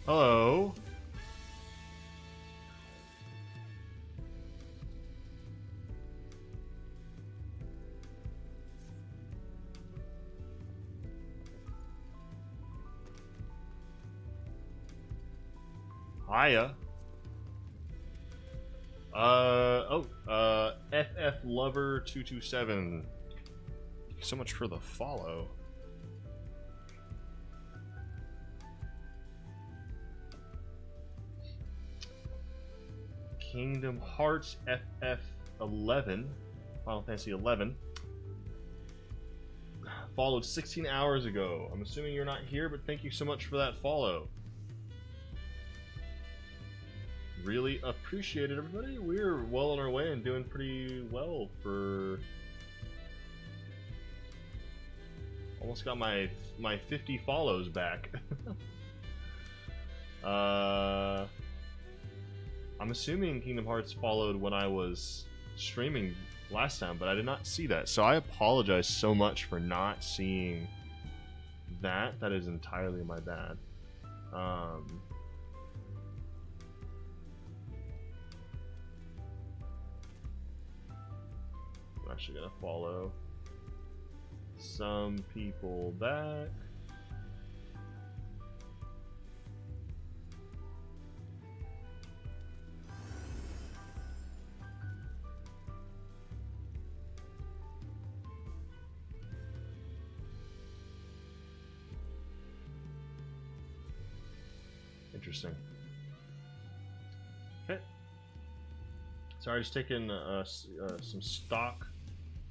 Hello. Hiya. FF Lover 227. Thank you so much for the follow. Kingdom Hearts FF11, Final Fantasy 11. Followed 16 hours ago. I'm assuming you're not here, but thank you so much for that follow. Really appreciate it, everybody. We're well on our way and doing pretty well for... Almost got my 50 follows back. I'm assuming Kingdom Hearts followed when I was streaming last time, but I did not see that. So I apologize so much for not seeing that. That is entirely my bad. I'm actually gonna follow some people back. Interesting. Okay. Sorry, just taking some stock.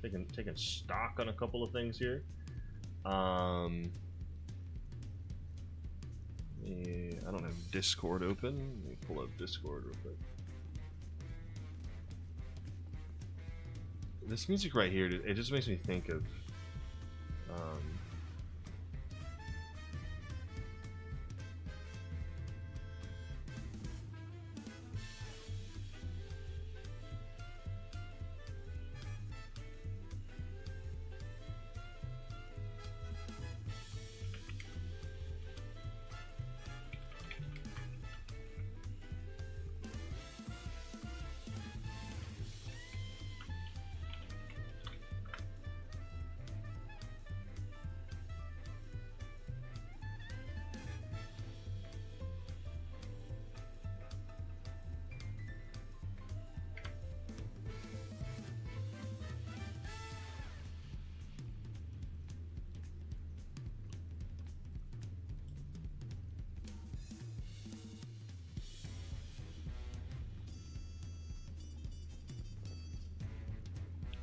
Taking stock on a couple of things here. Yeah, I don't have Discord open. Let me pull up Discord real quick. This music right here, it just makes me think of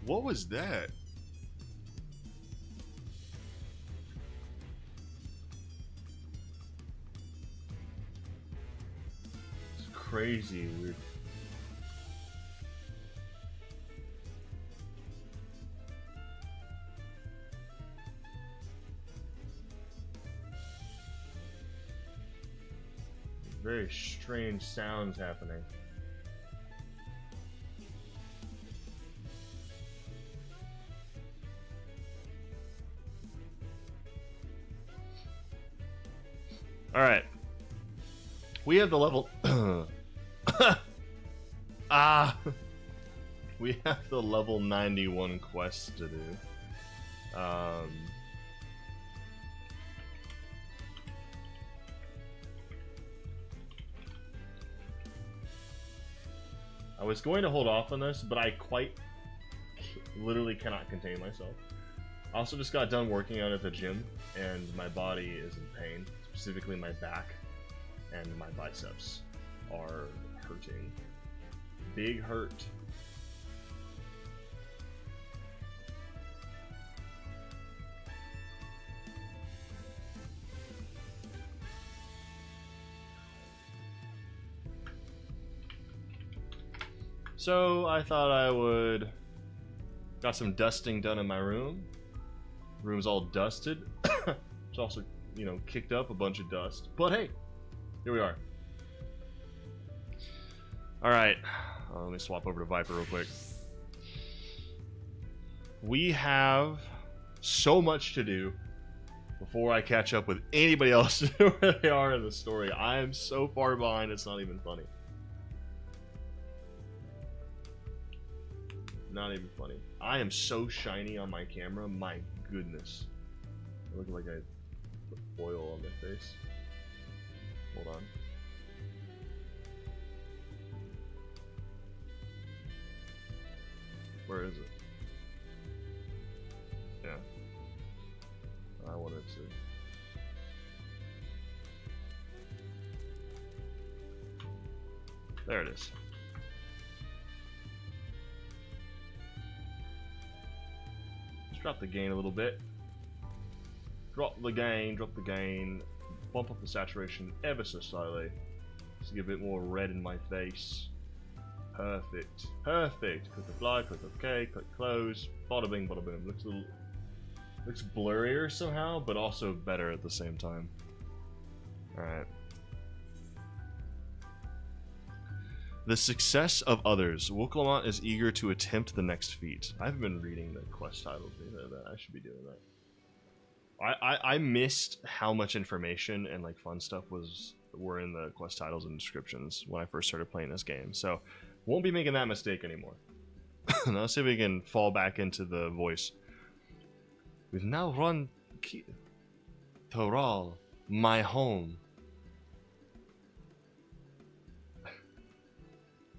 what was that? It's crazy weird. Very strange sounds happening. Alright. We have the level... We have the level 91 quest to do. I was going to hold off on this, but I literally cannot contain myself. I also just got done working out at the gym, and my body is in pain. Specifically my back and my biceps are hurting. Big hurt. So I thought I would... Got some dusting done in my room. Room's all dusted. It's also, you know, kicked up a bunch of dust. But hey, here we are. Alright, let me swap over to Viper real quick. We have so much to do before I catch up with anybody else where they are in the story. I am so far behind, it's not even funny. Not even funny. I am so shiny on my camera, my goodness. I look like I put oil on my face. Hold on. Where is it? Yeah. I wanted to. There it is. Let's drop the gain a little bit. Drop the gain. Bump up the saturation ever so slightly. Just to get a bit more red in my face. Perfect. Perfect. Click apply, click OK, click close. Bada bing, bada boom. Looks blurrier somehow, but also better at the same time. Alright. The success of others. Wooklamont is eager to attempt the next feat. I haven't been reading the quest titles either. I should be doing that. I missed how much information and like fun stuff were in the quest titles and descriptions when I first started playing this game. So won't be making that mistake anymore. Now let's see if we can fall back into the voice. We've now run Toral, my home.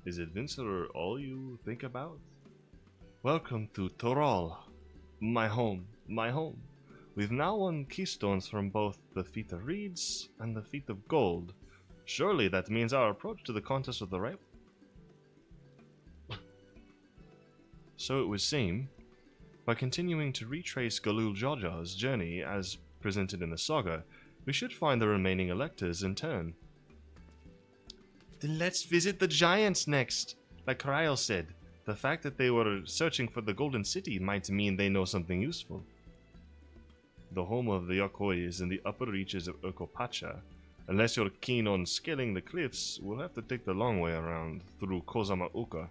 Is adventure all you think about? Welcome to Toral, my home, my home. We've now won keystones from both the Feat of Reeds and the Feat of Gold. Surely that means our approach to the contest of the right. So it would seem, by continuing to retrace Galul Jaja's journey as presented in the saga, we should find the remaining electors in turn. Then let's visit the giants next. Like Ryle said, the fact that they were searching for the Golden City might mean they know something useful. The home of the Yokoi is in the upper reaches of Urkopacha. Unless you're keen on scaling the cliffs, we'll have to take the long way around, through Kozama-uka.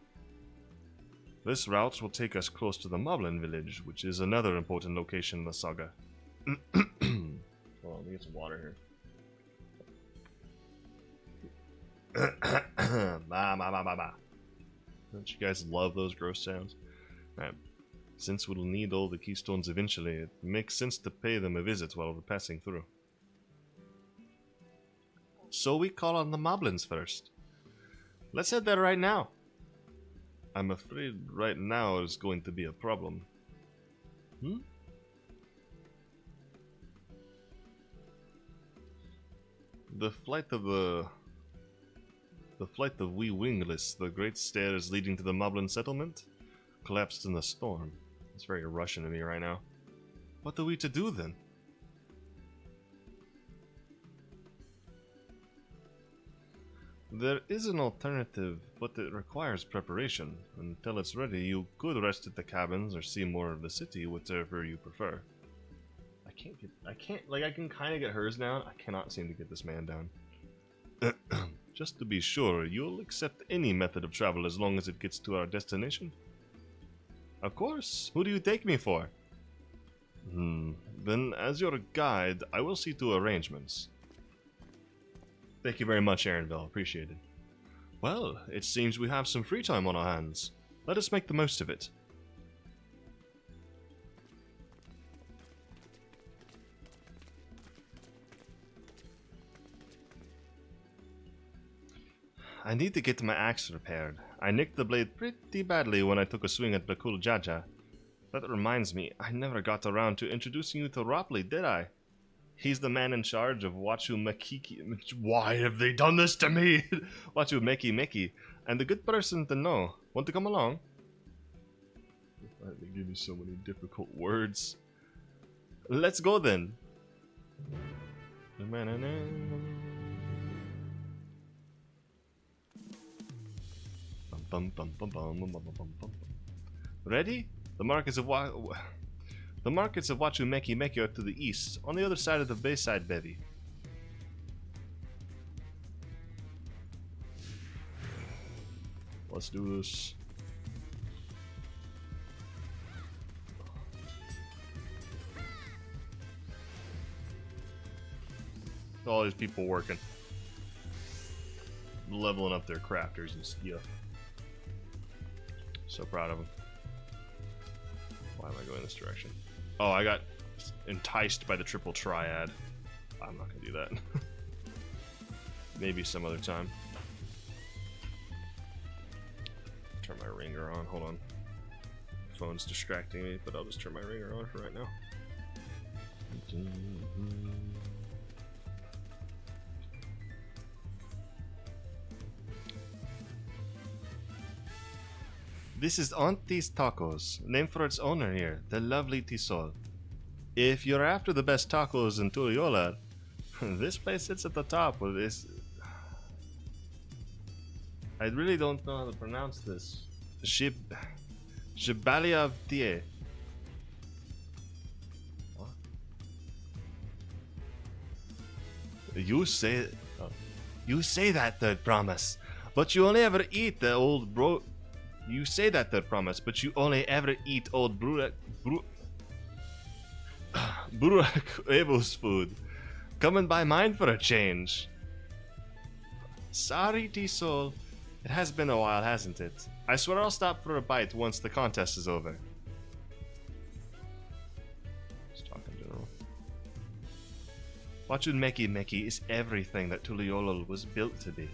This route will take us close to the Moblin village, which is another important location in the saga. Hold on, let me get some water here. Don't you guys love those gross sounds? Alright. Since we'll need all the keystones eventually, it makes sense to pay them a visit while we're passing through. So we call on the Moblins first. Let's head there right now. I'm afraid right now is going to be a problem. The flight of Wee Wingless, the great stairs leading to the Moblin settlement, collapsed in the storm. It's very Russian to me right now. What are we to do then? There is an alternative, but it requires preparation. Until it's ready, you could rest at the cabins or see more of the city, whichever you prefer. I can kind of get hers down. I cannot seem to get this man down. Just to be sure, you'll accept any method of travel as long as it gets to our destination? Of course. Who do you take me for? Then, as your guide, I will see to arrangements. Thank you very much, LvL. Appreciate it. Well, it seems we have some free time on our hands. Let us make the most of it. I need to get my axe repaired. I nicked the blade pretty badly when I took a swing at Bakul Jaja. That reminds me, I never got around to introducing you to Ropley, did I? He's the man in charge of Wachu Makiki. Why have they done this to me? Wachu Meki Meki. And a good person to know. Want to come along? They give me so many difficult words. Let's go then. Ready? The markets of Wachu Meki Meki are to the east, on the other side of the Bayside Bevy. Let's do this. All these people working. Leveling up their crafters and stuff. So proud of them. Why am I going this direction? Oh, I got enticed by the triple triad. I'm not gonna do that. Maybe some other time. Turn my ringer on, hold on. Phone's distracting me, but I'll just turn my ringer on for right now. This is Auntie's Tacos, named for its owner here, the lovely Tisol. If you're after the best tacos in Tuliyola, this place sits at the top with this. I really don't know how to pronounce this. Jibalia of Tie. What? You say that, Third Promise, but you only ever eat the old bro. You say that, Third Promise, but you only ever eat old Burak Evo's food. Coming by mine for a change. Sorry, T-Soul. It has been a while, hasn't it? I swear I'll stop for a bite once the contest is over. Just talking general. Wachun Meki Meki is everything that Tuliyola was built to be.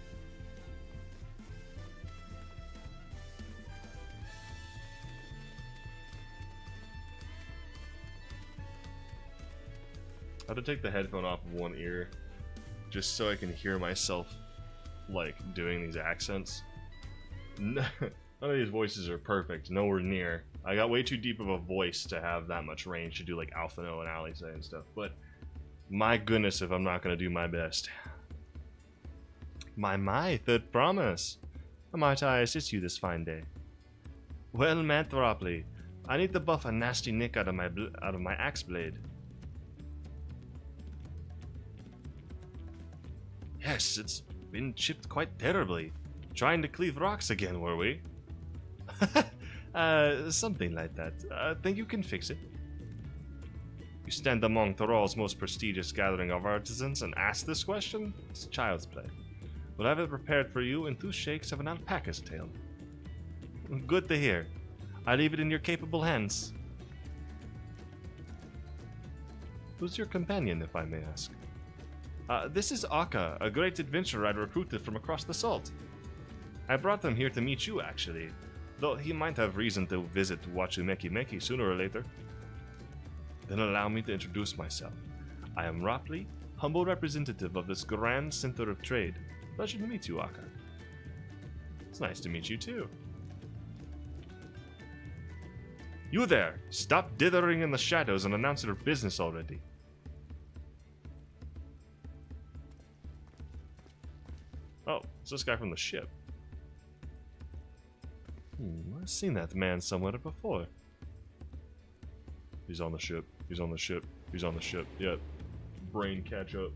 I have to take the headphone off of one ear just so I can hear myself like doing these accents. None of these voices are perfect, nowhere near. I got way too deep of a voice to have that much range to do like Alphino and Alice and stuff, but my goodness if I'm not gonna do my best. My, Third Promise. How might I assist you this fine day? Well, Manthroply, I need to buff a nasty nick out of my axe blade. Yes, it's been chipped quite terribly. Trying to cleave rocks again, were we? Something like that. Think you can fix it? You stand among Thorol's most prestigious gathering of artisans and ask this question? It's child's play. We'll have it prepared for you in 2 shakes of an alpaca's tail. Good to hear. I leave it in your capable hands. Who's your companion, if I may ask? This is Akka, a great adventurer I recruited from across the salt. I brought him here to meet you, actually, though he might have reason to visit Wachu Meki Meki sooner or later. Then allow me to introduce myself. I am Ropley, humble representative of this grand center of trade. Pleasure to meet you, Akka. It's nice to meet you, too. You there! Stop dithering in the shadows and announce your business already. Oh, it's this guy from the ship. I've seen that man somewhere before. He's on the ship. He's on the ship. He's on the ship. Yep. Brain catch up.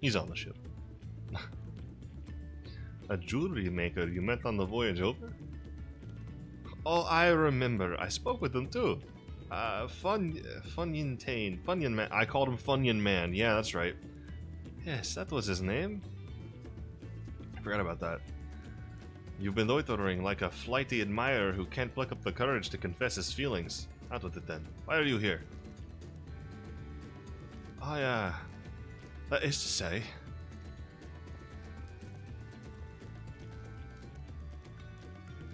He's on the ship. A jewelry maker you met on the voyage over? Oh, I remember. I spoke with him too. Funyun Man. I called him Funyun Man. Yeah, that's right. Yes, that was his name. I forgot about that. You've been loitering like a flighty admirer who can't pluck up the courage to confess his feelings. Out with it then. Why are you here? That is to say...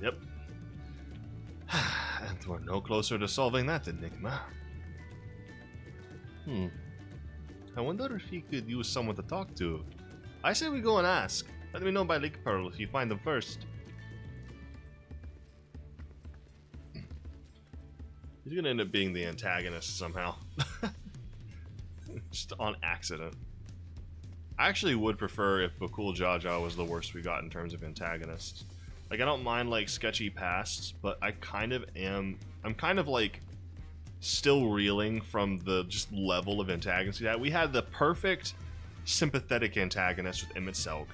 Yep. And we're no closer to solving that enigma. I wonder if he could use someone to talk to. I say we go and ask. Let me know by Lake Pearl if you find them first. He's gonna end up being the antagonist somehow. Just on accident. I actually would prefer if Bakul Jaja was the worst we got in terms of antagonists. Like, I don't mind, like, sketchy pasts, but I kind of am... I'm kind of, like, still reeling from the just level of antagonists we had. We had the perfect sympathetic antagonist with Emmett Selk.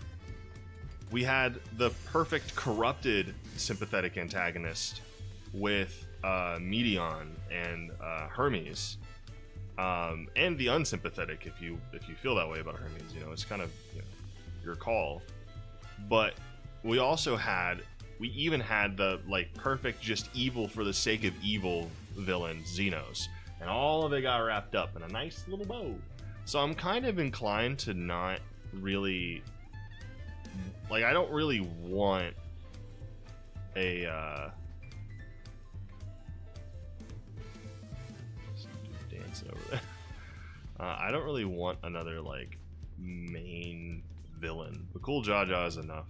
we had the perfect corrupted sympathetic antagonist with Medion and Hermes, and the unsympathetic if you feel that way about Hermes. You know, it's kind of, you know, your call. But we even had the like perfect just evil for the sake of evil villain, Xenos, and all of it got wrapped up in a nice little bow. So I'm kind of inclined to not really, like, I don't really want a dancing over there. I don't really want another like main villain. The cool Jaja is enough.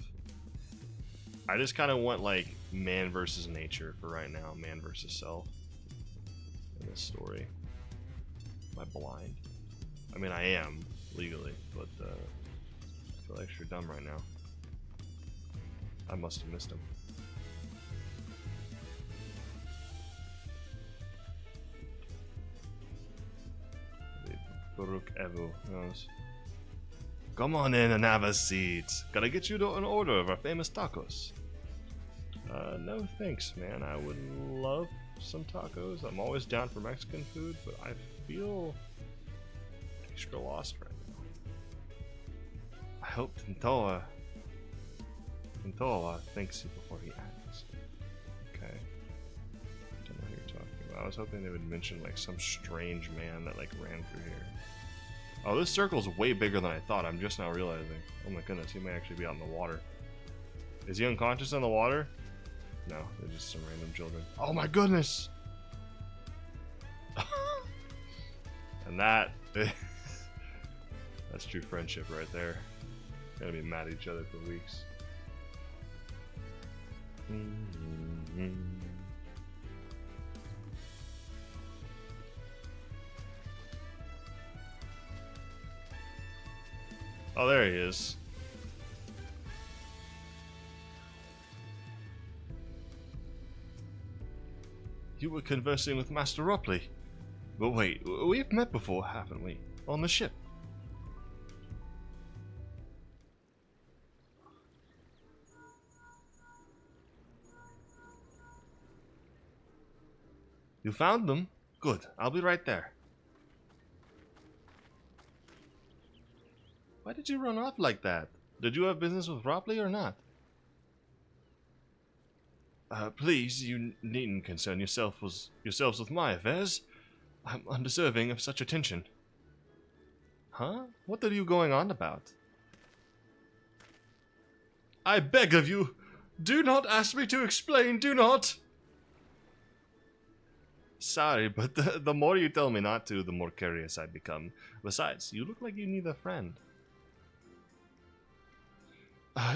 I just kind of want like man versus nature for right now, man versus self in this story. Am I blind? I mean, I am legally, but I feel extra dumb right now. I must have missed him. Baruch Evu knows. Come on in and have a seat. Gotta get you an order of our famous tacos. No thanks, man. I would love some tacos. I'm always down for Mexican food, but I feel extra lost right now. I hope Tintoa thanks you before he acts. Okay. Don't know who you're talking about. I was hoping they would mention like some strange man that like ran through here. Oh, this circle's way bigger than I thought. I'm just now realizing. Oh my goodness, he may actually be out in the water. Is he unconscious in the water? No, they're just some random children. Oh my goodness! And that's true friendship right there. Gonna be mad at each other for weeks. Oh, there he is. You were conversing with Master Ropley. But wait, we've met before, haven't we? On the ship. You found them? Good, I'll be right there. Why did you run off like that? Did you have business with Ropley or not? Please, you needn't concern yourselves with my affairs. I'm undeserving of such attention. Huh? What are you going on about? I beg of you, do not ask me to explain, do not! Sorry, but the more you tell me not to, the more curious I become. Besides, you look like you need a friend.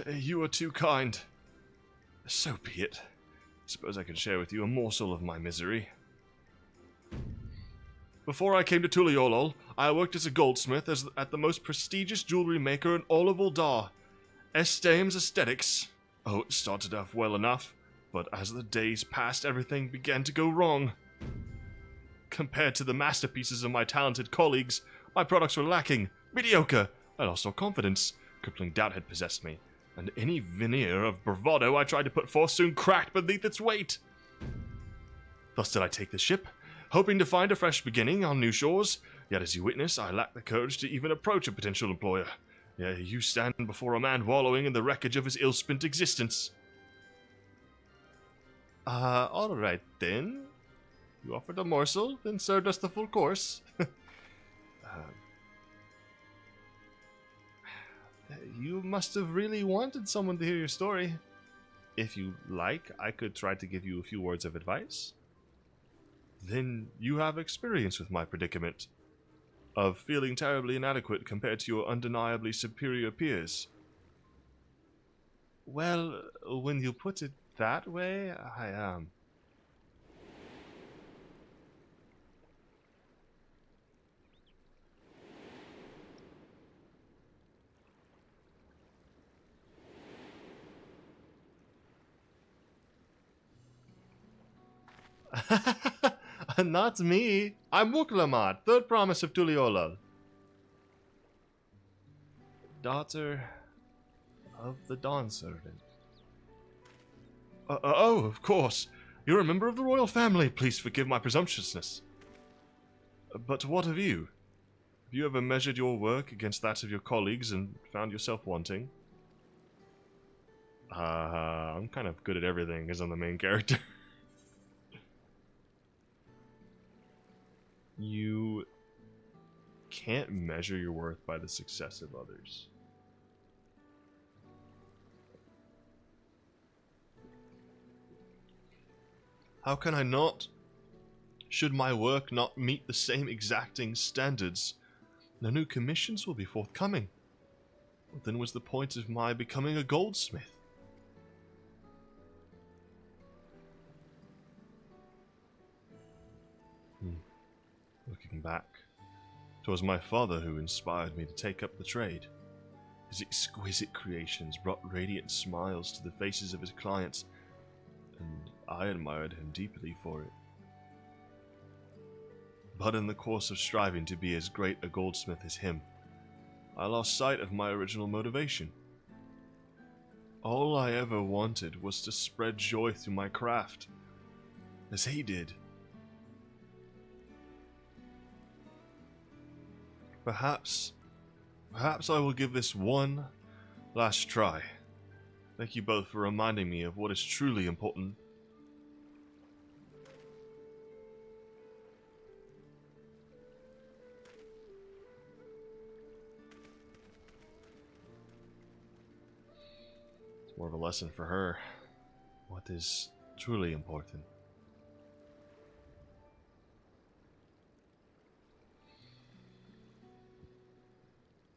You are too kind. So be it. Suppose I can share with you a morsel of my misery. Before I came to Tuliolol, I worked as a goldsmith at the most prestigious jewelry maker in all of Uldar, Estame's Aesthetics. Oh, it started off well enough, but as the days passed, everything began to go wrong. Compared to the masterpieces of my talented colleagues, my products were lacking, mediocre. I lost all confidence. Crippling doubt had possessed me, and any veneer of bravado I tried to put forth soon cracked beneath its weight. Thus did I take the ship, hoping to find a fresh beginning on new shores, yet as you witness, I lacked the courage to even approach a potential employer. Yeah, you stand before a man wallowing in the wreckage of his ill-spent existence. Alright then. You offered a morsel, then served us the full course. You must have really wanted someone to hear your story. If you like, I could try to give you a few words of advice. Then you have experience with my predicament, of feeling terribly inadequate compared to your undeniably superior peers. Well, when you put it that way, I am. Not me. I'm Wuklamat, third promise of Tuliolal. Daughter of the Dawn Servant. Oh, of course. You're a member of the royal family. Please forgive my presumptuousness. But what of you? Have you ever measured your work against that of your colleagues and found yourself wanting? I'm kind of good at everything because I'm the main character. You can't measure your worth by the success of others. How can I not? Should my work not meet the same exacting standards, no new commissions will be forthcoming. What then was the point of my becoming a goldsmith? Looking back, 'twas my father who inspired me to take up the trade. His exquisite creations brought radiant smiles to the faces of his clients, and I admired him deeply for it. But in the course of striving to be as great a goldsmith as him, I lost sight of my original motivation. All I ever wanted was to spread joy through my craft, as he did. Perhaps I will give this one last try. Thank you both for reminding me of what is truly important. It's more of a lesson for her. What is truly important.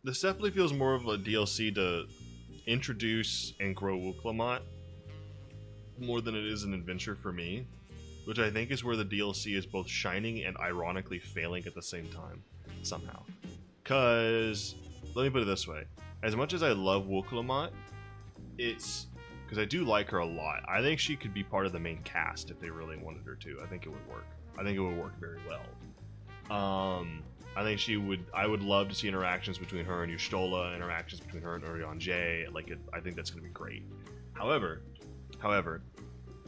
This definitely feels more of a DLC to introduce and grow Wuklamot more than it is an adventure for me, which I think is where the DLC is both shining and ironically failing at the same time, somehow. Cause, let me put it this way, as much as I love Wuklamot, it's, because I do like her a lot, I think she could be part of the main cast if they really wanted her to. I think it would work. I think it would work very well. I think I would love to see interactions between her and Yustola, interactions between her and Urian J. I think that's going to be great. However,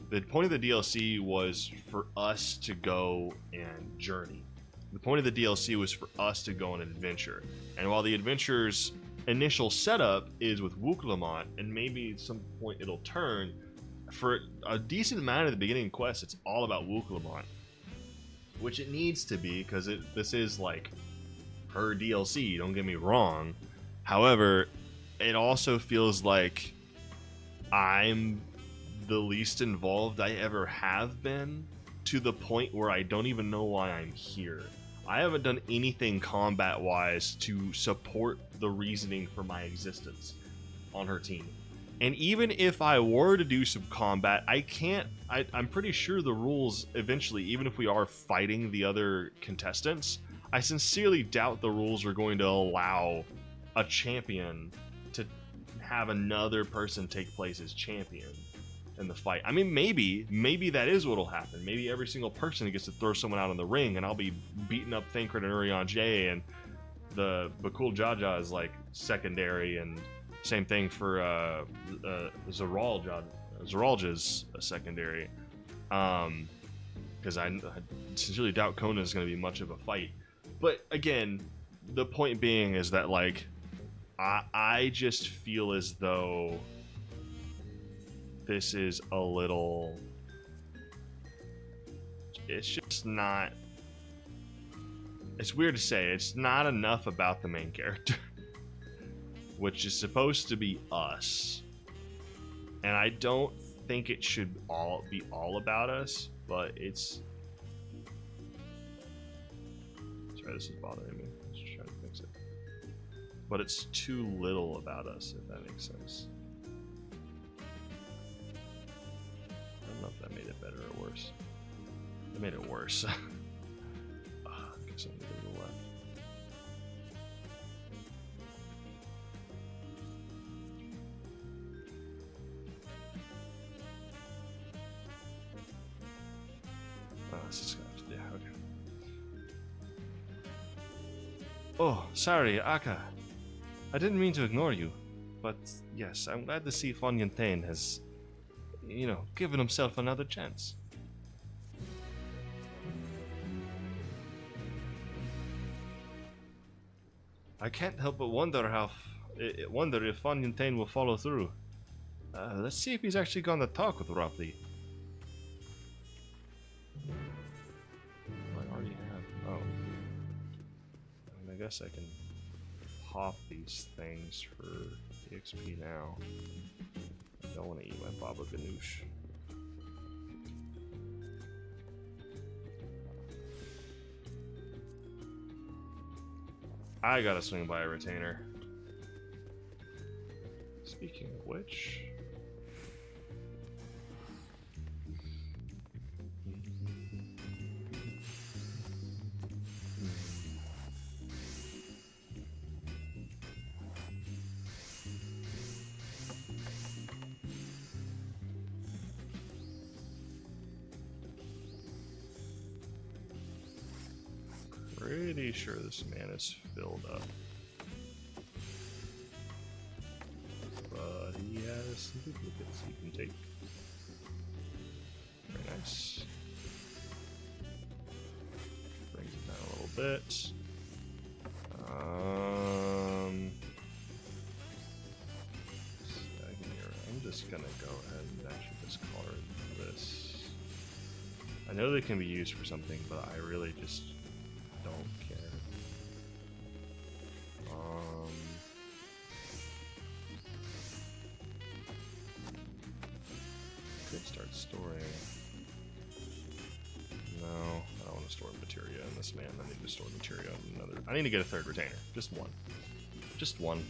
the point of the DLC was for us to go and journey. The point of the DLC was for us to go on an adventure. And while the adventure's initial setup is with Wuklamot, and maybe at some point it'll turn, for a decent amount of the beginning quest, it's all about Wuklamot. Which it needs to be, because this is like her DLC, don't get me wrong. However, it also feels like I'm the least involved I ever have been, to the point where I don't even know why I'm here. I haven't done anything combat-wise to support the reasoning for my existence on her team. And even if I were to do some combat, I'm pretty sure the rules eventually, even if we are fighting the other contestants, I sincerely doubt the rules are going to allow a champion to have another person take place as champion in the fight. I mean, maybe that is what'll happen. Maybe every single person gets to throw someone out in the ring, and I'll be beating up Thancred and Urian J, and the Bakul Jaja is like secondary, and same thing for Zeralja's secondary. Because I sincerely doubt Kona is going to be much of a fight. But again, the point being is that like I just feel as though this is a little, it's just not, it's weird to say, it's not enough about the main character. Which is supposed to be us. And I don't think it should be all about us, but it's... Sorry, this is bothering me. Let's try to fix it. But it's too little about us, if that makes sense. I don't know if that made it better or worse. It made it worse. I guess I'm gonna go to the left. Yeah, okay. Oh, sorry, Aka. I didn't mean to ignore you. But yes, I'm glad to see Fontaine has, you know, given himself another chance. I can't help but wonder wonder if Fontaine will follow through. Let's see if he's actually going to talk with Roughly. I already have. Oh, I guess I can pop these things for XP now. I don't want to eat my Baba Ganoush. I gotta swing by a retainer. Speaking of which... Pretty sure this man is filled up. But he has some duplicates he can take. Very nice. Brings it down a little bit. I'm just gonna go ahead and actually discard this. I know they can be used for something, but I really just don't care. Could start storing. No, I don't want to store materia in this man. I need to store materia in another. I need to get a third retainer. Just one. Just one.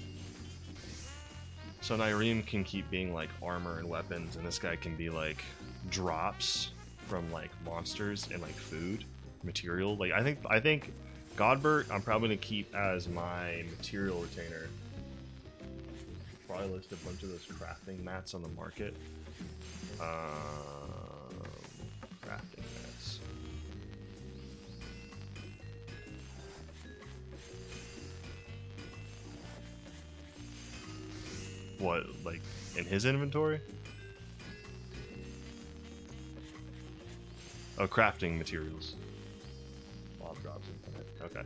So Nyreem can keep being like armor and weapons, and this guy can be like drops from like monsters and like food material. Like I think Godbert I'm probably gonna keep as my material retainer. Probably list a bunch of those crafting mats on the market. Crafting mats. What, like in his inventory? Oh, crafting materials. Mob drops infinite. Okay.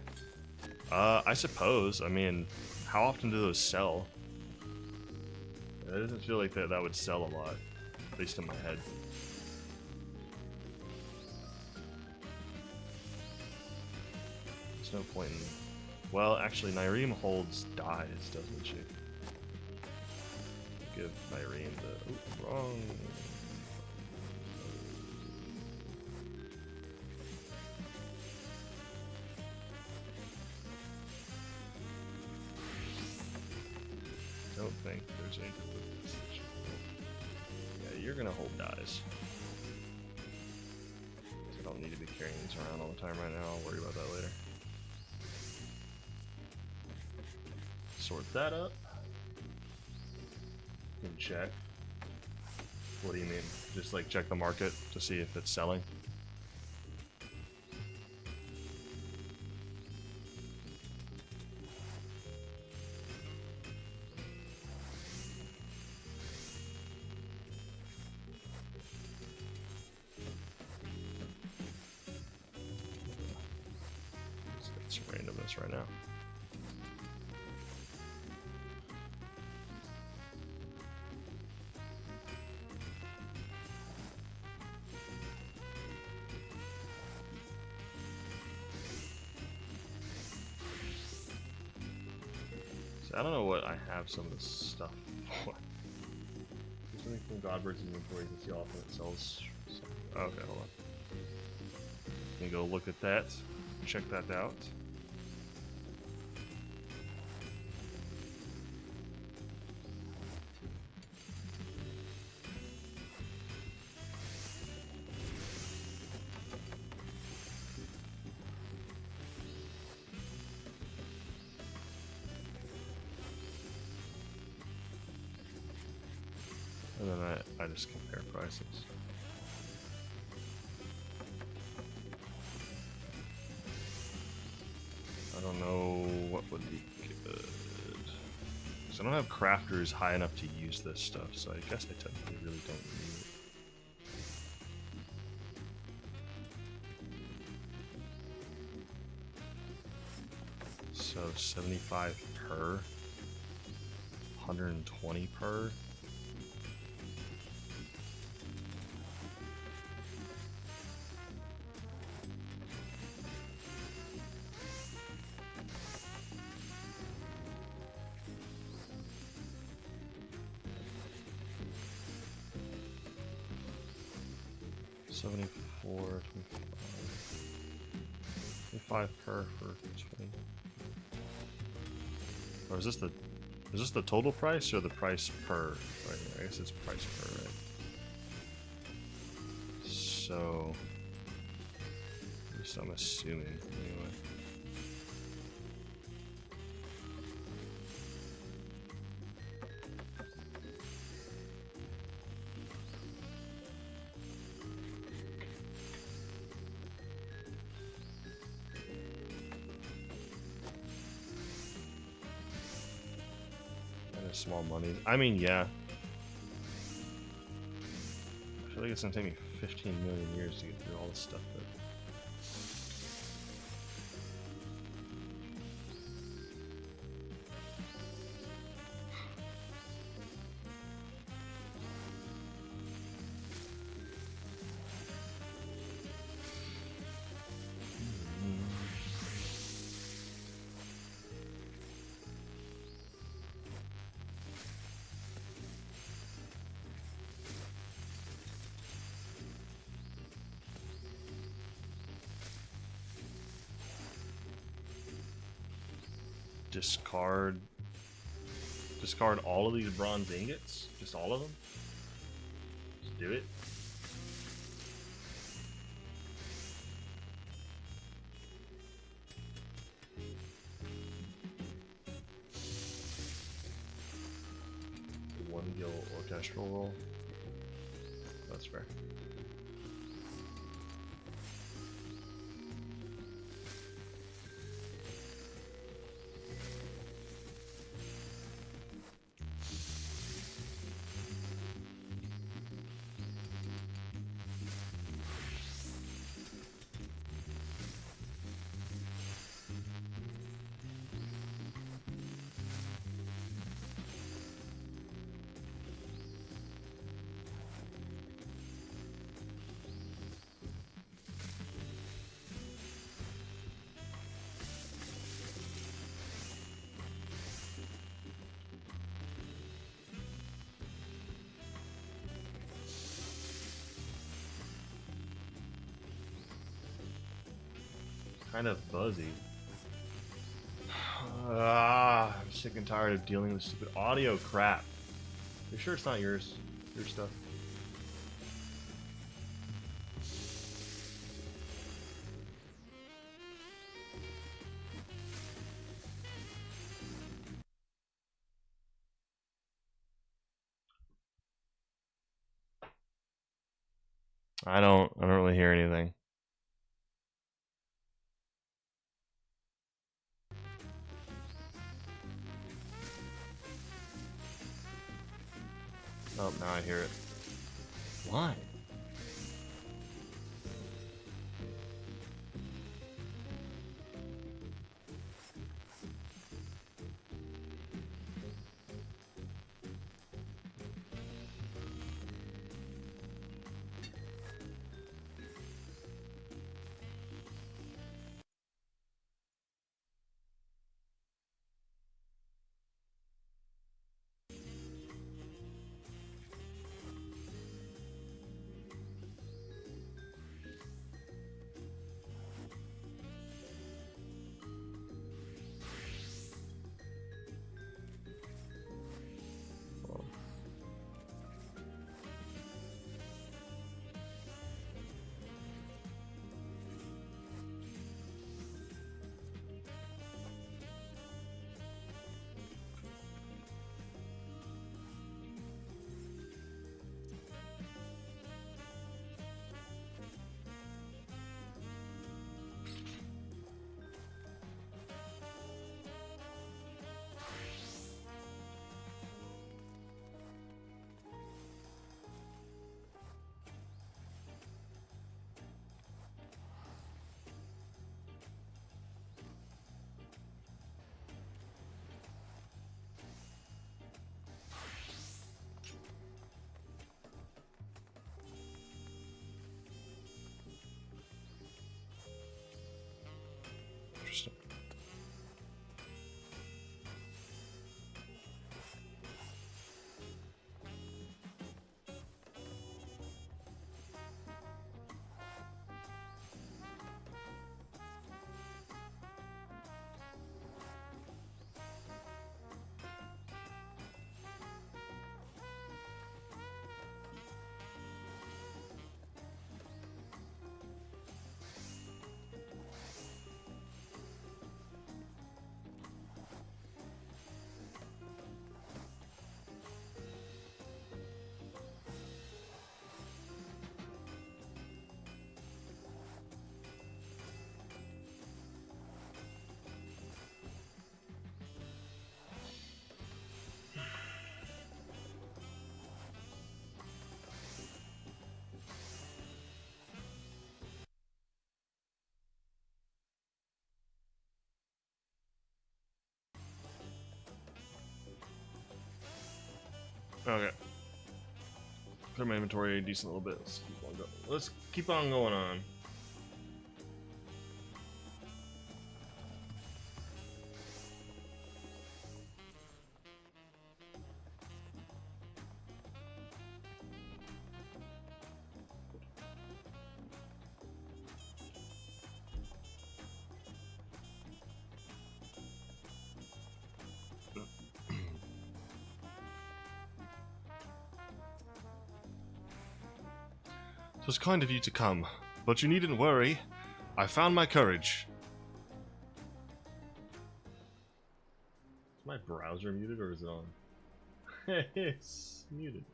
I suppose. I mean, how often do those sell? It doesn't feel like that would sell a lot, at least in my head. There's no point in... Well, actually, Nyreem holds dyes, doesn't she? Give Nyreem the... Ooh, wrong... I don't think there's any... Yeah, you're gonna hold dyes. I don't need to be carrying these around all the time right now. I'll worry about that later. Sort that up. And check. What do you mean? Just like check the market to see if it's selling? It's randomness right now. I don't know what I have some of this stuff for. There's something from Godbert's inventory to see how often it sells. Okay, hold on. Let me go look at that. Check that out. And then I just compare prices. I don't know what would be good. So I don't have crafters high enough to use this stuff, so I guess I technically really don't need it. So 75 per, 120 per. $74, 25 per for 20. Or is this the total price or the price per? Right, I guess it's price per, right? So, at least I'm assuming anyway. And it's small money. I mean, yeah. I feel like it's gonna take me 15 million years to get through all this stuff. But discard all of these bronze ingots, just all of them. Just do it. One gil orchestral roll. That's fair. Kind of buzzy. I'm sick and tired of dealing with stupid audio crap. You sure it's not yours? Your stuff? I don't really hear anything. Oh, now I hear it. Why? Interesting. Okay. Clear my inventory a decent little bit. Let's keep on going on. It was kind of you to come, but you needn't worry. I found my courage. Is my browser muted or is it on? It's muted.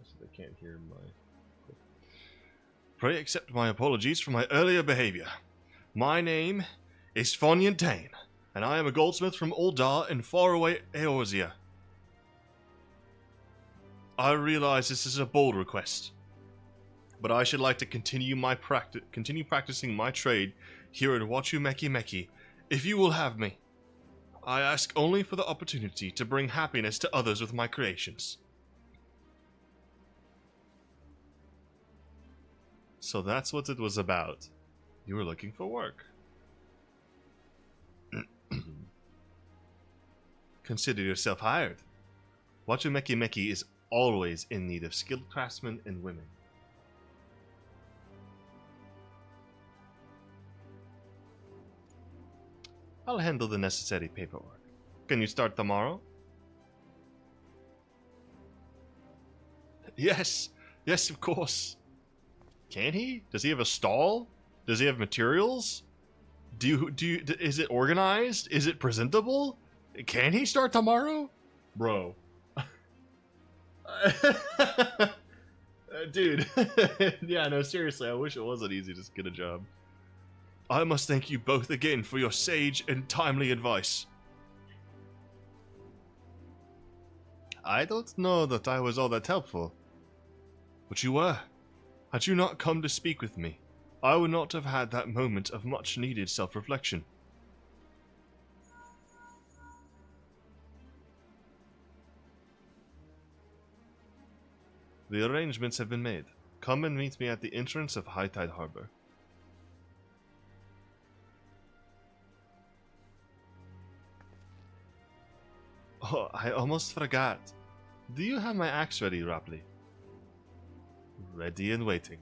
So they can't hear my... Pray accept my apologies for my earlier behavior. My name is Fontaine, and I am a goldsmith from Uldar in faraway Eorzea. I realize this is a bold request, but I should like to continue practicing my trade here at Wachumeki Meki, if you will have me. I ask only for the opportunity to bring happiness to others with my creations. So that's what it was about. You were looking for work. Consider yourself hired. Wachumeki Meki is always in need of skilled craftsmen and women. I'll handle the necessary paperwork. Can you start tomorrow? Yes, of course. Can he? Does he have a stall? Does he have materials? Is it organized? Is it presentable? Can he start tomorrow? Bro. Dude. Yeah, no, seriously, I wish it wasn't easy to just get a job. I must thank you both again for your sage and timely advice. I don't know that I was all that helpful. But you were. Had you not come to speak with me, I would not have had that moment of much-needed self-reflection. The arrangements have been made. Come and meet me at the entrance of High Tide Harbor. Oh, I almost forgot. Do you have my axe ready, Rapley? Ready and waiting.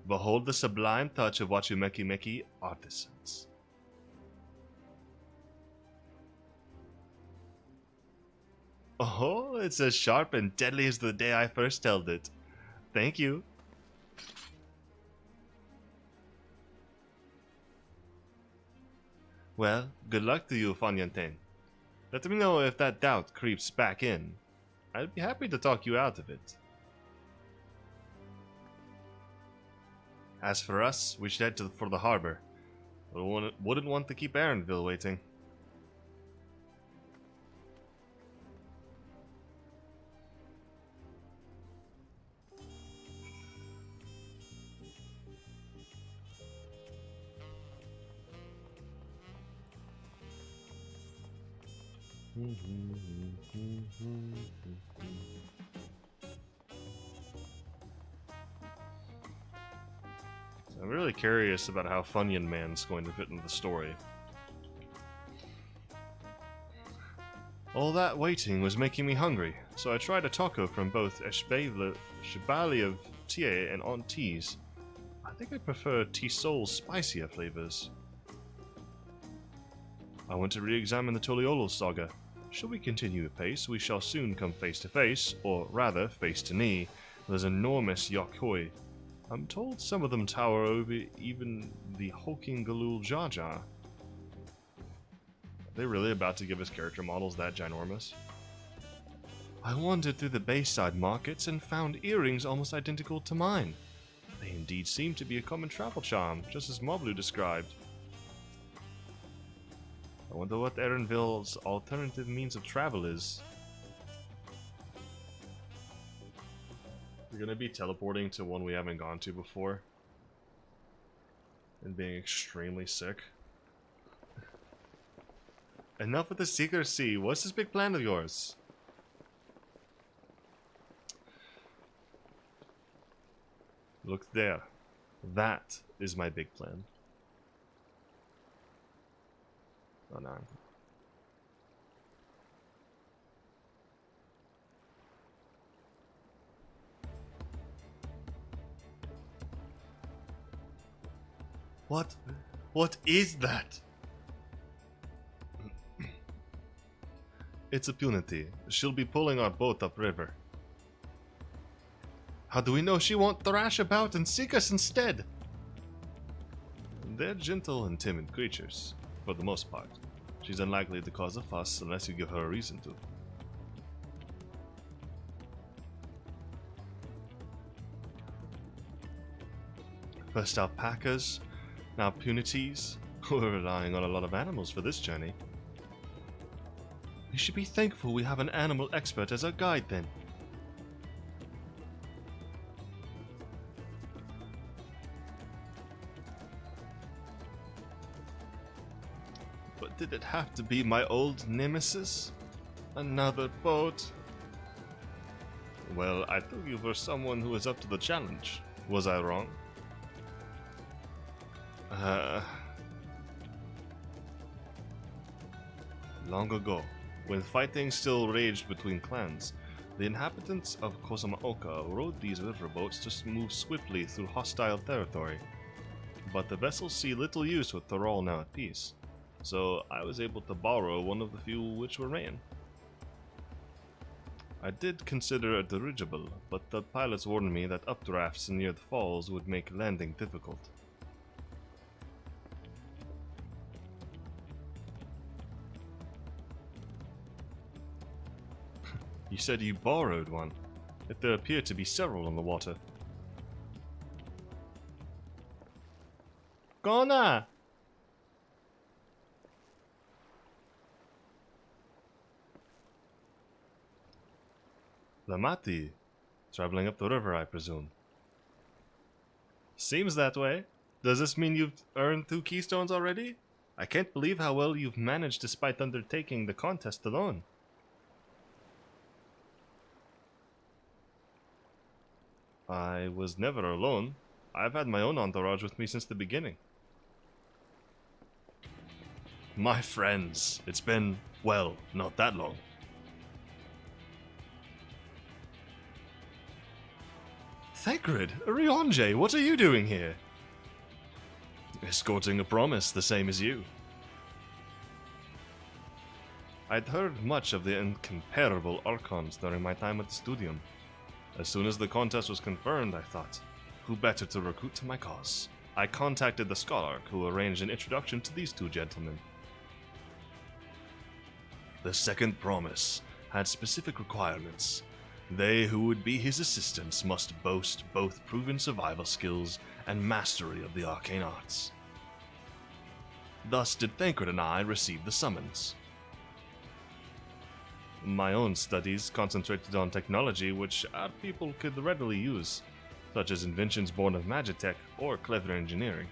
Behold the sublime touch of Wachumeki Meki artisans. Oh, it's as sharp and deadly as the day I first held it. Thank you. Well, good luck to you, Fontaine. Let me know if that doubt creeps back in. I'd be happy to talk you out of it. As for us, we should head for the harbor. We wouldn't want to keep Aaronville waiting. I'm really curious about how Funyun Man's going to fit into the story. All that waiting was making me hungry, so I tried a taco from both Shibali of Tie and Aunt T's. I think I prefer T-Soul's spicier flavors. I want to re-examine the Toliolo saga. Should we continue apace, we shall soon come face to face, or rather, face to knee, with those enormous Yokoi. I'm told some of them tower over even the hulking Galul Jaja. Are they really about to give us character models that ginormous? I wandered through the Bayside markets and found earrings almost identical to mine. They indeed seem to be a common travel charm, just as Moblu described. I wonder what LvL's alternative means of travel is. We're gonna be teleporting to one we haven't gone to before. And being extremely sick. Enough with the secrecy. What's this big plan of yours? Look there. That is my big plan. Oh no. What is that? It's a Punity. She'll be pulling our boat upriver. How do we know she won't thrash about and seek us instead? They're gentle and timid creatures, for the most part. She's unlikely to cause a fuss unless you give her a reason to. First alpacas, now punities. We're relying on a lot of animals for this journey. We should be thankful we have an animal expert as our guide then. But did it have to be my old nemesis? Another boat? Well, I took you for someone who is up to the challenge. Was I wrong? Long ago, when fighting still raged between clans, the inhabitants of Kozamaoka rode these riverboats to move swiftly through hostile territory. But the vessels see little use with Thrall now at peace, so I was able to borrow one of the few which remain. I did consider a dirigible, but the pilots warned me that updrafts near the falls would make landing difficult. You said you borrowed one, yet there appear to be several on the water. Gona! Lamati, traveling up the river, I presume. Seems that way. Does this mean you've earned 2 keystones already? I can't believe how well you've managed despite undertaking the contest alone. I was never alone. I've had my own entourage with me since the beginning. My friends, it's been, well, not that long. Thagrid, Rionje, what are you doing here? Escorting a promise, the same as you. I'd heard much of the incomparable Archons during my time at the Studium. As soon as the contest was confirmed, I thought, who better to recruit to my cause? I contacted the Scholarch, who arranged an introduction to these 2 gentlemen. The second promise had specific requirements. They who would be his assistants must boast both proven survival skills and mastery of the arcane arts. Thus did Thancred and I receive the summons. My own studies concentrated on technology which our people could readily use, such as inventions born of magitech or clever engineering.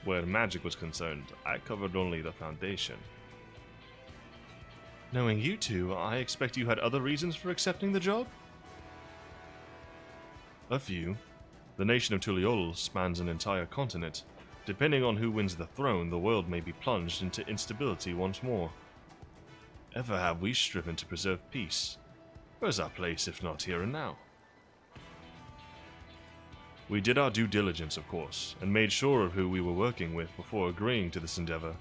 Where magic was concerned, I covered only the foundation. Knowing you two, I expect you had other reasons for accepting the job? A few. The nation of Tuliol spans an entire continent. Depending on who wins the throne, the world may be plunged into instability once more. Ever have we striven to preserve peace? Where's our place if not here and now? We did our due diligence, of course, and made sure of who we were working with before agreeing to this endeavor.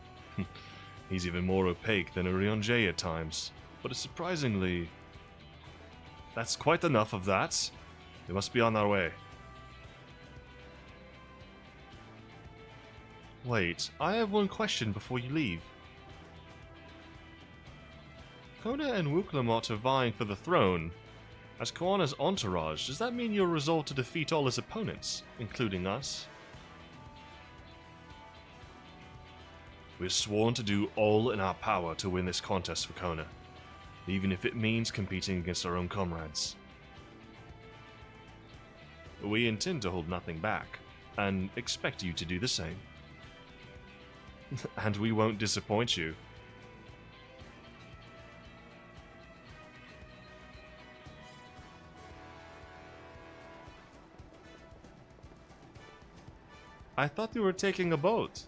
He's even more opaque than Orionjay at times, but it's surprisingly... That's quite enough of that. We must be on our way. Wait, I have one question before you leave. Kona and Wuklamot are vying for the throne. As Koana's entourage, does that mean you'll resolve to defeat all his opponents, including us? We've sworn to do all in our power to win this contest for Kona, even if it means competing against our own comrades. We intend to hold nothing back, and expect you to do the same. And we won't disappoint you. I thought you were taking a boat.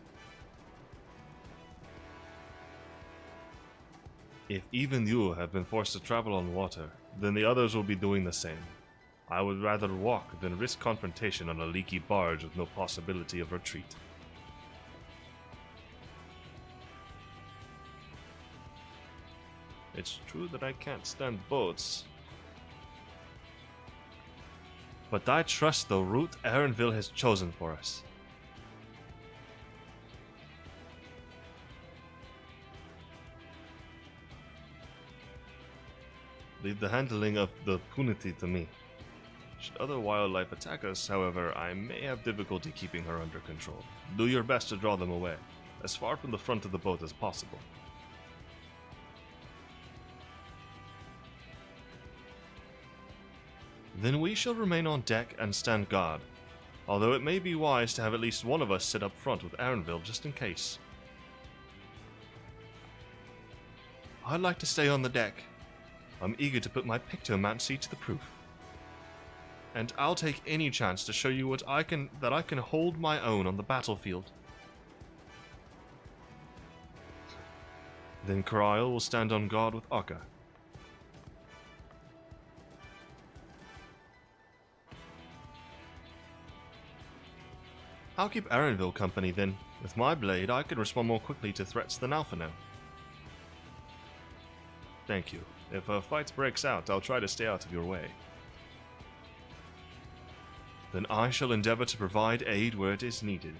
If even you have been forced to travel on water, then the others will be doing the same. I would rather walk than risk confrontation on a leaky barge with no possibility of retreat. It's true that I can't stand boats, but I trust the route LvL has chosen for us. Leave the handling of the punity to me. Should other wildlife attack us, however, I may have difficulty keeping her under control. Do your best to draw them away, as far from the front of the boat as possible. Then we shall remain on deck and stand guard, although it may be wise to have at least one of us sit up front with LvL just in case. I'd like to stay on the deck. I'm eager to put my pictomancy to the proof. And I'll take any chance to show you that I can hold my own on the battlefield. Then Kariel will stand on guard with Akka. I'll keep LvL company then. With my blade, I can respond more quickly to threats than Alpha now. Thank you. If a fight breaks out, I'll try to stay out of your way. Then I shall endeavor to provide aid where it is needed.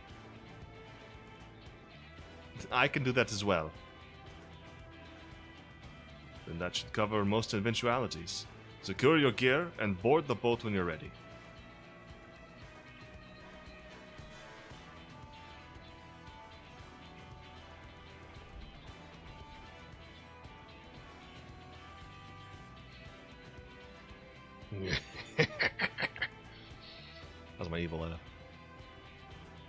I can do that as well. Then that should cover most eventualities. Secure your gear and board the boat when you're ready. That's my evil letter.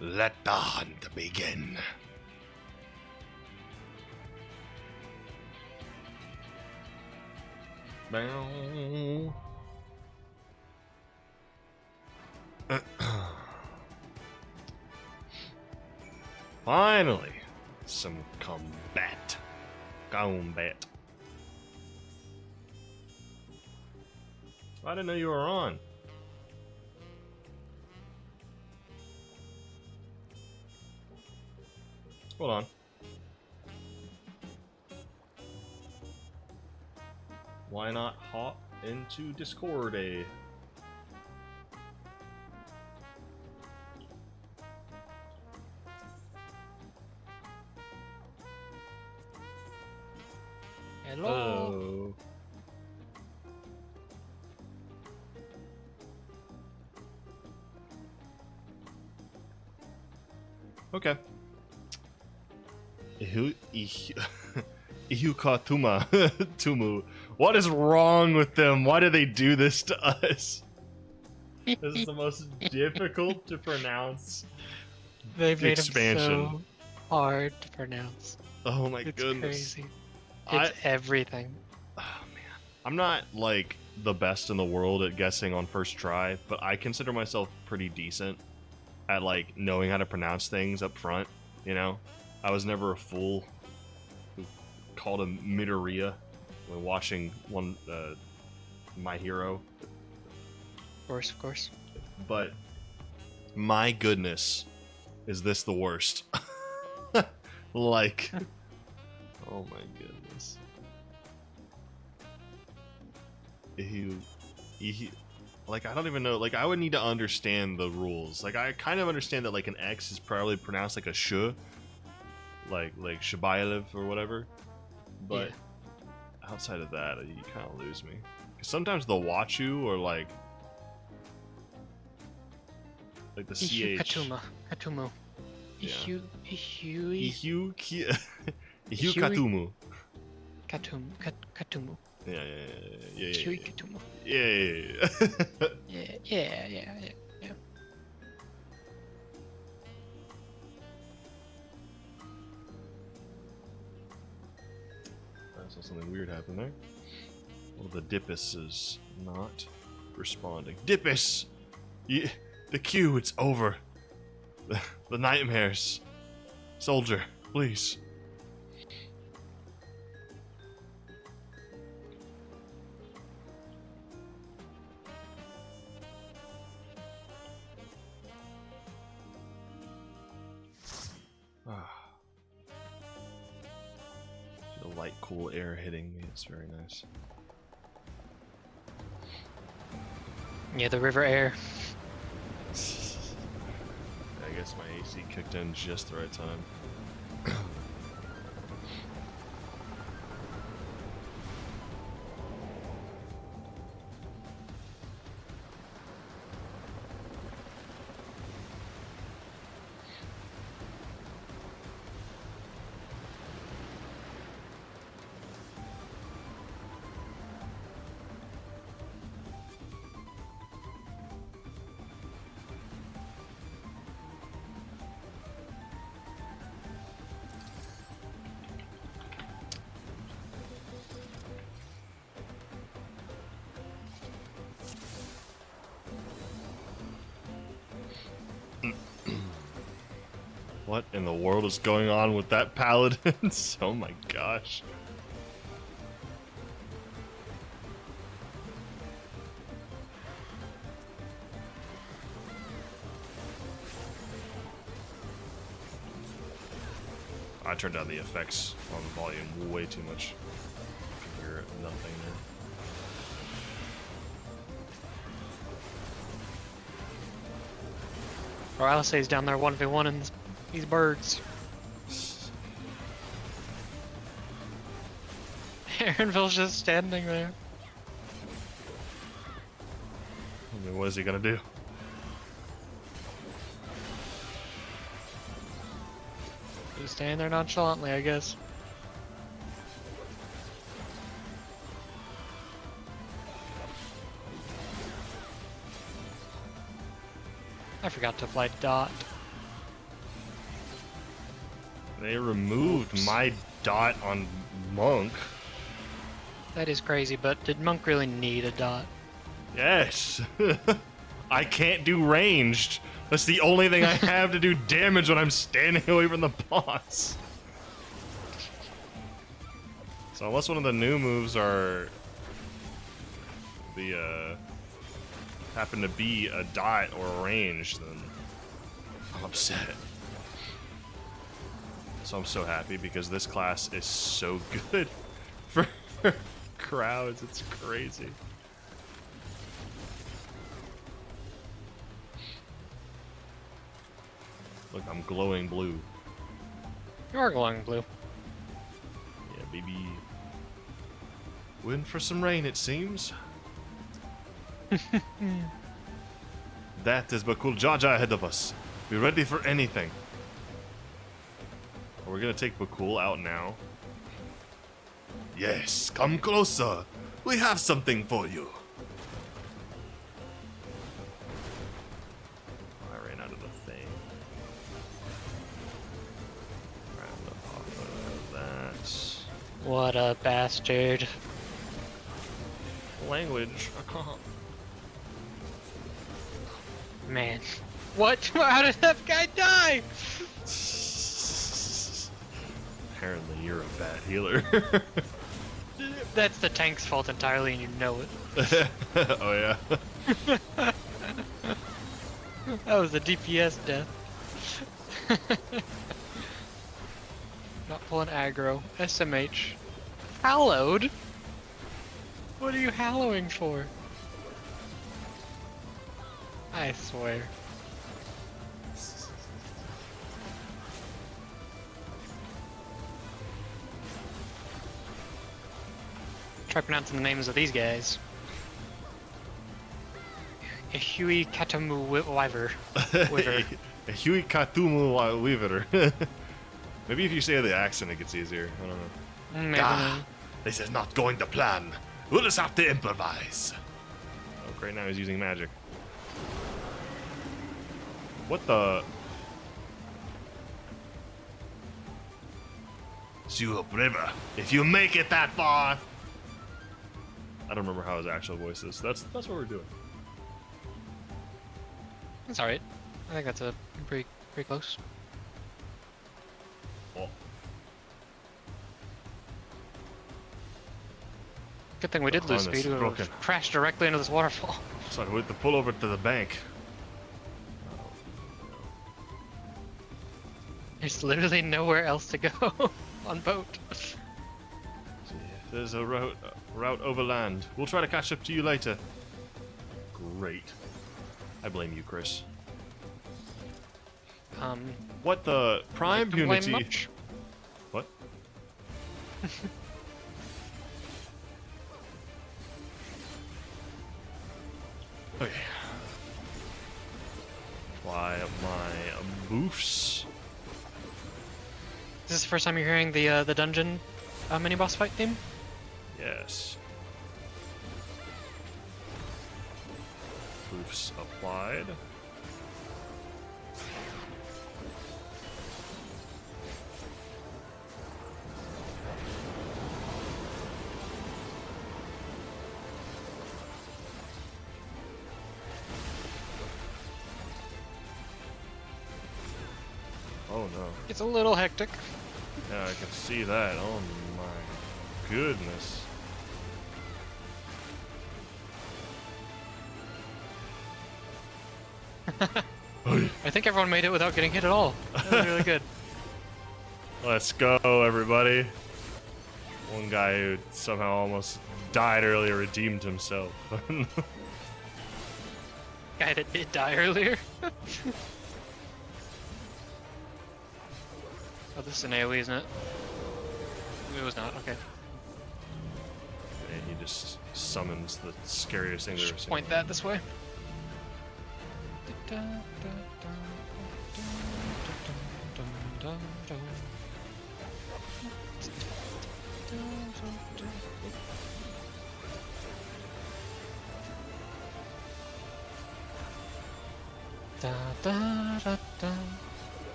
Let the hunt begin. Finally, some combat. Combat. I didn't know you were on. Hold on. Why not hop into Discord? Hello. Okay. Ihukatuma Tumu. What is wrong with them? Why do they do this to us? This is the most difficult to pronounce They've made expansion. them so hard to pronounce. Oh my It's goodness. crazy. It's everything. Oh man. I'm not like the best in the world at guessing on first try, but I consider myself pretty decent at like knowing how to pronounce things up front. You know, I was never a fool who called him Midoriya when watching My Hero. Of course. But my goodness, is this the worst? Like, oh my goodness. Like, I don't even know. Like, I would need to understand the rules. Like, I kind of understand that like an X is probably pronounced like a sh, like Shabayalev or whatever. But outside of that, you kind of lose me. 'Cause sometimes the Wachu or like the Ihu CH. Katumu. Yeah. Ihu Katumu. Katumu. Yeah. Ihu Katumu. Yeah. Yeah. I saw something weird happen there. Well, the Dippus is not responding. Dippus! The queue, it's over. The nightmares. Soldier, please. The light, cool air hitting me. It's very nice. Yeah, the river air. I guess my AC kicked in just the right time. What in the world is going on with that paladin? Oh my gosh. I turned down the effects on the volume way too much. I can hear nothing there. Or Alisaie's down there 1v1 in these birds. Aaronville's just standing there. I mean, what is he gonna do? Just standing there nonchalantly, I guess. I forgot to apply dot. They removed my dot on Monk. That is crazy, but did Monk really need a dot? Yes. I can't do ranged. That's the only thing I have to do damage when I'm standing away from the boss. So unless one of the new moves are the happen to be a dot or a range, then I'm upset. So I'm so happy because this class is so good for crowds. It's crazy. Look, I'm glowing blue. You are glowing blue. Yeah, baby. We're in for some rain, it seems. That is Bakul Jaja ahead of us. Be ready for anything. We're gonna take Bakul out now. Yes, come closer. We have something for you. I ran out of the thing. Right, I'm gonna pop out of that. What a bastard. language. Man. What? How did that guy die? Apparently you're a bad healer. That's the tank's fault entirely, and you know it. Oh yeah. That was a DPS death. Not pulling aggro. SMH. Hallowed? What are you hallowing for? I swear. Try pronouncing the names of these guys. Hui Katamu Wyver. Hui Katumu Weaver. Maybe if you say the accent, it gets easier. I don't know. Maybe not. This is not going to plan. We'll just have to improvise. Oh, great! Now he's using magic. What the? Zuhop River. If you make it that far. I don't remember how his actual voice is. That's what we're doing. That's alright. I think that's a pretty close. Oh. Good thing we did lose speed. We would have crashed directly into this waterfall. Sorry, we have to pull over to the bank. There's literally nowhere else to go on boat. There's a route overland. We'll try to catch up to you later. Great. I blame you, Chris. What the Prime Unity? What? Okay. Fly up my boofs. Is this the first time you're hearing the dungeon mini boss fight theme? Yes. Boofs applied. Oh no. It's a little hectic. Yeah, I can see that. Oh my goodness. I think everyone made it without getting hit at all. That was really good. Let's go, everybody. One guy who somehow almost died earlier redeemed himself. Guy that did die earlier. Oh, this is an AoE, isn't it? It was not, okay. And he just summons the scariest thing I've ever seen. Point that this way.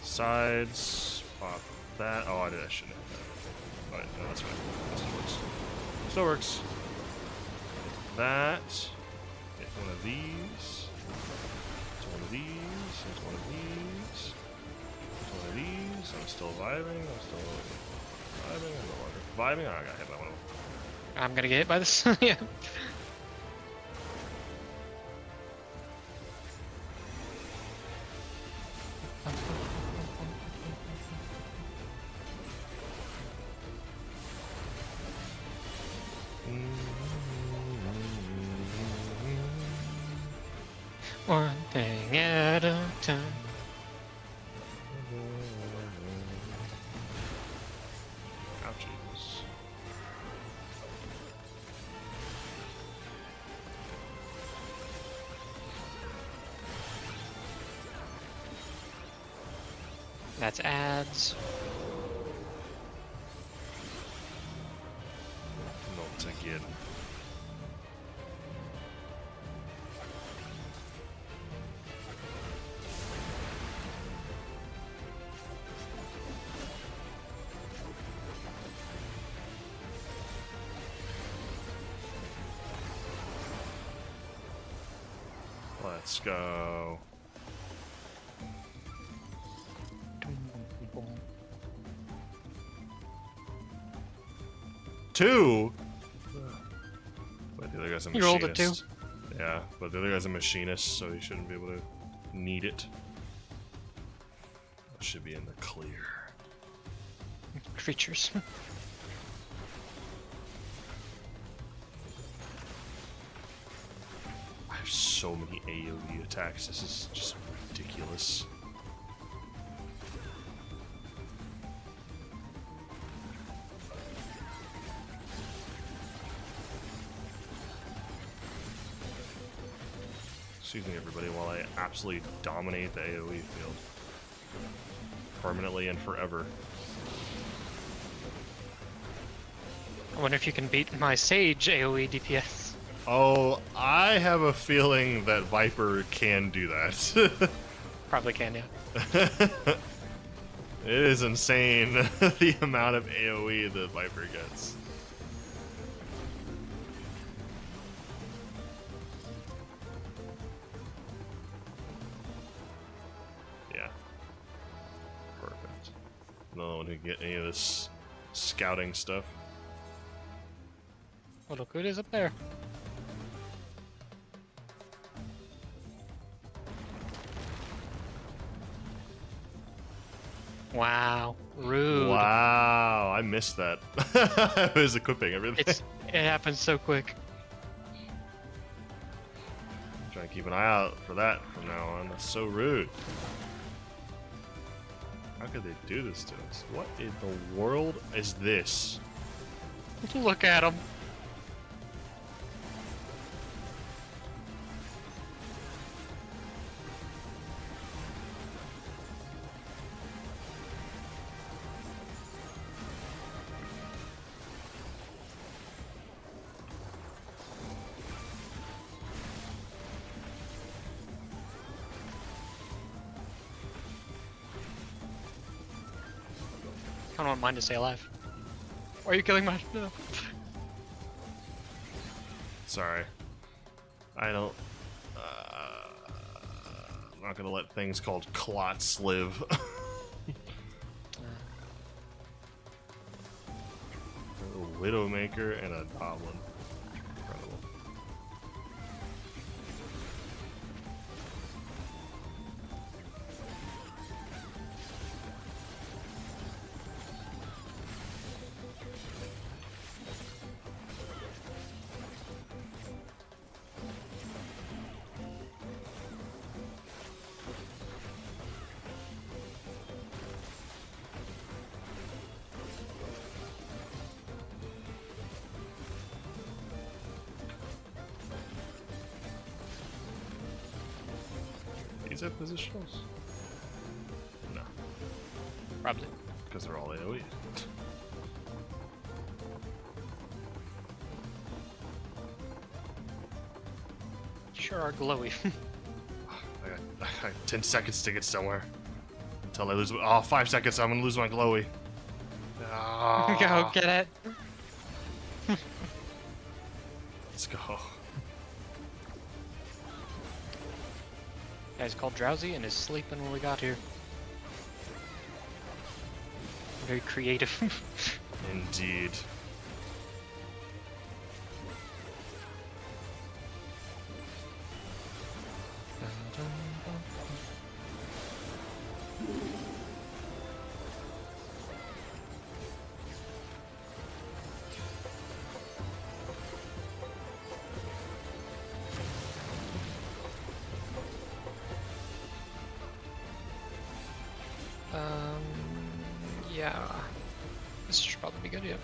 Sides, pop that. Oh, I shouldn't have that. But no, that's fine. That still works. Still works. That. Hit one of these. Hit one of these. Hit one of these. Hit one of these. I'm still vibing. I'm still vibing. I'm no longer vibing. Oh, I got hit by one of them. I'm gonna get hit by this. Yeah. One thing at a time. Ouchies. That's ads. again. Let's go. Two? But the other guy's a machinist. You rolled a 2. Yeah, but the other guy's a machinist, so he shouldn't be able to need it. That should be in the clear. Creatures. I have so many AoE attacks, this is just ridiculous. Excuse me, everybody, while I absolutely dominate the AoE field. Permanently and forever. I wonder if you can beat my Sage AoE DPS. Oh, I have a feeling that Viper can do that. Probably can, yeah. It is insane the amount of AoE that Viper gets. Yeah. Perfect. No one can get any of this scouting stuff. Oh, look who it is up there. Wow, rude. Wow, I missed that. I was equipping everything. It happens so quick. Try and keep an eye out for that from now on. That's so rude. How could they do this to us? What in the world is this? Look at him. I don't want mine to stay alive. Why are you killing mine? No. Sorry. I don't... I'm not gonna let things called clots live. A Widowmaker and a Goblin. Incredible. These have positionals? No. Probably. Because they're all AoE. Sure are glowy. I got 10 seconds to get somewhere. Until I lose... Oh, 5 seconds, I'm gonna lose my glowy. Ah. Go get it. Let's go. Guy's called Drowsy and is sleeping when we got here. Very creative. Indeed. Yeah. This should probably be good, yeah.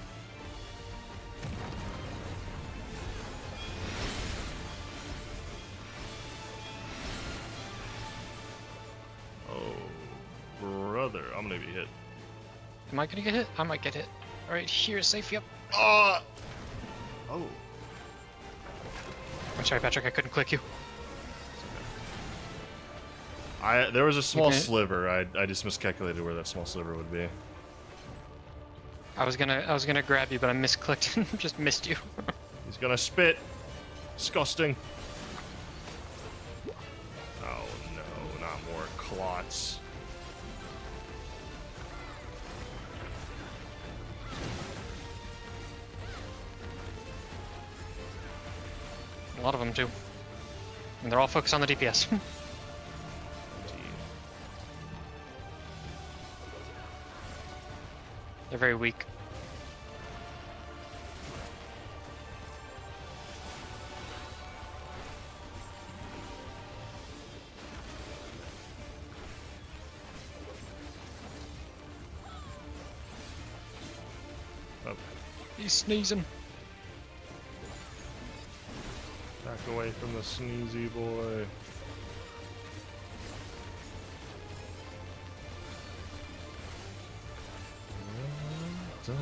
Oh, brother. I'm gonna be hit. Am I gonna get hit? I might get hit. Alright, here, safe, yep. Oh! Oh. I'm sorry, Patrick, I couldn't click you. There was a small Okay. sliver. I just miscalculated where that small sliver would be. I was gonna grab you, but I misclicked and just missed you. He's gonna spit. Disgusting. Oh no, not more clots. A lot of them too, and they're all focused on the DPS. They're very weak. Oh, He's sneezing. back away from the sneezy boy. Oh.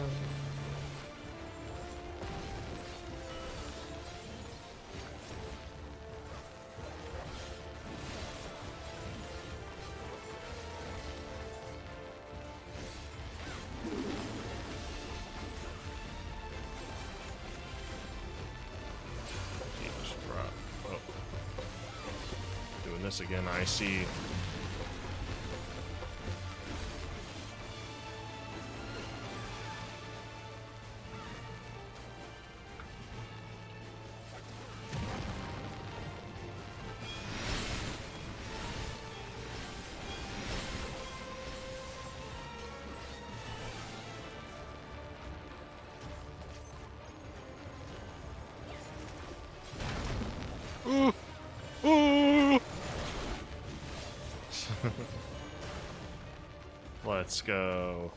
Doing this again, I see. Ooh! Ooh! Let's go.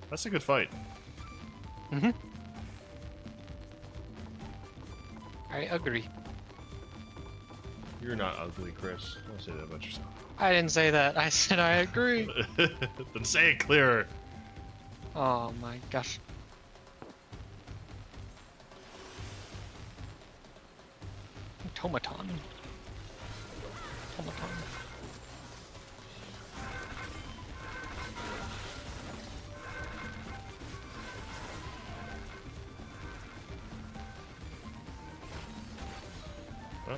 That's a good fight. Mm-hmm. I agree. You're not ugly, Chris. Don't say that about yourself. I didn't say that. I said I agree. Then say it clearer. Oh my gosh. Tomaton. Tomaton. Huh?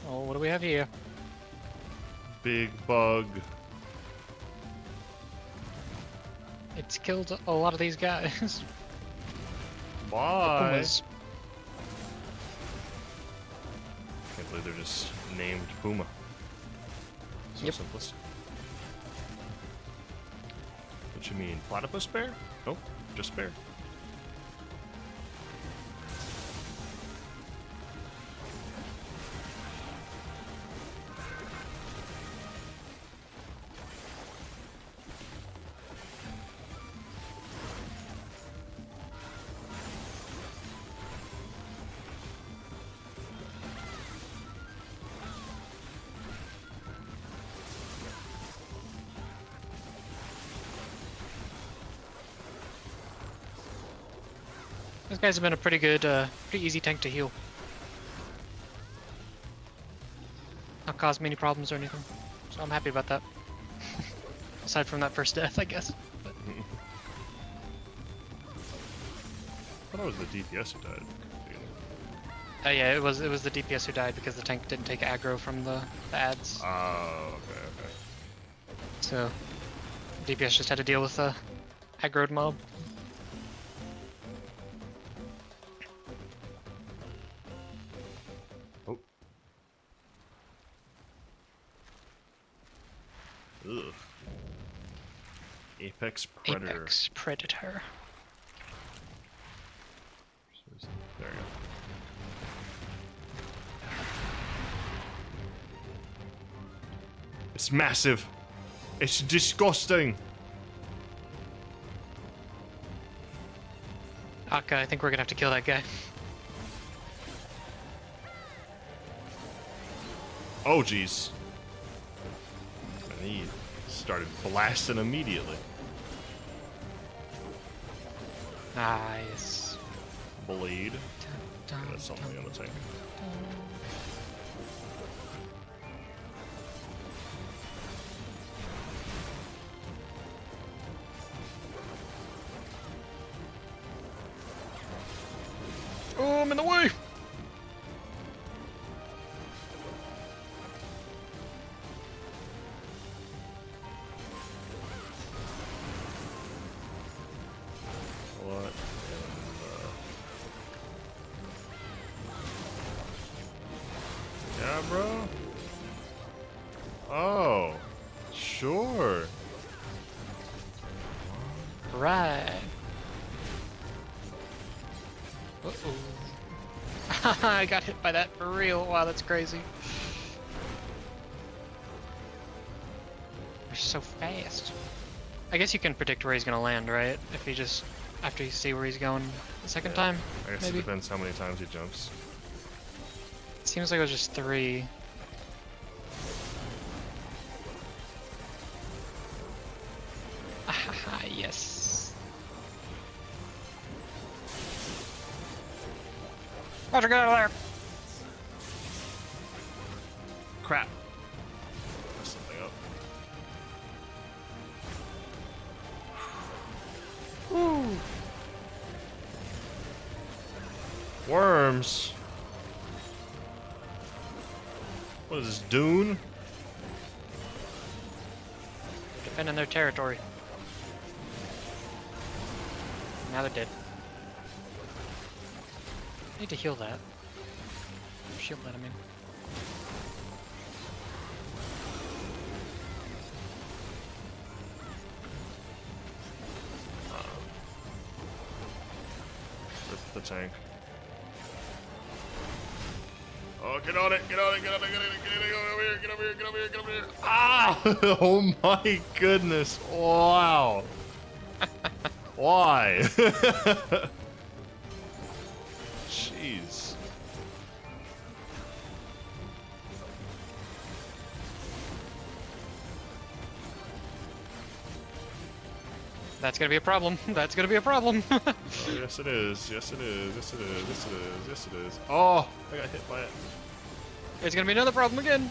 Oh, what do we have here? Big bug. It's killed a lot of these guys. Bye. Pumas. Can't believe they're just named Puma. So Yep. simplistic. What you mean, platypus bear? Nope, just bear. These guys have been a pretty good, pretty easy tank to heal. Not caused me any problems or anything, so I'm happy about that. Aside from that first death, I guess. But I thought it was the DPS who died. Yeah, it was the DPS who died because the tank didn't take aggro from the ads. Oh, okay. So DPS just had to deal with the aggroed mob. Oh. Ugh. Apex Predator. Apex Predator. There you go. It's massive. It's disgusting. Akka, I think we're gonna have to kill that guy. Oh, jeez. And he started blasting immediately. Nice. Bleed. That's something on the tank. Oh, I'm in the way! What? Yeah, bro. Oh, sure. Right. Uh-oh. I got hit by that for real. Wow, that's crazy. They're so fast. I guess you can predict where he's gonna land, right? If he just, after you see where he's going the second time, I guess maybe? it depends how many times he jumps. It seems like it was just 3. Ah, yes. Roger, get out of there! Crap. Messed something up. Woo. Worms. What is this, Dune? Defending their territory. Now they're dead. Need to heal that. Shield that, I mean. The tank. Oh, get on it, get on it, get on it, get on it, get over here, get over here, get over here, get over here. Ah! Oh my goodness. Wow. Why? Jeez. That's gonna be a problem. That's gonna be a problem. Oh, yes it is. Yes it is. Yes it is. Yes it is. Yes it is. Oh, I got hit by it. There's gonna be another problem again.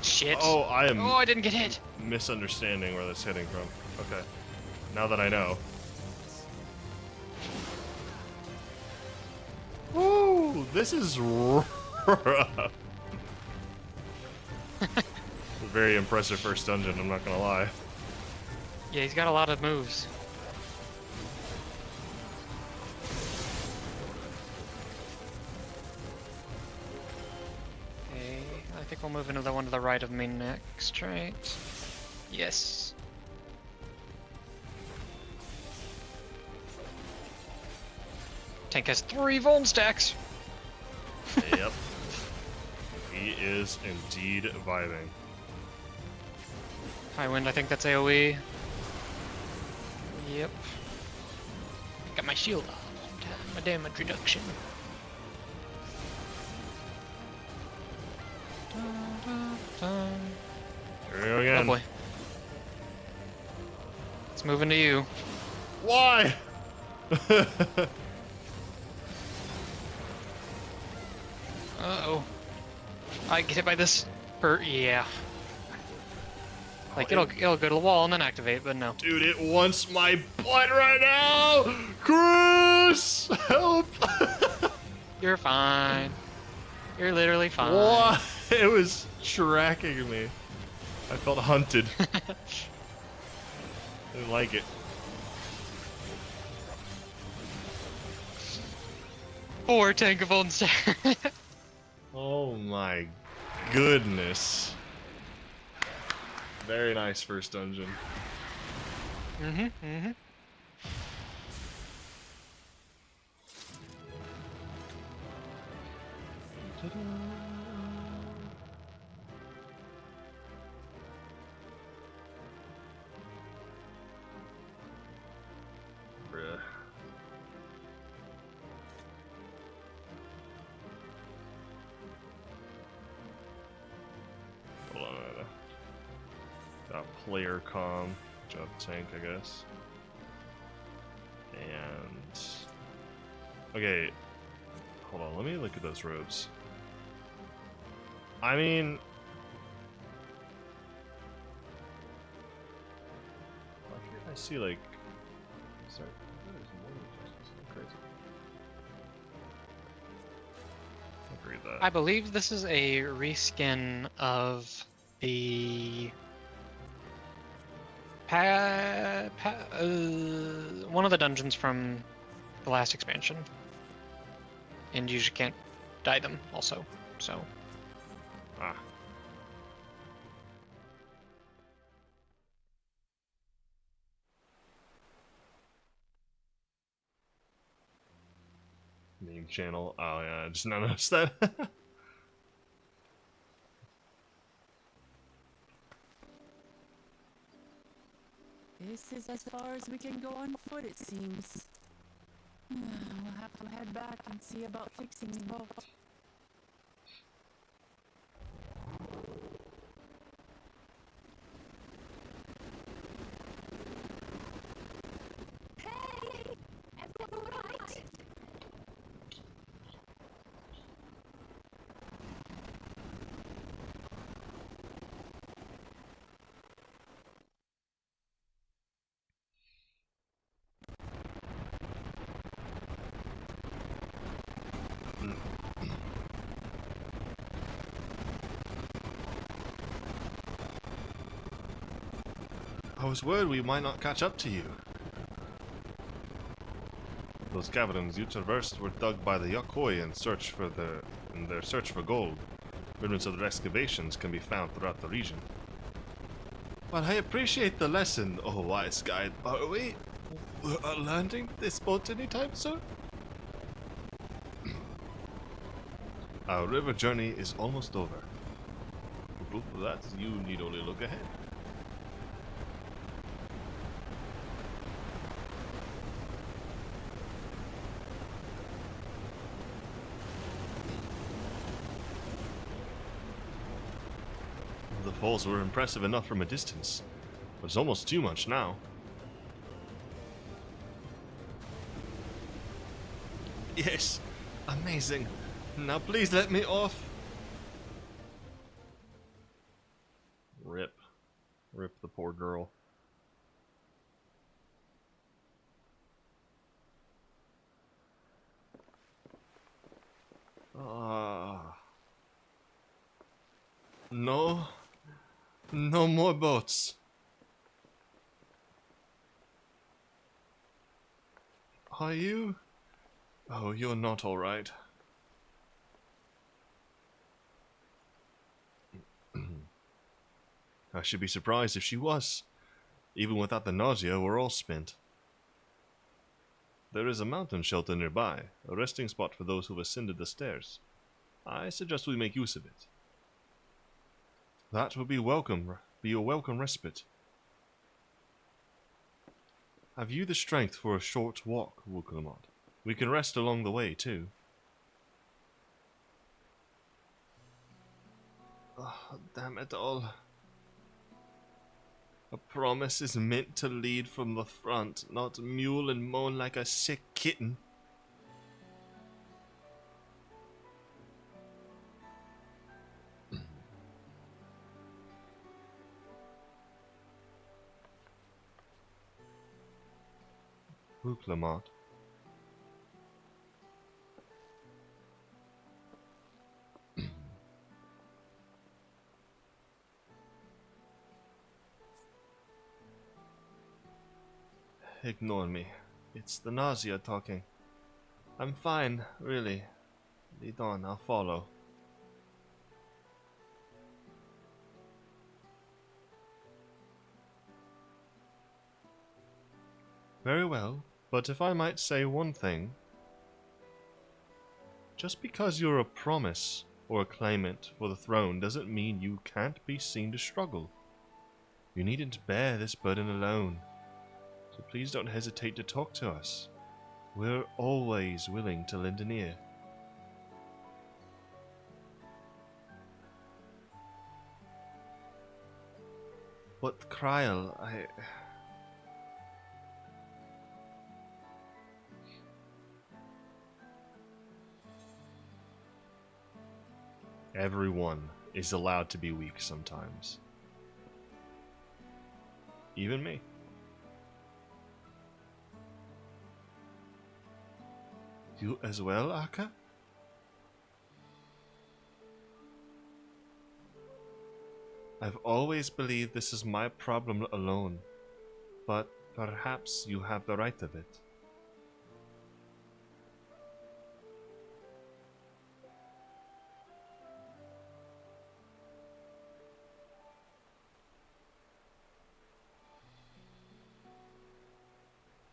Shit. Oh, I am Oh, I didn't get hit. misunderstanding where that's hitting from. Okay. Now that I know. Woo! This is rough. Very impressive first dungeon, I'm not gonna lie. Yeah, he's got a lot of moves. Okay, I think we'll move into the one to the right of me next, right? Yes. Tank has 3 Vuln stacks. Yep. He is indeed vibing. High wind, I think that's AoE. Yep. Got my shield off. My damage reduction. Here we go again. Oh boy. It's moving to you. Why? Uh-oh. I get hit by this. Yeah. Like it'll go to the wall and then activate, but no. Dude, it wants my butt right now! Chris! Help! You're fine. You're literally fine. What? It was tracking me. I felt hunted. Didn't like it. Poor tank of old star. Oh my goodness. Very nice first dungeon. Mm-hmm. Bruh. Hold on. Got player comm, job tank, I guess. And okay, hold on. Let me look at those robes. I mean, I see like. Sorry, there's more than just crazy. I'll read that. I believe this is a reskin of the one of the dungeons from the last expansion, and you usually can't dye them also. So Meme channel. Oh yeah, I just now noticed that. This is as far as we can go on foot, it seems. We'll have to head back and see about fixing the boat. Hey! Everyone all right? I was worried we might not catch up to you. Those caverns you traversed were dug by the Yokoi in their search for gold. Remnants of their excavations can be found throughout the region. But I appreciate the lesson, oh wise guide. Are we landing this boat anytime soon? Our river journey is almost over. For proof of that, you need only look ahead. The falls were impressive enough from a distance, but it's almost too much now. Yes, amazing. Now please let me off. Rip. Rip the poor girl. No. No more boats. Are you? Oh, you're not alright. I should be surprised if she was. Even without the nausea, we're all spent. There is a mountain shelter nearby, a resting spot for those who've ascended the stairs. I suggest we make use of it. That would be a welcome respite. Have you the strength for a short walk, Wukulmod? We can rest along the way, too. Oh, damn it all. A promise is meant to lead from the front, not mule and moan like a sick kitten. Wooklamot. Ignore me. It's the nausea talking. I'm fine, really. Lead on, I'll follow. Very well, but if I might say one thing. Just because you're a promise or a claimant for the throne doesn't mean you can't be seen to struggle. You needn't bear this burden alone. So please don't hesitate to talk to us. We're always willing to lend an ear. But Kryl, Everyone is allowed to be weak sometimes. Even me. You as well, Akka? I've always believed this is my problem alone, but perhaps you have the right of it.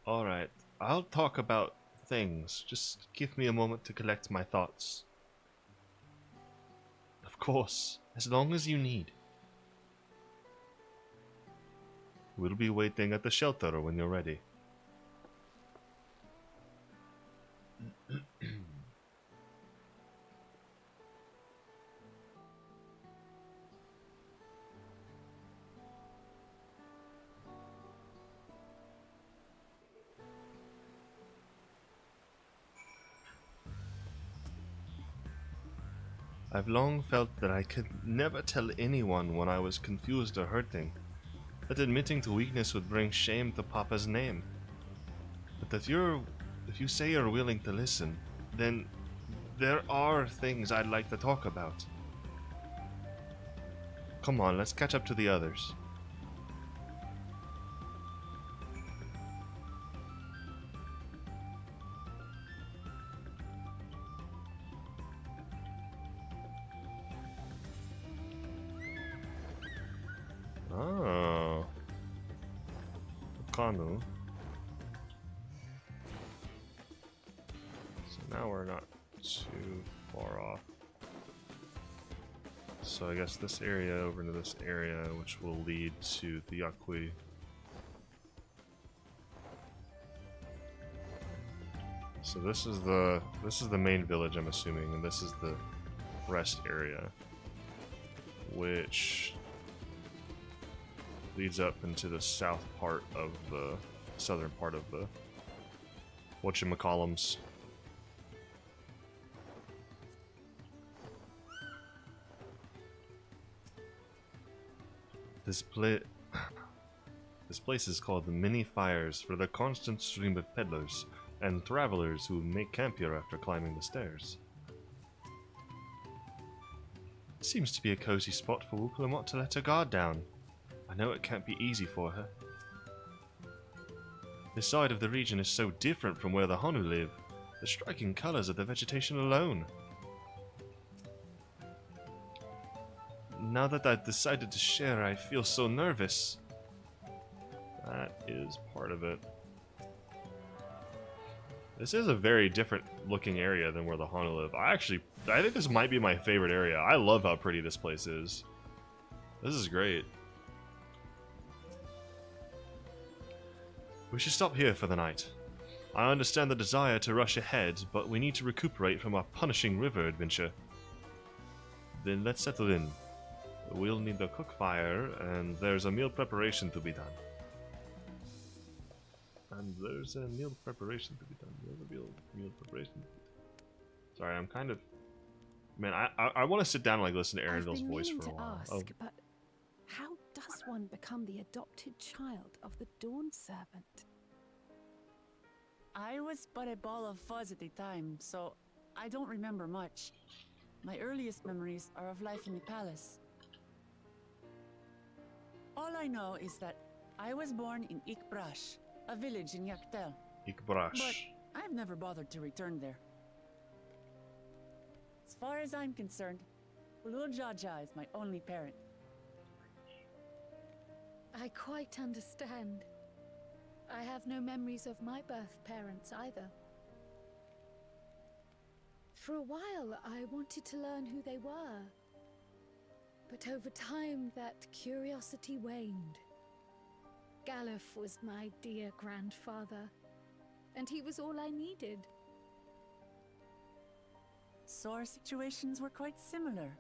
Alright, I'll talk about things. Just give me a moment to collect my thoughts. Of course, as long as you need. We'll be waiting at the shelter when you're ready. I've long felt that I could never tell anyone when I was confused or hurting, that admitting to weakness would bring shame to Papa's name. But if you say you're willing to listen, then there are things I'd like to talk about. Come on, let's catch up to the others. Oh. Kanu. So now we're not too far off. So I guess this area over into this area, which will lead to the Yakui. So this is the main village, I'm assuming, and this is the rest area, which leads up into the south part of the southern part of the whatchamacallums. This place is called the Many Fires for the constant stream of peddlers and travelers who make camp here after climbing the stairs. It seems to be a cozy spot for Wooklamot to let her guard down. I know it can't be easy for her. This side of the region is so different from where the Honu live. The striking colors of the vegetation alone. Now that I've decided to share, I feel so nervous. That is part of it. This is a very different looking area than where the Honu live. I think this might be my favorite area. I love how pretty this place is. This is great. We should stop here for the night. I understand the desire to rush ahead, but we need to recuperate from our punishing river adventure. Then let's settle in. We'll need to cook fire, and there's a meal preparation to be done. Sorry, I'm kind of... Man, I want to sit down and like listen to Arenville's voice for a while. Ask, but how does one become the adopted child of the Dawn Servant? I was but a ball of fuzz at the time, so I don't remember much. My earliest memories are of life in the palace. All I know is that I was born in Ikbrash, a village in Yaktel. But Ikbrash. I've never bothered to return there. As far as I'm concerned, Ulul Jaja is my only parent. I quite understand. I have no memories of my birth parents either. For a while, I wanted to learn who they were. But over time, that curiosity waned. Galuf was my dear grandfather, and he was all I needed. So our situations were quite similar.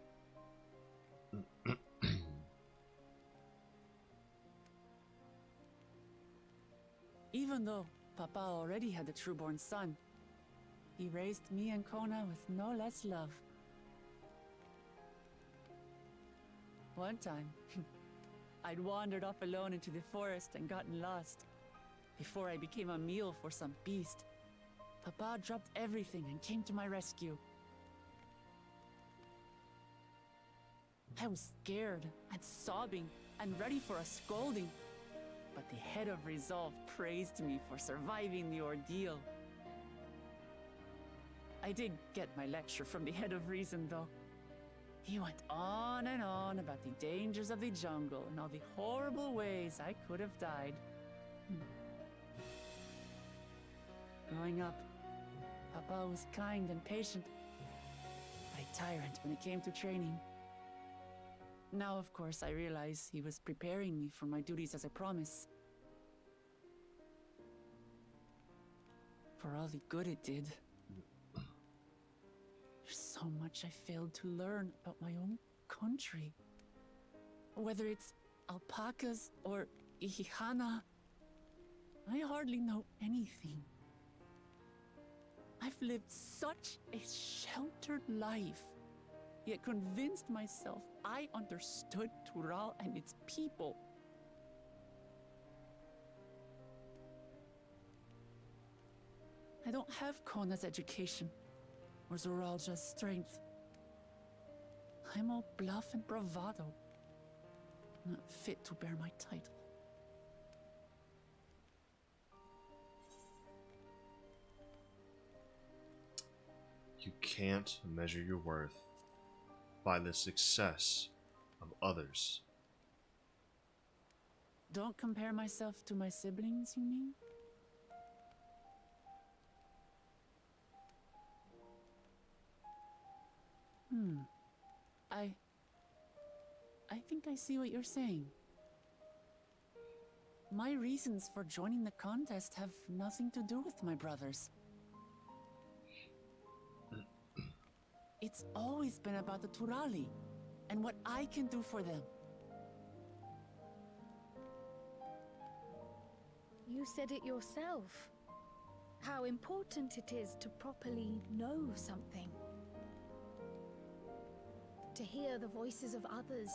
Even though Papa already had a trueborn son, he raised me and Kona with no less love. One time, I'd wandered off alone into the forest and gotten lost. Before I became a meal for some beast, Papa dropped everything and came to my rescue. I was scared and sobbing and ready for a scolding, but the head of resolve praised me for surviving the ordeal. I did get my lecture from the head of reason, though. He went on and on about the dangers of the jungle and all the horrible ways I could have died. Growing up, Papa was kind and patient, but a tyrant when it came to training. Now, of course, I realize he was preparing me for my duties as a promise. For all the good it did. There's so much I failed to learn about my own country. Whether it's alpacas or Ihihana, I hardly know anything. I've lived such a sheltered life, yet convinced myself I understood Tural and its people. I don't have Kona's education, or Zoralja's strength. I'm all bluff and bravado, not fit to bear my title. You can't measure your worth by the success of others. Don't compare myself to my siblings, you mean? I think I see what you're saying. My reasons for joining the contest have nothing to do with my brothers. It's always been about the Turali and what I can do for them. You said it yourself. How important it is to properly know something. To hear the voices of others,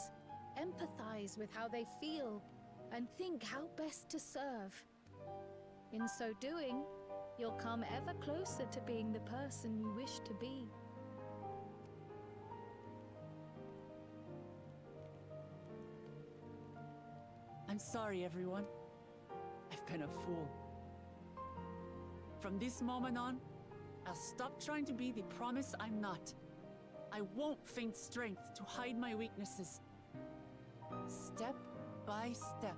empathize with how they feel, and think how best to serve. In so doing, you'll come ever closer to being the person you wish to be. I'm sorry, everyone. I've been a fool. From this moment on, I'll stop trying to be the promise I'm not. I won't feign strength to hide my weaknesses. Step by step,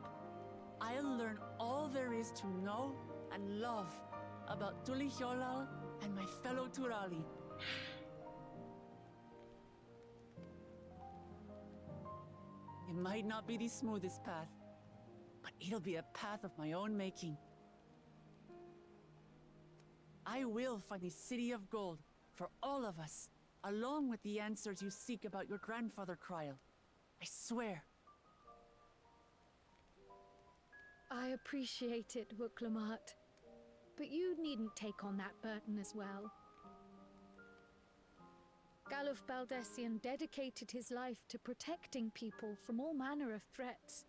I'll learn all there is to know and love about Tulihyolal and my fellow Turali. It might not be the smoothest path, but it'll be a path of my own making. I will find the City of Gold for all of us, along with the answers you seek about your grandfather, Kryl. I swear. I appreciate it, Wuklamat. But you needn't take on that burden as well. Galuf Baldessian dedicated his life to protecting people from all manner of threats.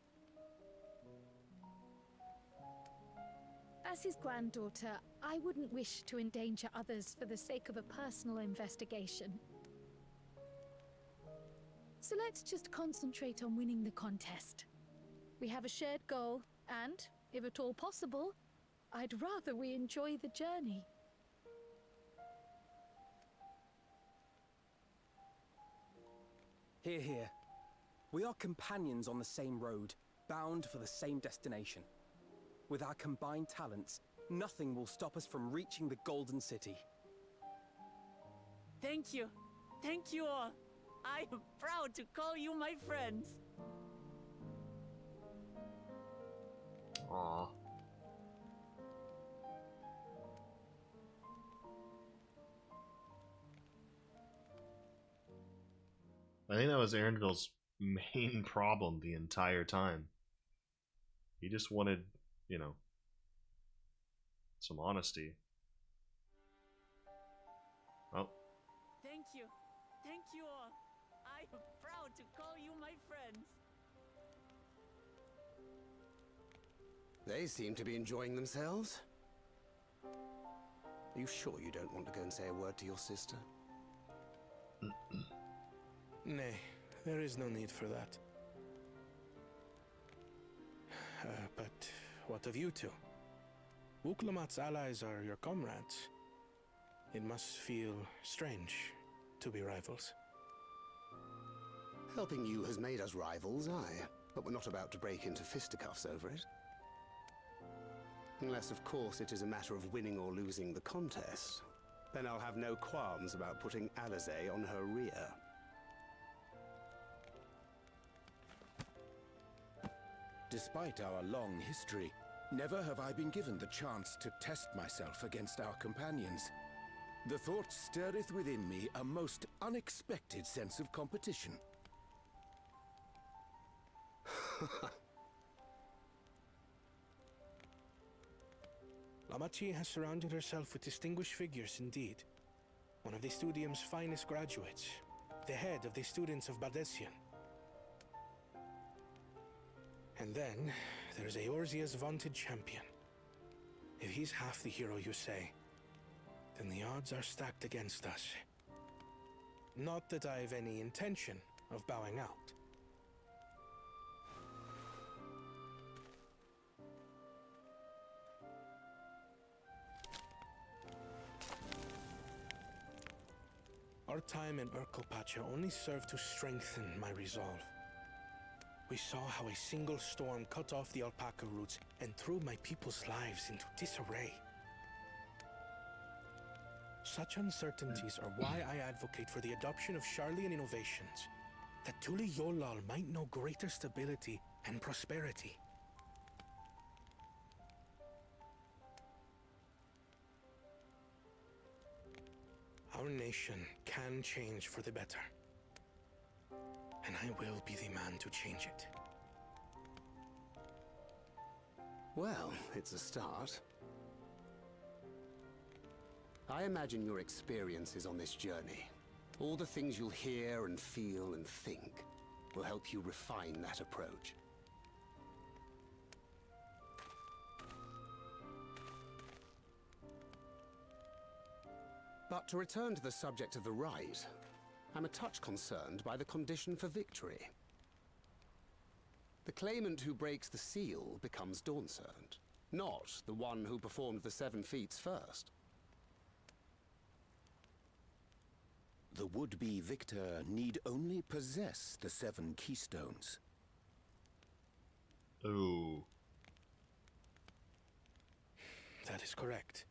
As his granddaughter, I wouldn't wish to endanger others for the sake of a personal investigation. So let's just concentrate on winning the contest. We have a shared goal, and, if at all possible, I'd rather we enjoy the journey. Hear, hear. We are companions on the same road, bound for the same destination. With our combined talents, nothing will stop us from reaching the Golden City. Thank you. Thank you all. I am proud to call you my friends. Aww. I think that was Arundel's main problem the entire time. He just wanted, you know, some honesty. Oh. Thank you. Thank you all. I am proud to call you my friends. They seem to be enjoying themselves. Are you sure you don't want to go and say a word to your sister? Nay, there is no need for that. But what of you two? Wuklamat's allies are your comrades. It must feel strange to be rivals. Helping you has made us rivals, aye. But we're not about to break into fisticuffs over it. Unless, of course, it is a matter of winning or losing the contest. Then I'll have no qualms about putting Alizé on her rear. Despite our long history, never have I been given the chance to test myself against our companions. The thought stirreth within me a most unexpected sense of competition. Lamachi has surrounded herself with distinguished figures indeed. One of the Studium's finest graduates, the head of the students of Bardessian. And then, there's Eorzea's vaunted champion. If he's half the hero you say, then the odds are stacked against us. Not that I've any intention of bowing out. Our time in Urkelpacha only served to strengthen my resolve. We saw how a single storm cut off the alpaca roots and threw my people's lives into disarray. Such uncertainties are why I advocate for the adoption of Sharlayan innovations, that Tuli Yolal might know greater stability and prosperity. Our nation can change for the better. And I will be the man to change it. Well, it's a start. I imagine your experiences on this journey, all the things you'll hear and feel and think, will help you refine that approach. But to return to the subject of the rite, I'm a touch concerned by the condition for victory. The claimant who breaks the seal becomes Dawntrail, not the one who performed the 7 feats first. The would-be victor need only possess the 7 keystones. Ooh. That is correct.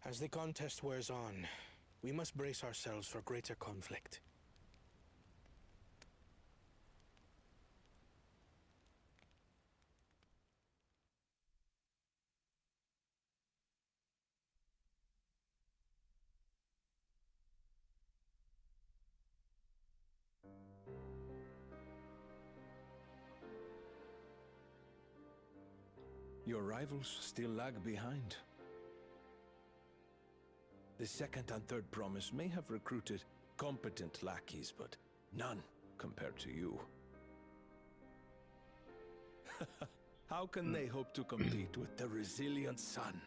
As the contest wears on, we must brace ourselves for greater conflict. Your rivals still lag behind. The second and third promise may have recruited competent lackeys, but none compared to you. How can they hope to compete with the resilient sun?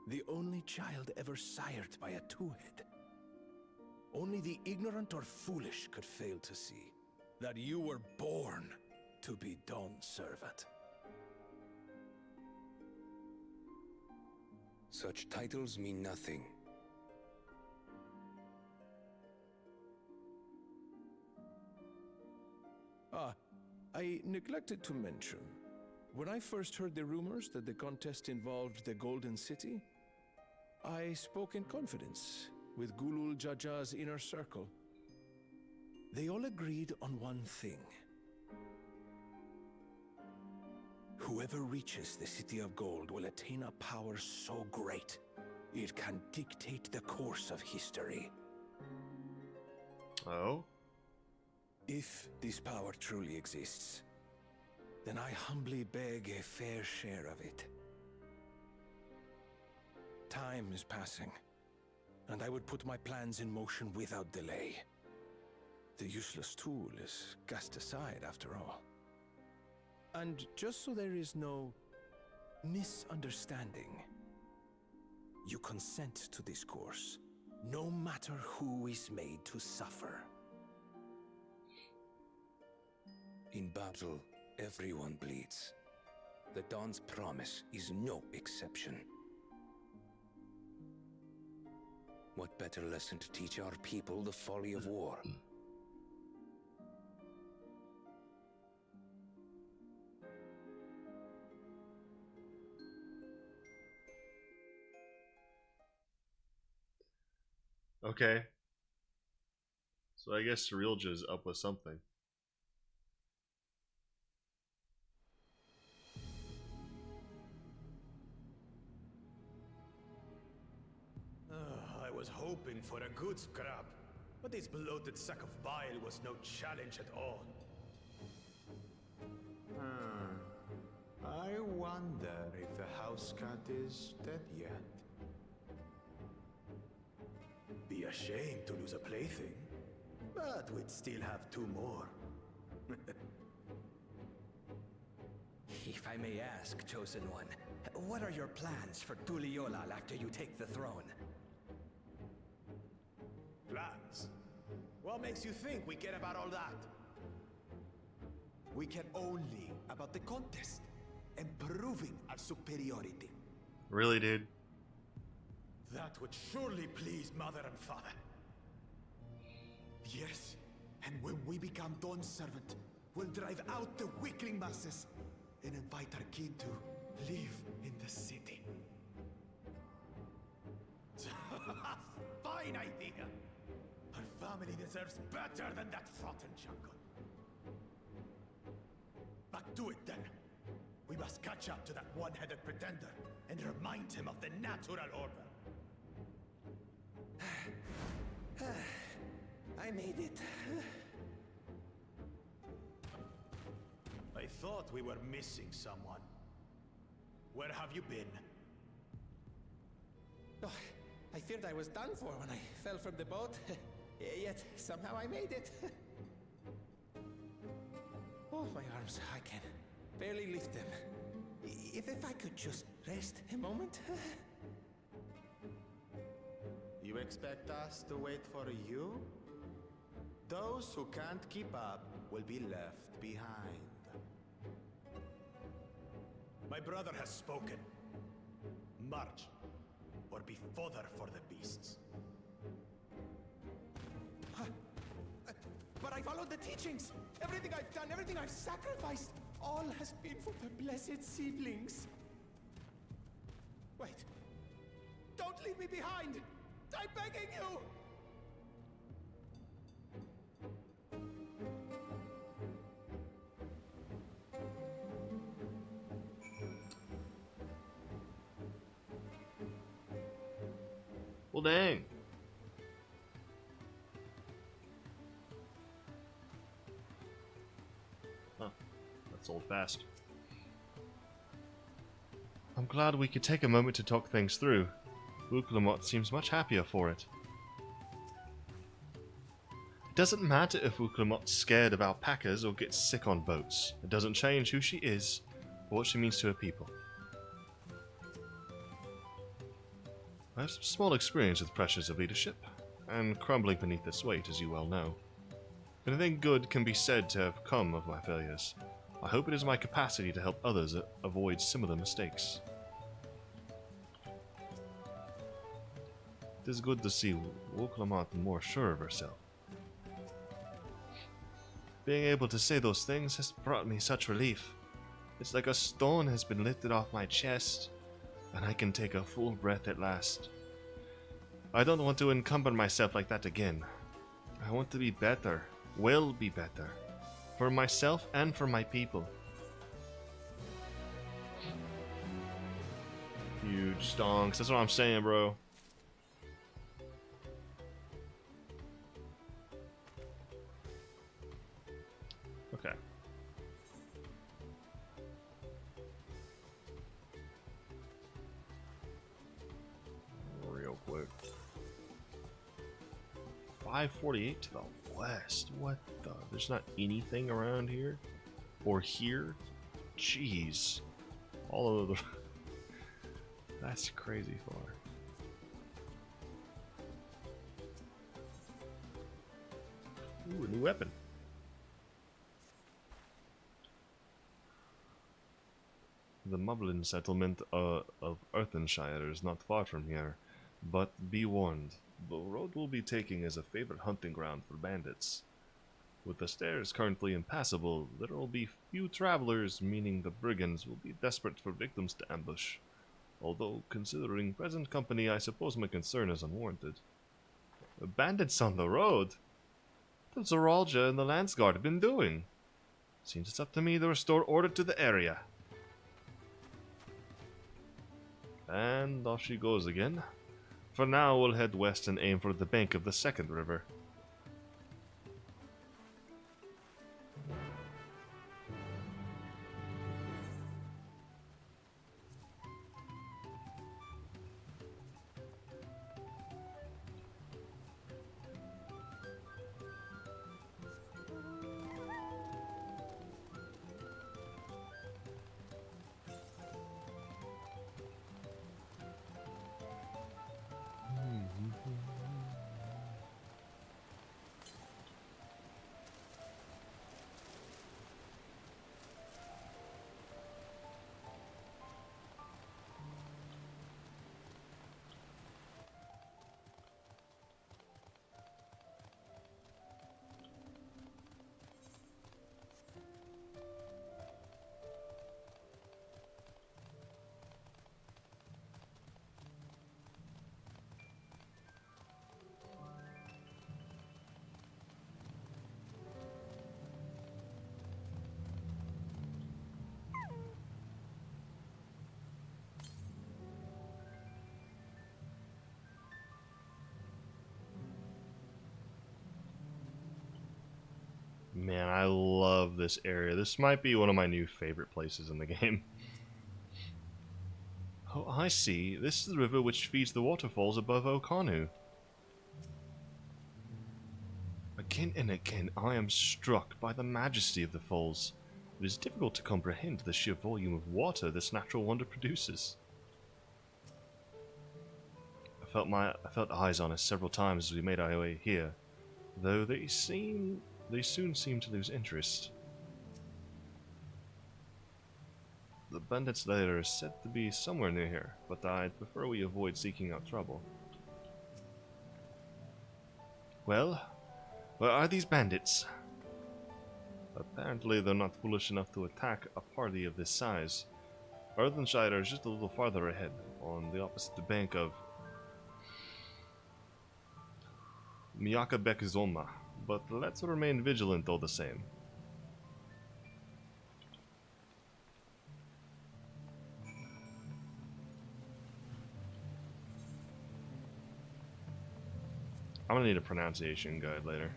The only child ever sired by a two-head. Only the ignorant or foolish could fail to see that you were born to be Dawn's servant. Such titles mean nothing. Ah, I neglected to mention. When I first heard the rumors that the contest involved the Golden City, I spoke in confidence with Gulul Jaja's inner circle. They all agreed on one thing. Whoever reaches the City of Gold will attain a power so great, it can dictate the course of history. Oh? If this power truly exists, then I humbly beg a fair share of it. Time is passing, and I would put my plans in motion without delay. The useless tool is cast aside after all. And just so there is no misunderstanding, you consent to this course, no matter who is made to suffer. In battle, everyone bleeds. The Dawn's promise is no exception. What better lesson to teach our people the folly of war? Okay. So I guess Cerealja's up with something. I was hoping for a good scrap, but this bloated sack of bile was no challenge at all. I wonder if the house cat is dead yet. Be ashamed to lose a plaything, but we'd still have two more. If I may ask, Chosen One, what are your plans for Tuliolal after you take the throne? Plans? What makes you think we care about all that? We care only about the contest and proving our superiority. Really, dude? That would surely please Mother and Father. Yes, and when we become Dawn's servant, we'll drive out the weakling masses and invite our kin to live in the city. Fine idea! Our family deserves better than that rotten jungle. Back to it then. We must catch up to that one-headed pretender and remind him of the natural order. I made it. I thought we were missing someone. Where have you been? Oh, I feared I was done for when I fell from the boat. Yet somehow I made it. Oh, my arms, I can barely lift them. If I could just rest a moment. You expect us to wait for you? Those who can't keep up will be left behind. My brother has spoken. March, or be fodder for the beasts. But I followed the teachings. Everything I've done, everything I've sacrificed, all has been for the blessed seedlings. Wait. Don't leave me behind! I'm begging you! Well, dang. Huh. That's old fast. I'm glad we could take a moment to talk things through. Wukalamot seems much happier for it. It doesn't matter if Wukalamot's scared of alpacas or gets sick on boats. It doesn't change who she is or what she means to her people. I have some small experience with pressures of leadership, and crumbling beneath its weight, as you well know. If anything good can be said to have come of my failures, I hope it is my capacity to help others avoid similar mistakes. It is good to see Wuklamant more sure of herself. Being able to say those things has brought me such relief. It's like a stone has been lifted off my chest, and I can take a full breath at last. I don't want to encumber myself like that again. I want to be better, will be better, for myself and for my people. Huge stonks, that's what I'm saying, bro. Okay. Real quick. 548 to the west. What the? There's not anything around here? Or here? Jeez. All over the... That's crazy far. Ooh, a new weapon. The Mublin settlement of Earthenshire is not far from here, but be warned, the road we'll be taking is a favorite hunting ground for bandits. With the stairs currently impassable, there will be few travelers, meaning the brigands will be desperate for victims to ambush. Although, considering present company, I suppose my concern is unwarranted. Bandits on the road? What have Zoralja and the Landsguard been doing? Seems it's up to me to restore order to the area. And off she goes again. For now, we'll head west and aim for the bank of the second river. Man, I love this area. This might be one of my new favorite places in the game. Oh, I see. This is the river which feeds the waterfalls above Okanu. Again and again, I am struck by the majesty of the falls. It is difficult to comprehend the sheer volume of water this natural wonder produces. I felt eyes on us several times as we made our way here, though they soon seemed to lose interest. The bandits' lair is said to be somewhere near here, but I'd prefer we avoid seeking out trouble. Well, where are these bandits? Apparently they're not foolish enough to attack a party of this size. Earthenshire is just a little farther ahead, on the opposite bank of Miyakabekizoma, but let's remain vigilant all the same. I'm gonna need a pronunciation guide later.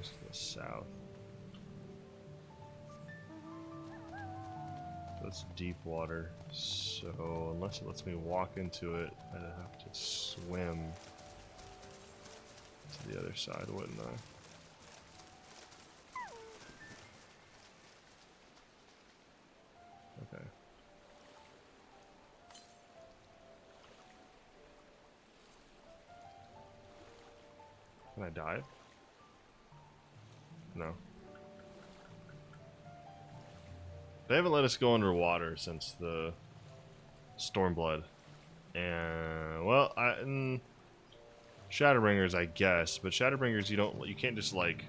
To the south. The it's deep water, so unless it lets me walk into it, I'd have to swim to the other side, wouldn't I? Okay. Can I dive? No. They haven't let us go underwater since the Stormblood. And, well, Shadowbringers, I guess, but Shadowbringers you can't just like...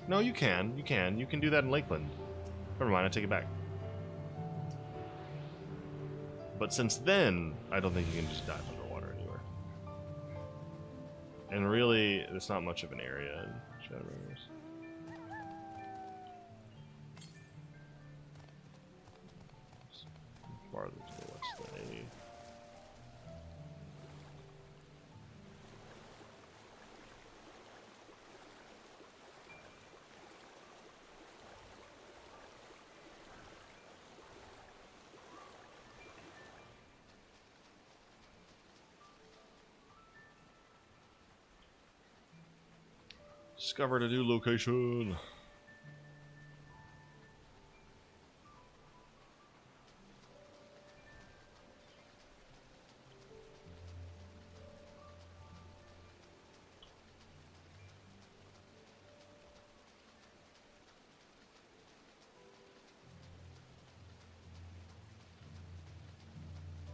No, you can do that in Lakeland. Never mind, I take it back. But since then, I don't think you can just dive underwater anywhere. And really, there's not much of an area in Shadowbringers. Farther to the west than I need. Discovered a new location.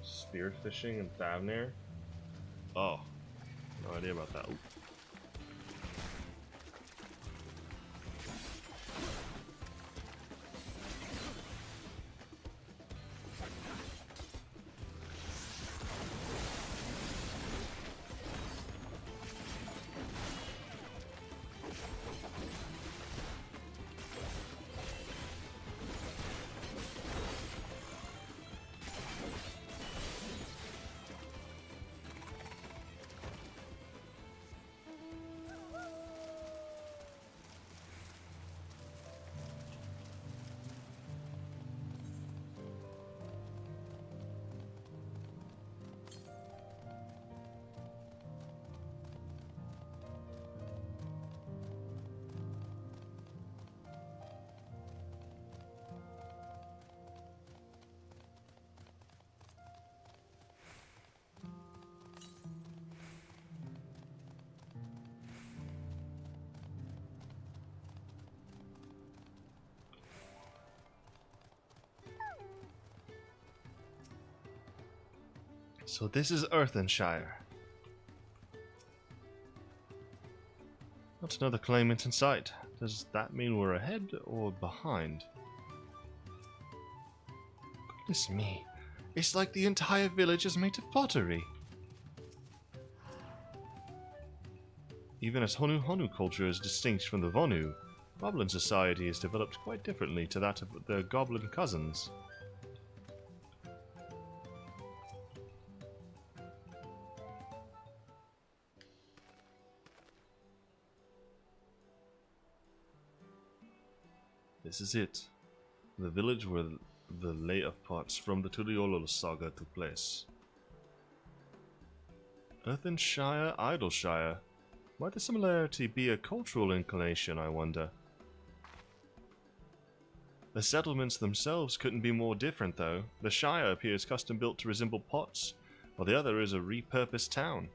Spearfishing in Thavnir? Oh, no idea about that. Ooh. So this is Earthenshire. Not another claimant in sight. Does that mean we're ahead or behind? Goodness me. It's like the entire village is made of pottery. Even as Honu culture is distinct from the Vonu, Goblin society is developed quite differently to that of their goblin cousins. This is it. The village where the lay of parts from the Tuliolol saga took place. Earthenshire, Idleshire. Might the similarity be a cultural inclination, I wonder? The settlements themselves couldn't be more different, though. The Shire appears custom-built to resemble Potts, while the other is a repurposed town.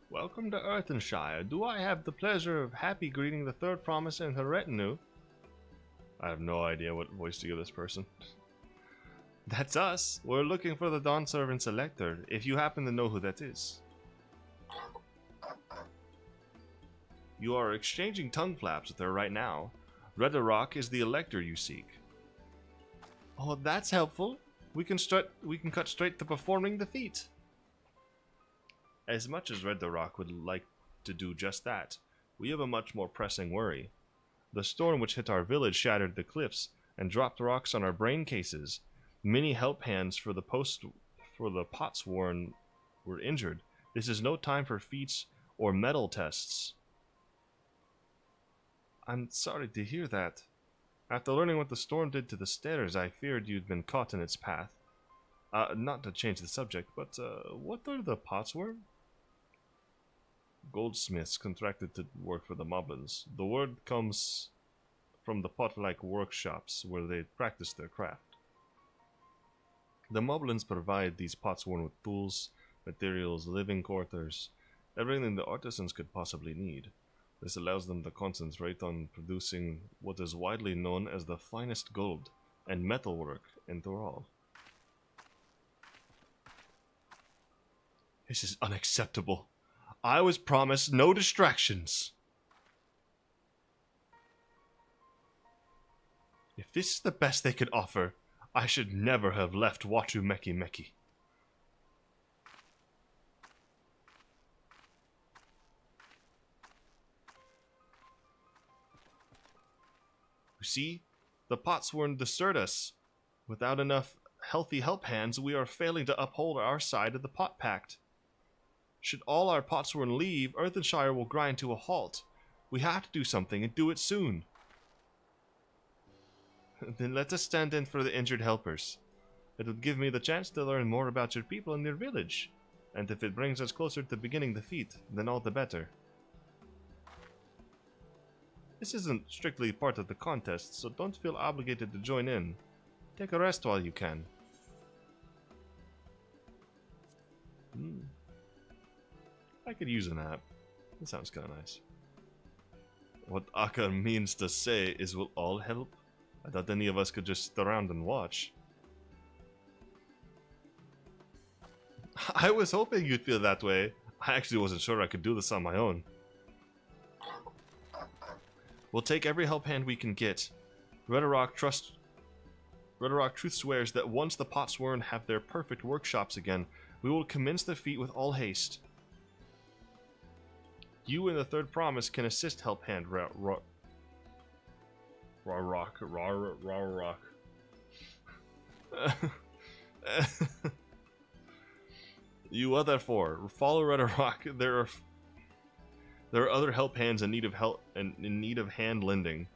Welcome to Earthenshire. Do I have the pleasure of happy greeting the third promise and her retinue? I have no idea what voice to give this person. That's us. We're looking for the Dawn Servant's Elector, if you happen to know who that is. You are exchanging tongue flaps with her right now. Redarok is the Elector you seek. Oh, that's helpful. We can cut straight to performing the feat. As much as Redarok would like to do just that, we have a much more pressing worry. The storm which hit our village shattered the cliffs and dropped rocks on our brain cases. Many help hands for the for the Potsworn were injured. This is no time for feats or medal tests. I'm sorry to hear that. After learning what the storm did to the stairs, I feared you'd been caught in its path. Not to change the subject, but what are the Potsworn? Goldsmiths contracted to work for the Moblins. The word comes from the pot-like workshops where they practice their craft. The Moblins provide these Potsworn with tools, materials, living quarters, everything the artisans could possibly need. This allows them to concentrate on producing what is widely known as the finest gold and metalwork in Thoral. This is unacceptable. I was promised no distractions. If this is the best they could offer, I should never have left Watu Meki Meki. You see, the Potsworn desert us. Without enough healthy help hands, we are failing to uphold our side of the Pot Pact. Should all our Potsworn leave, Earthenshire will grind to a halt. We have to do something, and do it soon. Then let us stand in for the injured helpers. It would give me the chance to learn more about your people and your village. And if it brings us closer to beginning the feat, then all the better. This isn't strictly part of the contest, so don't feel obligated to join in. Take a rest while you can. I could use a nap. That sounds kind of nice. What Akka means to say is we'll all help. I thought any of us could just sit around and watch. I was hoping you'd feel that way. I actually wasn't sure I could do this on my own. We'll take every help hand we can get. Redarok Truth swears that once the Potsworn have their perfect workshops again, we will commence the feat with all haste. You and the third promise can assist help hand Rock. You other four, follow Redarok. There are other help hands in need of help and in need of hand lending.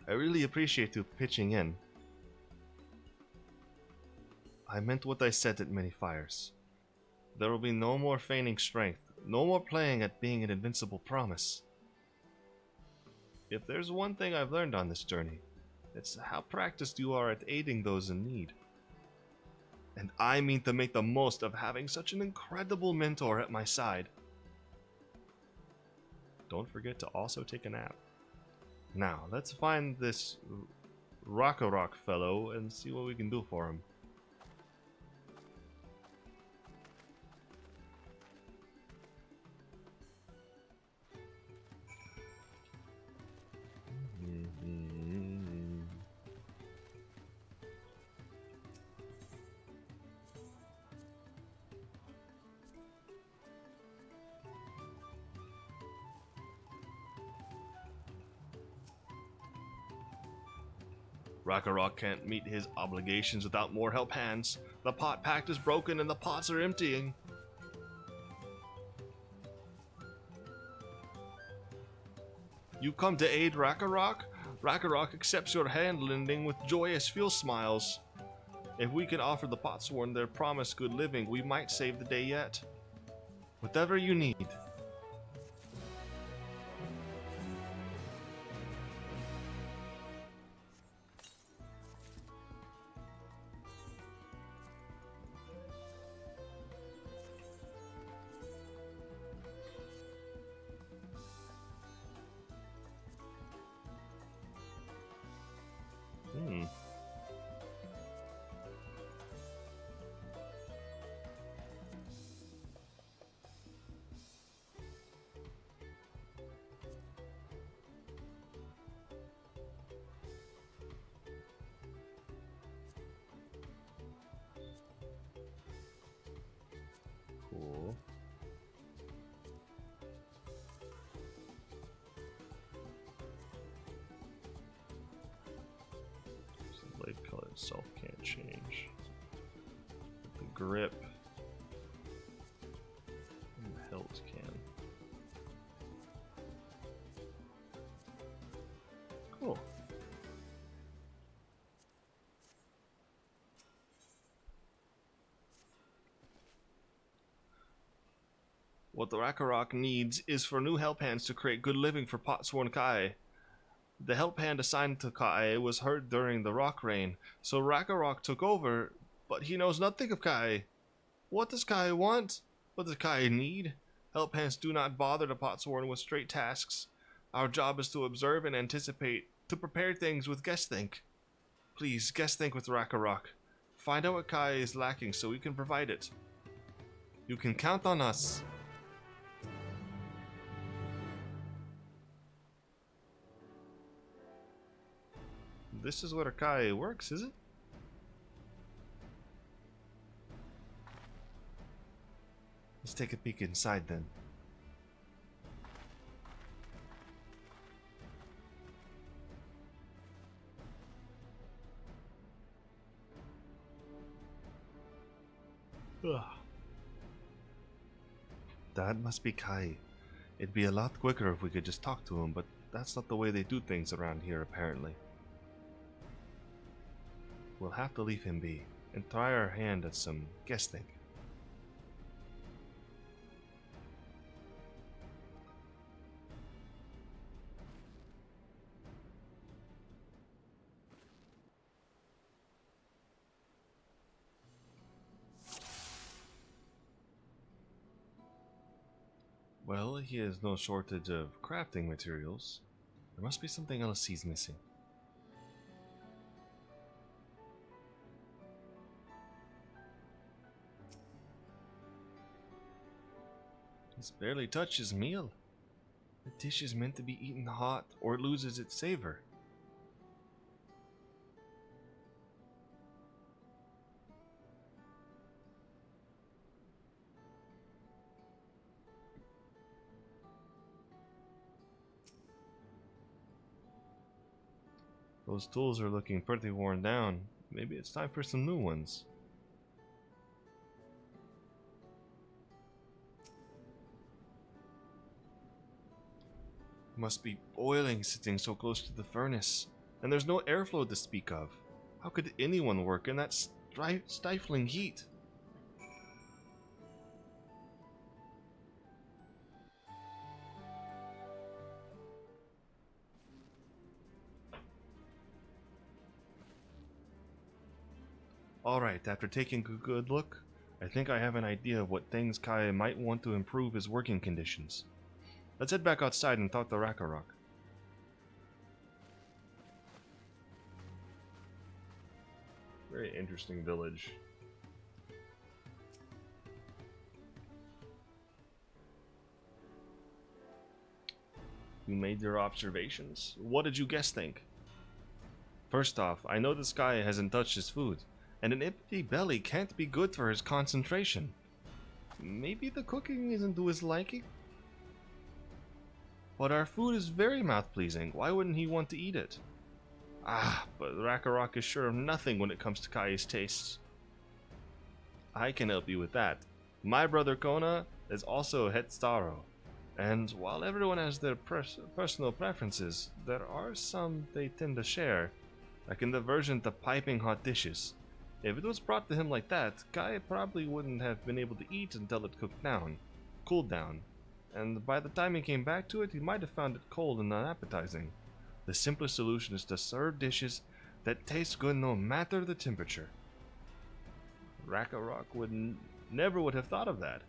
I really appreciate you pitching in. I meant what I said at many fires. There will be no more feigning strength, no more playing at being an invincible promise. If there's one thing I've learned on this journey, it's how practiced you are at aiding those in need. And I mean to make the most of having such an incredible mentor at my side. Don't forget to also take a nap. Now, let's find this Rock fellow and see what we can do for him. Rakarok can't meet his obligations without more help hands. The pot pact is broken and the pots are emptying. You come to aid Rakarok? Rakarok accepts your hand lending with joyous fuel smiles. If we can offer the Potsworn their promised good living, we might save the day yet. Whatever you need. Cool. Self can't change. The grip. And the hilt can. Cool. What the Rakarok needs is for new help hands to create good living for Potsworn Kai. The help hand assigned to Kai was hurt during the rock rain, so Rakarok took over, but he knows nothing of Kai. What does Kai want? What does Kai need? Help hands do not bother the Potsworn with straight tasks. Our job is to observe and anticipate, to prepare things with guess think. Please, guess think with Rakarok. Find out what Kai is lacking so we can provide it. You can count on us. This is where Kai works, is it? Let's take a peek inside then. Ugh. That must be Kai. It'd be a lot quicker if we could just talk to him, but that's not the way they do things around here, apparently. We'll have to leave him be, and try our hand at some guess think. Well, he has no shortage of crafting materials. There must be something else he's missing. He's barely touched his meal. The dish is meant to be eaten hot or it loses its savor. Those tools are looking pretty worn down. Maybe it's time for some new ones. Must be boiling sitting so close to the furnace. And there's no airflow to speak of. How could anyone work in that stifling heat? Alright, after taking a good look, I think I have an idea of what things Kai might want to improve his working conditions. Let's head back outside and talk to Rakarok. Very interesting village. You made your observations. What did you guess think? First off, I know this guy hasn't touched his food, and an empty belly can't be good for his concentration. Maybe the cooking isn't to his liking? But our food is very mouth-pleasing. Why wouldn't he want to eat it? Ah, but Rakarok is sure of nothing when it comes to Kai's tastes. I can help you with that. My brother Kona is also a Hetstaro, and while everyone has their personal preferences, there are some they tend to share, like an aversion to piping hot dishes. If it was brought to him like that, Kai probably wouldn't have been able to eat until it cooled down. And by the time he came back to it, he might have found it cold and unappetizing. The simplest solution is to serve dishes that taste good no matter the temperature. Rakarok never would have thought of that.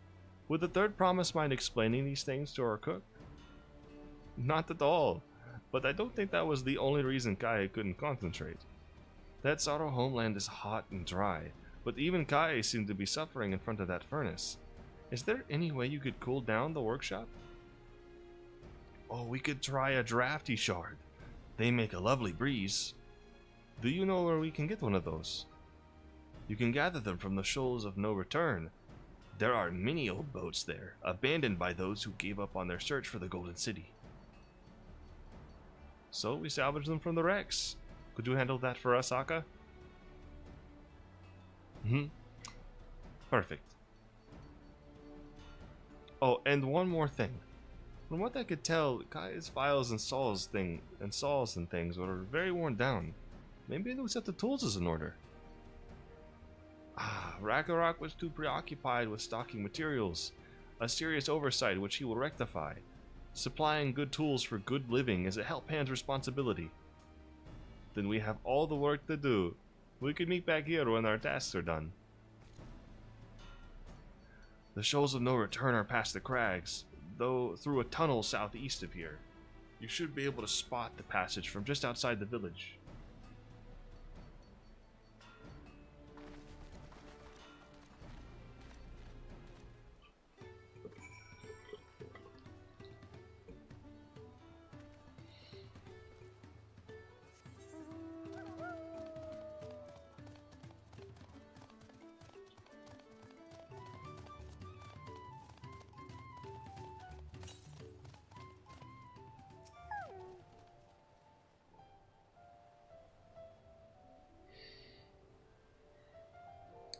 Would the third promise mind explaining these things to our cook? Not at all, but I don't think that was the only reason Kai couldn't concentrate. That Sorrow homeland is hot and dry, but even Kai seemed to be suffering in front of that furnace. Is there any way you could cool down the workshop? Oh, we could try a drafty shard. They make a lovely breeze. Do you know where we can get one of those? You can gather them from the shoals of no return. There are many old boats there, abandoned by those who gave up on their search for the Golden City. So we salvage them from the wrecks. Could you handle that for us, Akka? Perfect. Oh, and one more thing. From what I could tell, Kai's files and saws and things were very worn down. Maybe they'll set the tools in order. Ragnarok was too preoccupied with stocking materials, a serious oversight which he will rectify. Supplying good tools for good living is a help hand's responsibility. Then we have all the work to do. We can meet back here when our tasks are done. The shoals of no return are past the crags, though through a tunnel southeast of here. You should be able to spot the passage from just outside the village.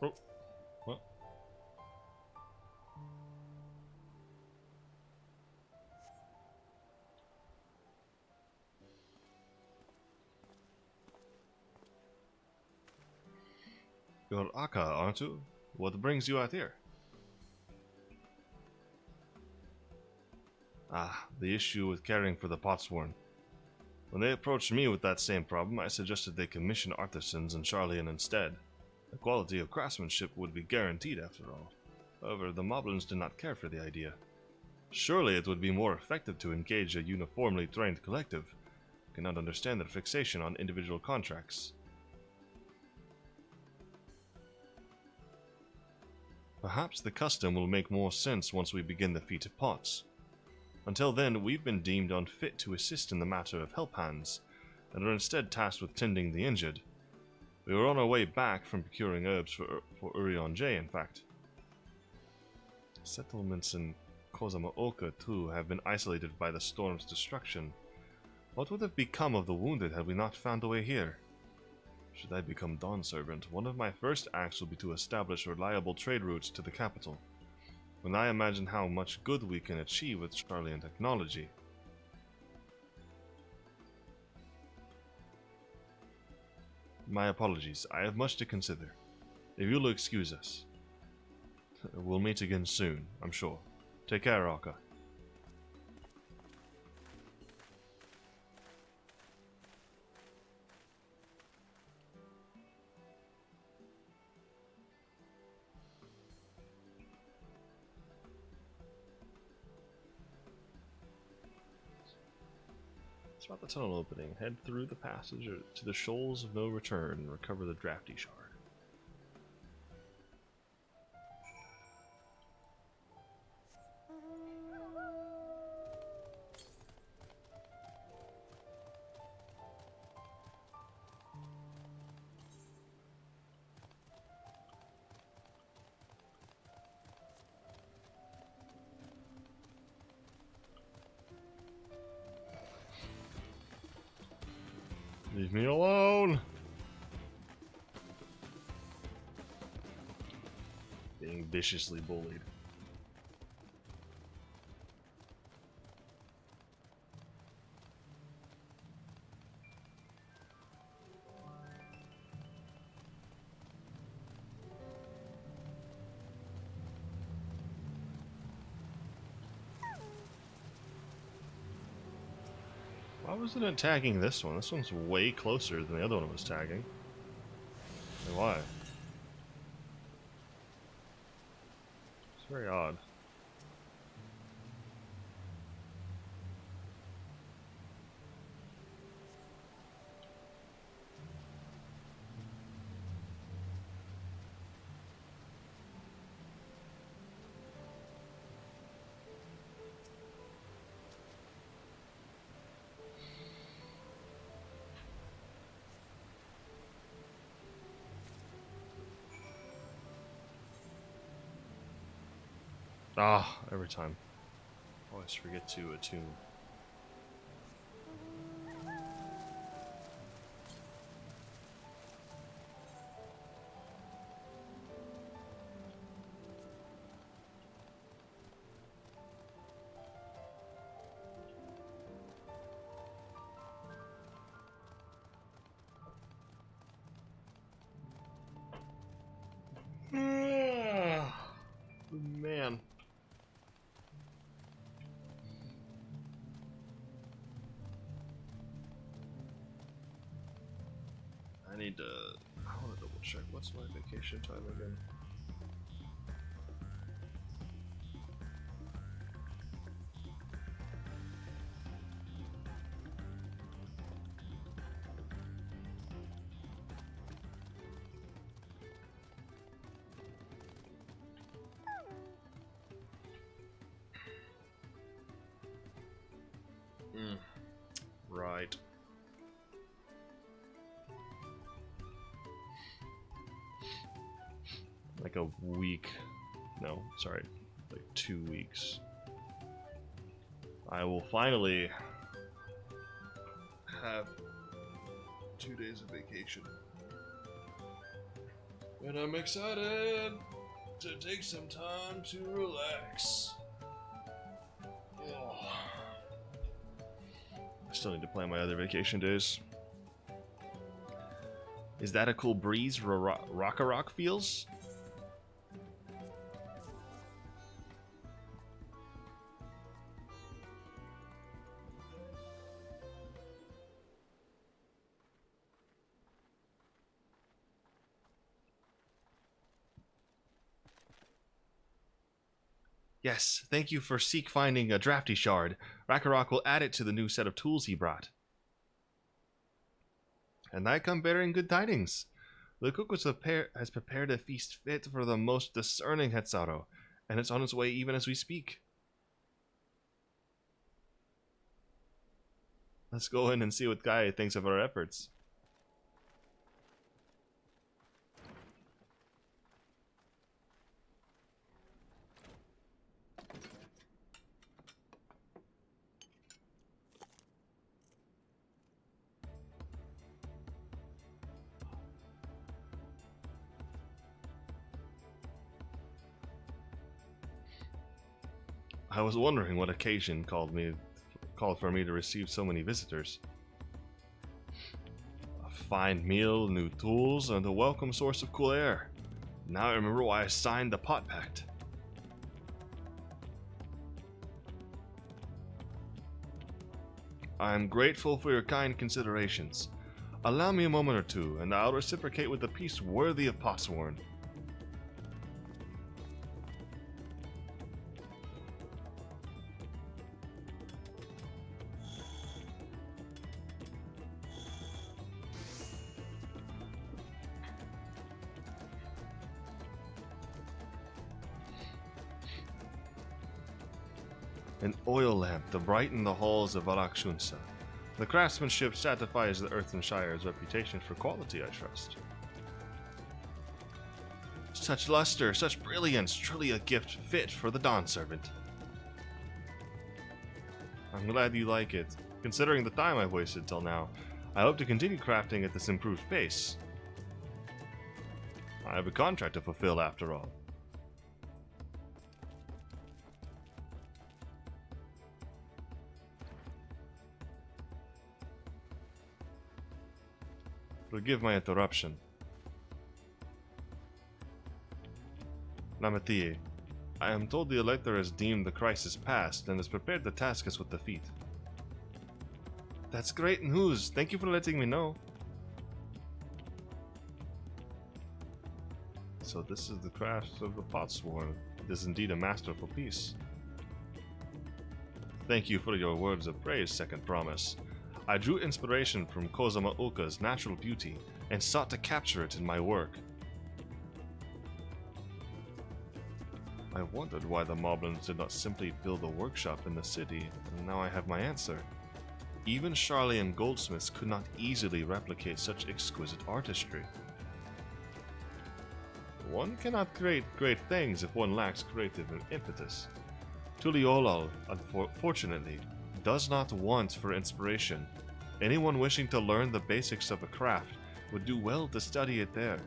Oh, what? You're Akka, aren't you? What brings you out here? The issue with caring for the Potsworn. When they approached me with that same problem, I suggested they commission artisans and Charlian instead. The quality of craftsmanship would be guaranteed after all. However, the Moblins did not care for the idea. Surely it would be more effective to engage a uniformly trained collective. I cannot understand their fixation on individual contracts. Perhaps the custom will make more sense once we begin the feat of pots. Until then, we've been deemed unfit to assist in the matter of help hands, and are instead tasked with tending the injured. We were on our way back from procuring herbs for Urion J, in fact. Settlements in Kozamaoka, too, have been isolated by the storm's destruction. What would have become of the wounded had we not found a way here? Should I become Dawn Servant, one of my first acts will be to establish reliable trade routes to the capital. When I imagine how much good we can achieve with Charlian technology. My apologies, I have much to consider. If you'll excuse us. We'll meet again soon, I'm sure. Take care, Akka. Spot the tunnel opening. Head through the passage to the shoals of no return and recover the drafty shard. Leave me alone! Being viciously bullied. Why wasn't it tagging this one? This one's way closer than the other one was tagging. And why? It's very odd. Every time. Always forget to attune. I need to. I want to double check. What's my vacation time again? Right. Like a week. No, sorry. Like 2 weeks. I will finally have 2 days of vacation. And I'm excited to take some time to relax. Oh. I still need to plan my other vacation days. Is that a cool breeze Rock feels? Yes, thank you for Seek finding a drafty shard. Rakarok will add it to the new set of tools he brought. And I come bearing good tidings. The cook has prepared a feast fit for the most discerning Hetzaru, and it's on its way even as we speak. Let's go in and see what Gaia thinks of our efforts. I was wondering what occasion called for me to receive so many visitors. A fine meal, new tools, and a welcome source of cool air. Now I remember why I signed the pot pact. I am grateful for your kind considerations. Allow me a moment or two, and I'll reciprocate with a peace worthy of Potsworn. An oil lamp to brighten the halls of Valakshunsa. The craftsmanship satisfies the Earthen Shire's reputation for quality, I trust. Such luster, such brilliance, truly a gift fit for the Dawn Servant. I'm glad you like it. Considering the time I've wasted till now, I hope to continue crafting at this improved pace. I have a contract to fulfill after all. Forgive my interruption. Namatie, I am told the Elector has deemed the crisis past and is prepared to task us with defeat. That's great news. Thank you for letting me know. So this is the craft of the Potsworn. It is indeed a masterful piece. Thank you for your words of praise, Second Promise. I drew inspiration from Kozama Oka's natural beauty and sought to capture it in my work. I wondered why the Moblins did not simply build a workshop in the city, and now I have my answer. Even Charlian goldsmiths could not easily replicate such exquisite artistry. One cannot create great things if one lacks creative impetus. Tuliolal, unfortunately, does not want for inspiration. Anyone wishing to learn the basics of a craft would do well to study it there.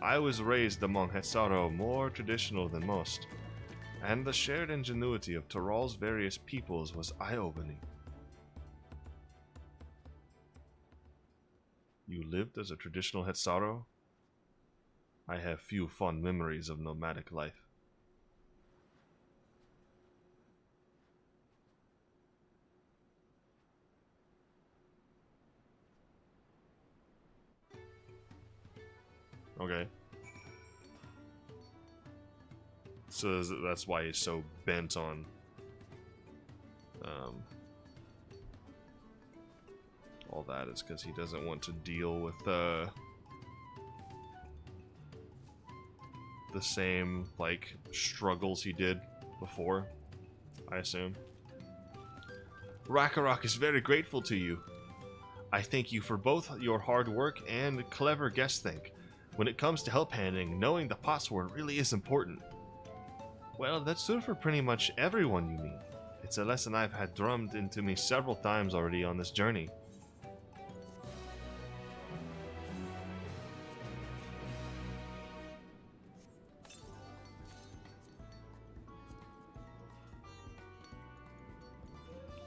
I was raised among Hetzaru more traditional than most, and the shared ingenuity of Toral's various peoples was eye-opening. You lived as a traditional Hetzaru? I have few fond memories of nomadic life. Okay. So that's why he's so bent on all that, is because he doesn't want to deal with the same, like, struggles he did before, I assume. Rakarok is very grateful to you. I thank you for both your hard work and clever guest think. When it comes to help handing, knowing the password really is important. Well, that's true for pretty much everyone you meet. It's a lesson I've had drummed into me several times already on this journey.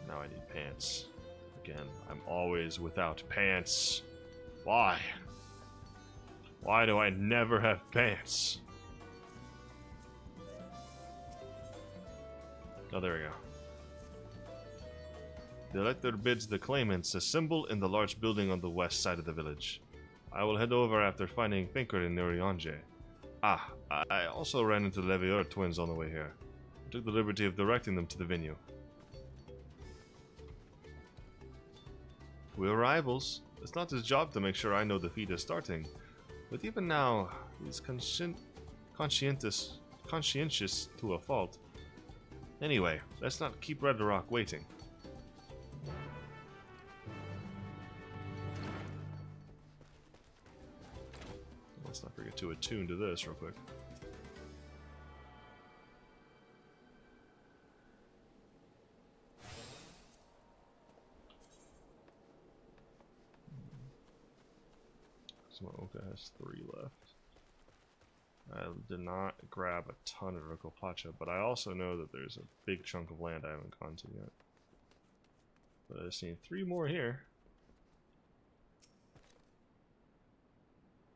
Now I need pants. Again, I'm always without pants. Why? Why do I never have pants? Oh, there we go. The elector bids the claimants assemble in the large building on the west side of the village. I will head over after finding Pinker and Nurionje. Ah, I also ran into the LvL twins on the way here. I took the liberty of directing them to the venue. We're rivals. It's not his job to make sure I know the feat is starting. But even now, he's conscientious to a fault. Anyway, let's not keep Rakarok waiting. Let's not forget to attune to this real quick. So my Oka has 3 left. I did not grab a ton of Rikopacha, but I also know that there's a big chunk of land I haven't gone to yet. But I've seen 3 more here.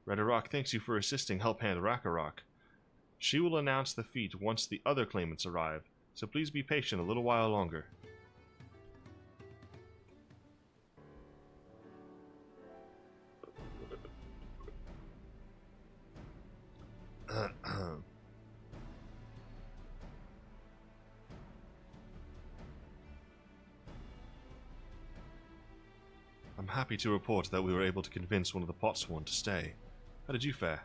Rakarok thanks you for assisting Help Hand Rakarok. She will announce the feat once the other claimants arrive, so please be patient a little while longer. I'm happy to report that we were able to convince one of the Potsworn to stay. How did you fare?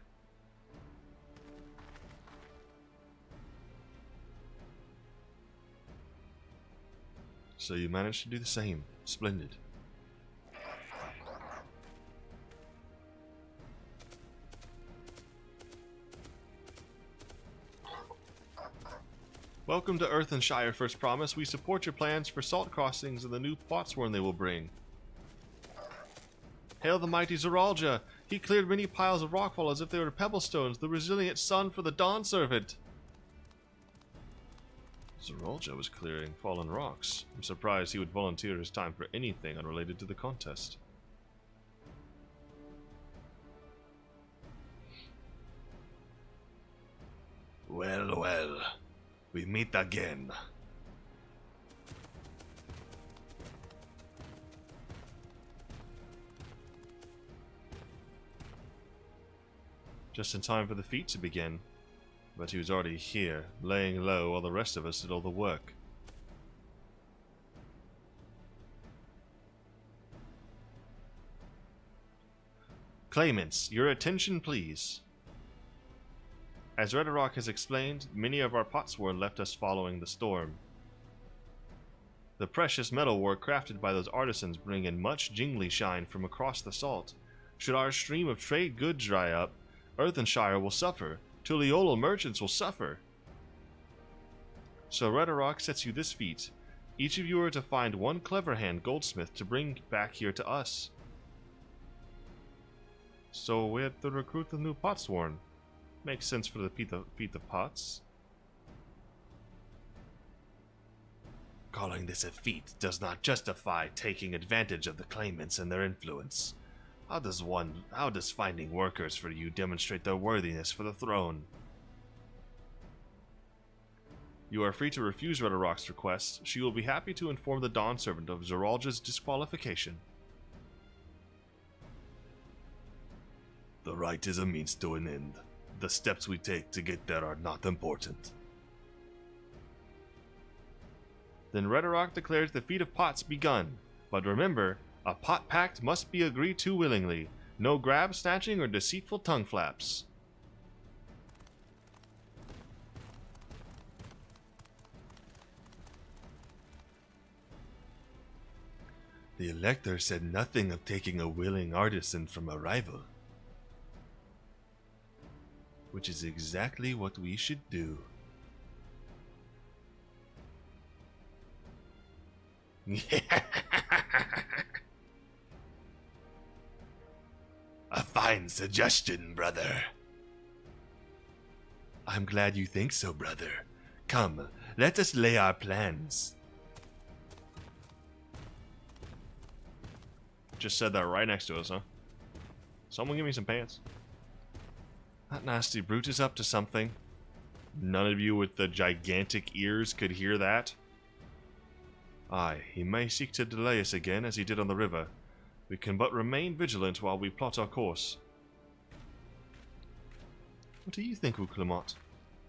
So you managed to do the same. Splendid. Welcome to Earthenshire, First Promise. We support your plans for salt crossings and the new Potsworn they will bring. Hail the mighty Zeralja! He cleared many piles of rockfall as if they were pebblestones, the resilient sun for the Dawn Servant! Zeralja was clearing fallen rocks. I'm surprised he would volunteer his time for anything unrelated to the contest. Well, well. We meet again. Just in time for the feat to begin. But he was already here, laying low while the rest of us did all the work. Claimants, your attention please. As Rakarok has explained, many of our Potsworn left us following the storm. The precious metalwork crafted by those artisans bring in much jingly shine from across the salt. Should our stream of trade goods dry up, Earthenshire will suffer. Tuliolal merchants will suffer. So Rakarok sets you this feat. Each of you are to find one clever hand goldsmith to bring back here to us. So we have to recruit the new Potsworn. Makes sense for the feat of pots. Calling this a feat does not justify taking advantage of the claimants and their influence. How does finding workers for you demonstrate their worthiness for the throne? You are free to refuse Rakarok's request. She will be happy to inform the Dawn Servant of Zeralja's disqualification. The The right is a means to an end. The steps we take to get there are not important. Then Redarok declares the feat of pots begun. But remember, a pot pact must be agreed to willingly. No grab, snatching, or deceitful tongue flaps. The Elector said nothing of taking a willing artisan from a rival. Which is exactly what we should do. A fine suggestion, brother. I'm glad you think so, brother. Come, let us lay our plans. Just said that right next to us, huh? Someone give me some pants. That nasty brute is up to something. None of you with the gigantic ears could hear that. Aye, he may seek to delay us again as he did on the river. We can but remain vigilant while we plot our course. What do you think, Uclamot?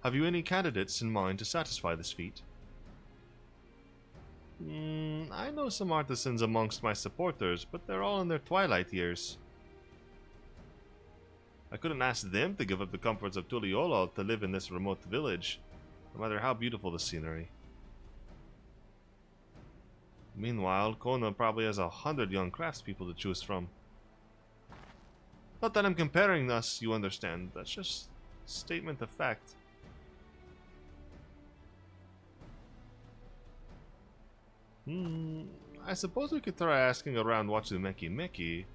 Have you any candidates in mind to satisfy this feat? I know some artisans amongst my supporters, but they're all in their twilight years. I couldn't ask them to give up the comforts of Tuliyola to live in this remote village, no matter how beautiful the scenery. Meanwhile, Kona probably has 100 young craftspeople to choose from. Not that I'm comparing us, you understand. That's just a statement of fact. I suppose we could try asking around Watsumeki Meki.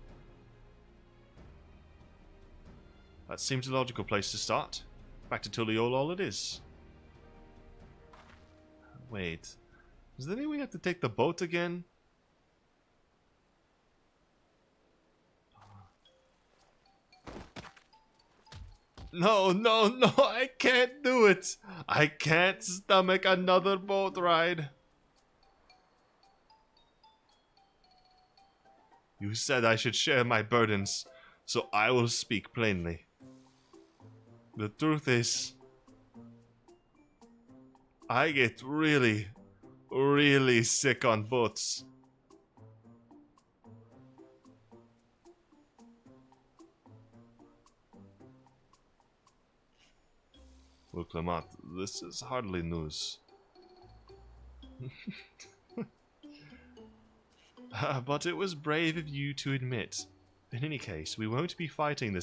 That seems a logical place to start. Back to Tuliyola it is. Wait. Does that mean we have to take the boat again? No, no, no, I can't do it. I can't stomach another boat ride. You said I should share my burdens, so I will speak plainly. The truth is, I get really sick on boats. Well, Clement, this is hardly news. But it was brave of you to admit. In any case, we won't be fighting the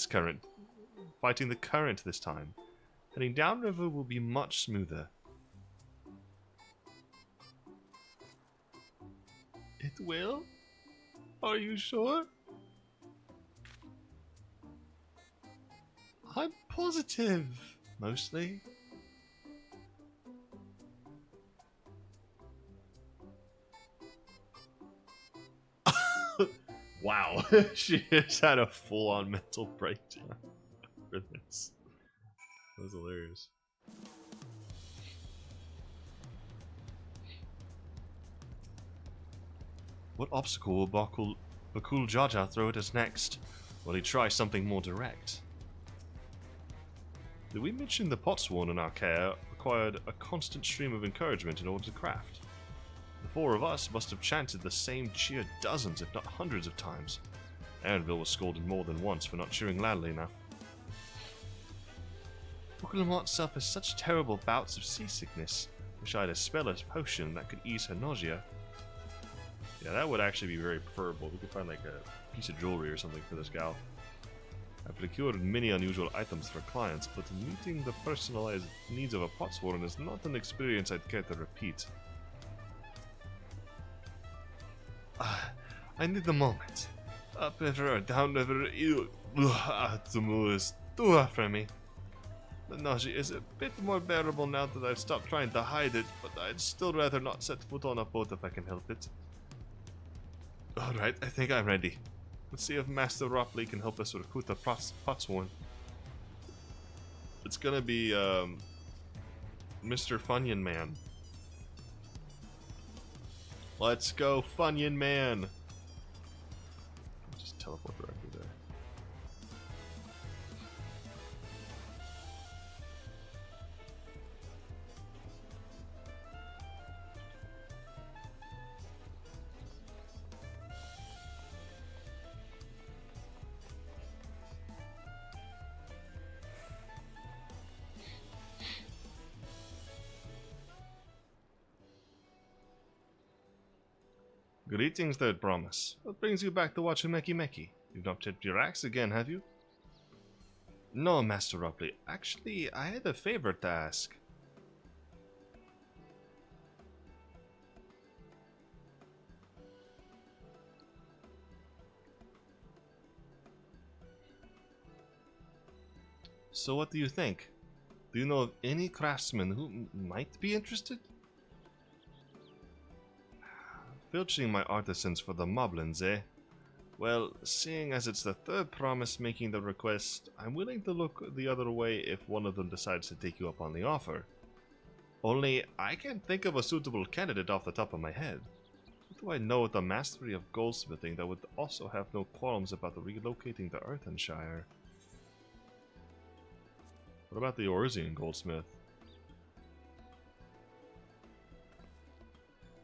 current this time. Heading downriver will be much smoother. It will? Are you sure? I'm positive, mostly. Wow, she just had a full-on mental breakdown for this. That was hilarious. What obstacle will Bakul Jaja throw at us next? Will he try something more direct? Did we mention the Potsworn in our care required a constant stream of encouragement in order to craft? The four of us must have chanted the same cheer dozens, if not hundreds of times. LvL was scolded more than once for not cheering loudly enough. Uclamont suffers such terrible bouts of seasickness. Wish I had a speller's potion that could ease her nausea. Yeah, that would actually be very preferable. We could find like a piece of jewelry or something for this gal. I've procured many unusual items for clients, but meeting the personalized needs of a Potsworn is not an experience I'd care to repeat. I need the moment. Upriver or downriver, to move is too hard for me. The nausea is a bit more bearable now that I've stopped trying to hide it, but I'd still rather not set foot on a boat if I can help it. Alright, I think I'm ready. Let's see if Master Ropley can help us recruit the Potsworn. It's gonna be, Mr. Funyun Man. Let's go, Funyun Man! Just teleport directly there. Greetings, Third Promise. What brings you back to watch Meki Meki? You've not tipped your axe again, have you? No, Master Ropley. Actually, I had a favor to ask. So what do you think? Do you know of any craftsmen who might be interested? Filching my artisans for the moblins, eh? Well, seeing as it's the Third Promise making the request, I'm willing to look the other way if one of them decides to take you up on the offer. Only, I can't think of a suitable candidate off the top of my head. What do I know with the mastery of goldsmithing that would also have no qualms about relocating to Earthenshire? What about the Orsian goldsmith?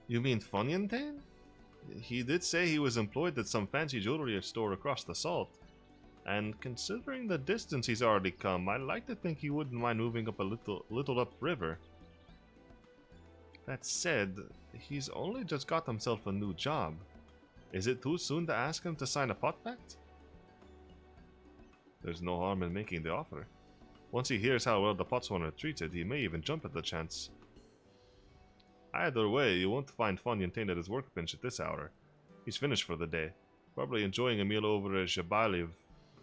You mean Funyantane? He did say he was employed at some fancy jewelry store across the salt. And considering the distance he's already come, I'd like to think he wouldn't mind moving up a little upriver. That said, he's only just got himself a new job. Is it too soon to ask him to sign a pot pact? There's no harm in making the offer. Once he hears how well the Potswan are treated, he may even jump at the chance. Either way, you won't find Funyantane at his workbench at this hour. He's finished for the day, probably enjoying a meal over a Jabali of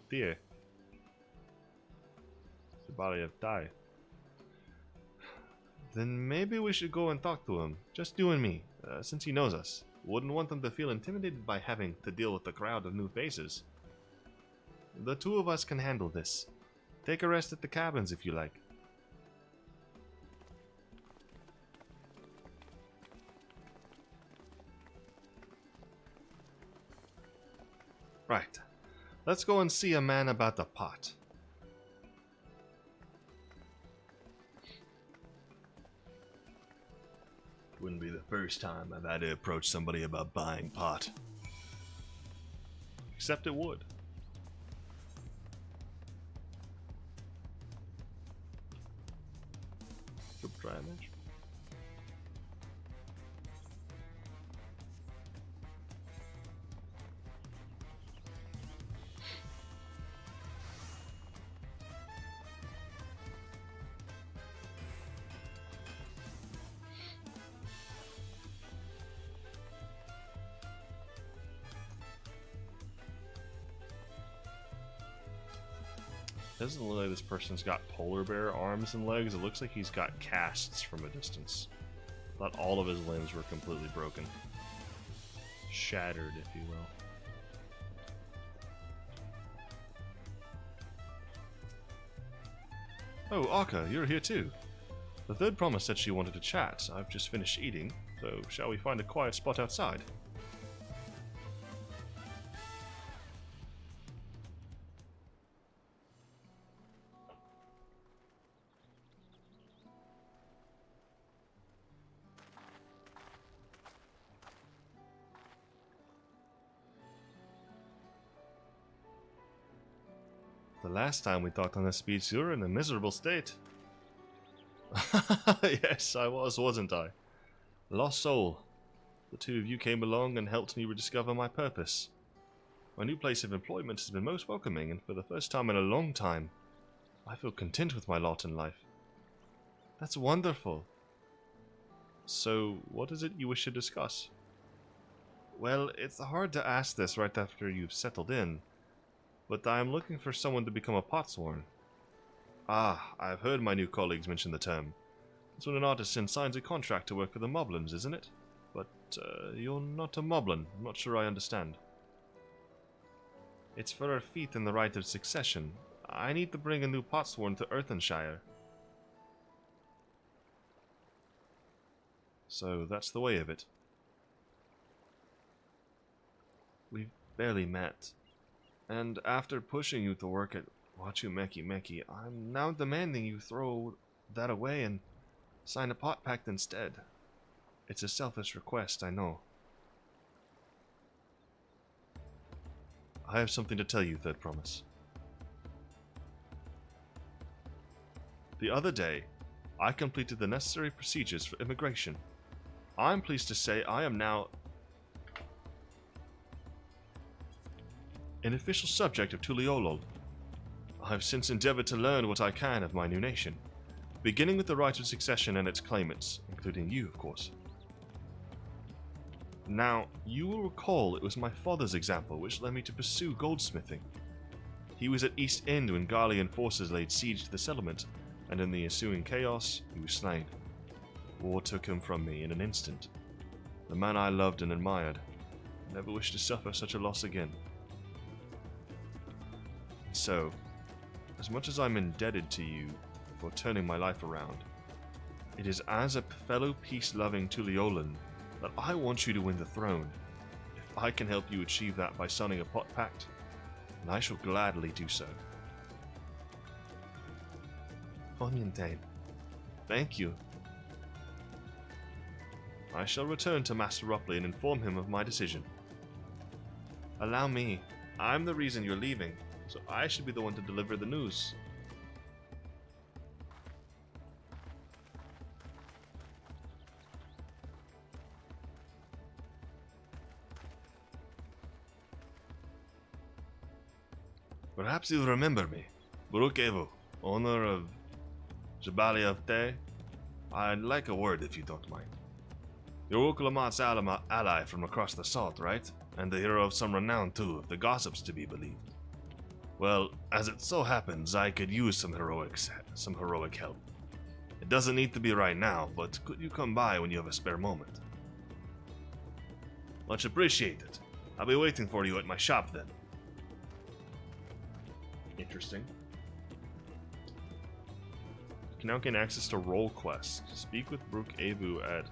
Tie. Jabali of Tai. Then maybe we should go and talk to him, just you and me, since he knows us. Wouldn't want him to feel intimidated by having to deal with a crowd of new faces. The two of us can handle this. Take a rest at the cabins if you like. Right. Let's go and see a man about the pot. Wouldn't be the first time I've had to approach somebody about buying pot. Except it would. Good try image. Doesn't look like this person's got polar bear arms and legs. It looks like he's got casts from a distance. I thought all of his limbs were completely broken. Shattered, if you will. Oh, Akka, you're here too. The Third Promise said she wanted to chat. I've just finished eating, so shall we find a quiet spot outside? The last time we talked on this beach, you were in a miserable state. Yes, I was, wasn't I? Lost soul. The two of you came along and helped me rediscover my purpose. My new place of employment has been most welcoming, and for the first time in a long time, I feel content with my lot in life. That's wonderful. So, what is it you wish to discuss? Well, it's hard to ask this right after you've settled in. But I am looking for someone to become a potsworn. Ah, I've heard my new colleagues mention the term. It's when an artisan signs a contract to work for the moblins, isn't it? But you're not a moblin. I'm not sure I understand. It's for our feet in the right of succession. I need to bring a new potsworn to Earthenshire. So that's the way of it. We've barely met. And after pushing you to work at Wachu Meki Meki, I'm now demanding you throw that away and sign a pot pact instead. It's a selfish request, I know. I have something to tell you, Third Promise. The other day, I completed the necessary procedures for immigration. I'm pleased to say I am now... an official subject of Tuliolol. I have since endeavored to learn what I can of my new nation, beginning with the right of succession and its claimants, including you, of course. Now, you will recall it was my father's example which led me to pursue goldsmithing. He was at East End when Garlean forces laid siege to the settlement, and in the ensuing chaos, he was slain. War took him from me in an instant. The man I loved and admired. I never wish to suffer such a loss again. So, as much as I'm indebted to you for turning my life around, it is as a fellow peace-loving Tuliolan that I want you to win the throne. If I can help you achieve that by signing a pot pact, then I shall gladly do so. Fontaine, thank you. I shall return to Master Rupley and inform him of my decision. Allow me. I'm the reason you're leaving, so I should be the one to deliver the news. Perhaps you'll remember me. Brooke Evo, owner of Jabali of Te. I'd like a word if you don't mind. You're Ukulamat's ally from across the salt, right? And the hero of some renown too, if the gossips to be believed. Well, as it so happens, I could use some heroic help. It doesn't need to be right now, but could you come by when you have a spare moment? Much appreciated. I'll be waiting for you at my shop then. Interesting. You can now gain access to role quests. Speak with Brooke Avu at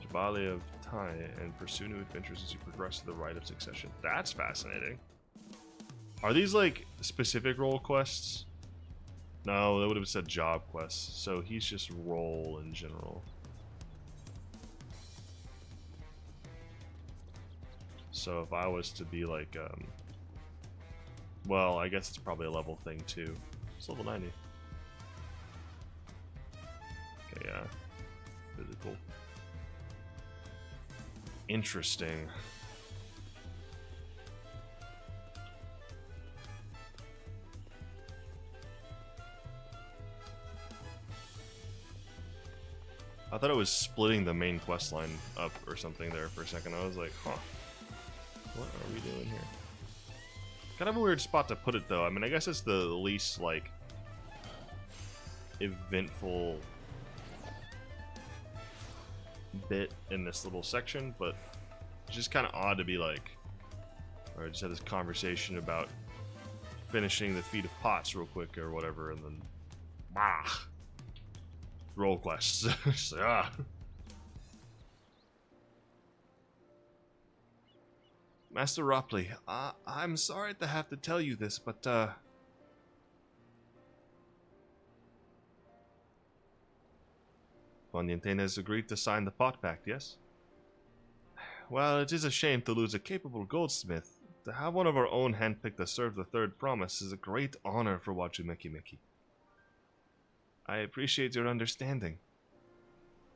Jabali of Tai and pursue new adventures as you progress to the right of succession. That's fascinating. Are these like specific role quests? No, that would have said job quests. So he's just role in general. So if I was to be like, well, I guess it's probably a level thing too. It's level 90. Okay, yeah. Physical. Interesting. I thought it was splitting the main quest line up or something there for a second. I was like, huh. What are we doing here? Kind of a weird spot to put it though. I mean, I guess it's the least like eventful bit in this little section, but it's just kind of odd to be like, or I just had this conversation about finishing the feat of pots real quick or whatever, and then roll quests. So, Master Ropley, I'm sorry to have to tell you this, but Fontaine has agreed to sign the pot pact, yes? Well, it is a shame to lose a capable goldsmith. To have one of our own handpicked to serve the third promise is a great honor for Wachumeki Miki. I appreciate your understanding.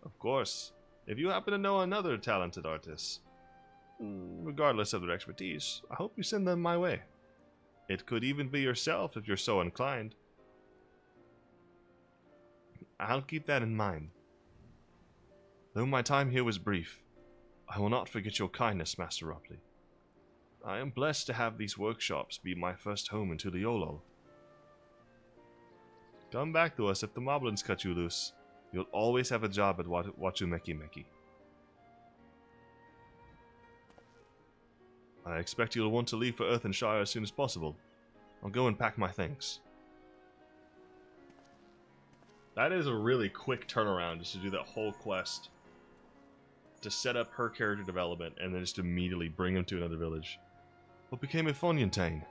Of course, if you happen to know another talented artist, regardless of their expertise, I hope you send them my way. It could even be yourself if you're so inclined. I'll keep that in mind. Though my time here was brief, I will not forget your kindness, Master Rupley. I am blessed to have these workshops be my first home into the Yolo. Come back to us if the moblins cut you loose. You'll always have a job at Wachumeki Meki. I expect you'll want to leave for Earthenshire as soon as possible. I'll go and pack my things. That is a really quick turnaround just to do that whole quest. To set up her character development and then just immediately bring him to another village. What became of Fontaine?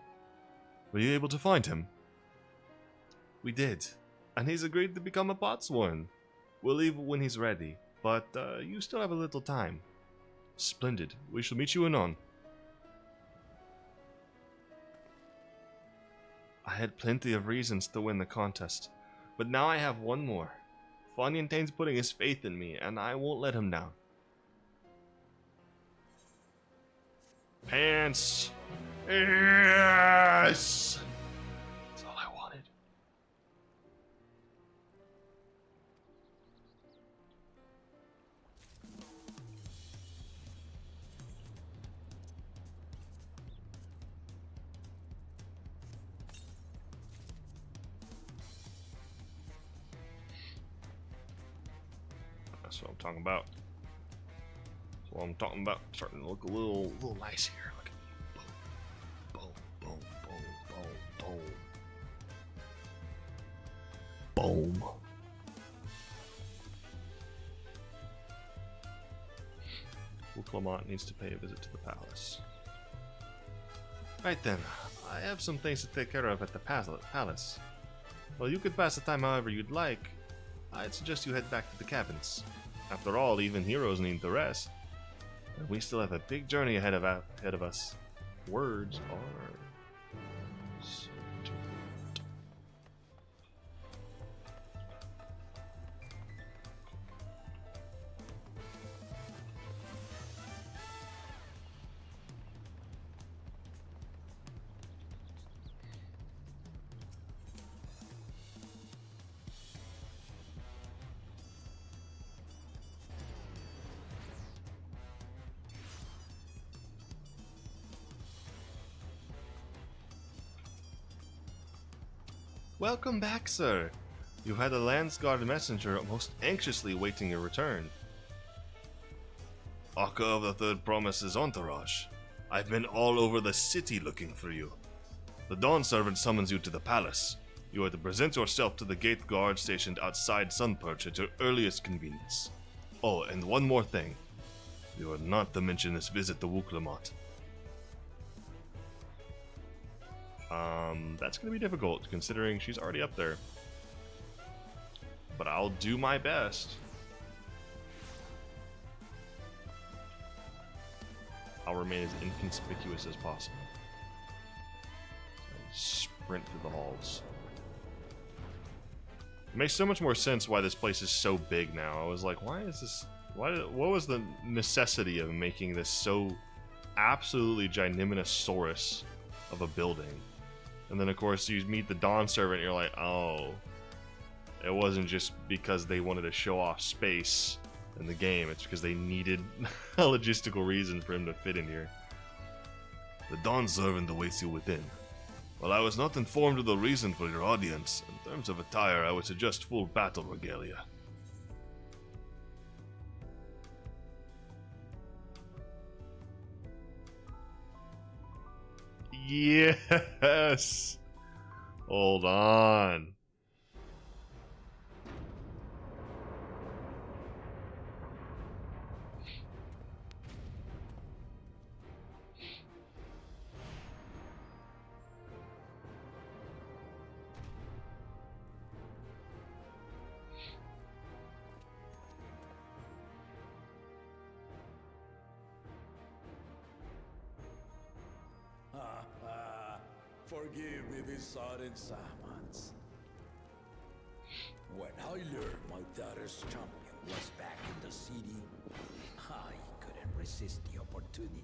Were you able to find him? We did, and he's agreed to become a potsworn. We'll leave when he's ready, but you still have a little time. Splendid. We shall meet you anon. I had plenty of reasons to win the contest, but now I have one more. Fontaine's putting his faith in me, and I won't let him down. Pants! Yes! That's all I wanted. That's what I'm talking about. That's what I'm talking about. Starting to look a little nice here. Look at boom, boom, boom, boom, boom, boom. Clement needs to pay a visit to the palace. Right then, I have some things to take care of at the palace. Well, you could pass the time however you'd like. I'd suggest you head back to the cabins. After all, even heroes need to rest. And we still have a big journey ahead of us. Words are... Welcome back, sir. You had a Landsguard messenger most anxiously waiting your return. Akka of the Third Promise's entourage. I've been all over the city looking for you. The Dawn servant summons you to the palace. You are to present yourself to the gate guard stationed outside Sunperch at your earliest convenience. Oh, and one more thing. You are not to mention this visit to Wuklamot. That's going to be difficult, considering she's already up there. But I'll do my best. I'll remain as inconspicuous as possible. And sprint through the halls. It makes so much more sense why this place is so big now. I was like, why is this... what was the necessity of making this so absolutely ginormous of a building? And then, of course, you meet the Dawn Servant, and you're like, oh, it wasn't just because they wanted to show off space in the game. It's because they needed a logistical reason for him to fit in here. The Dawn Servant awaits you within. While I was not informed of the reason for your audience, in terms of attire, I would suggest full battle regalia. Yes! Hold on. Forgive me these sudden summons. When I learned my daughter's champion was back in the city, I couldn't resist the opportunity.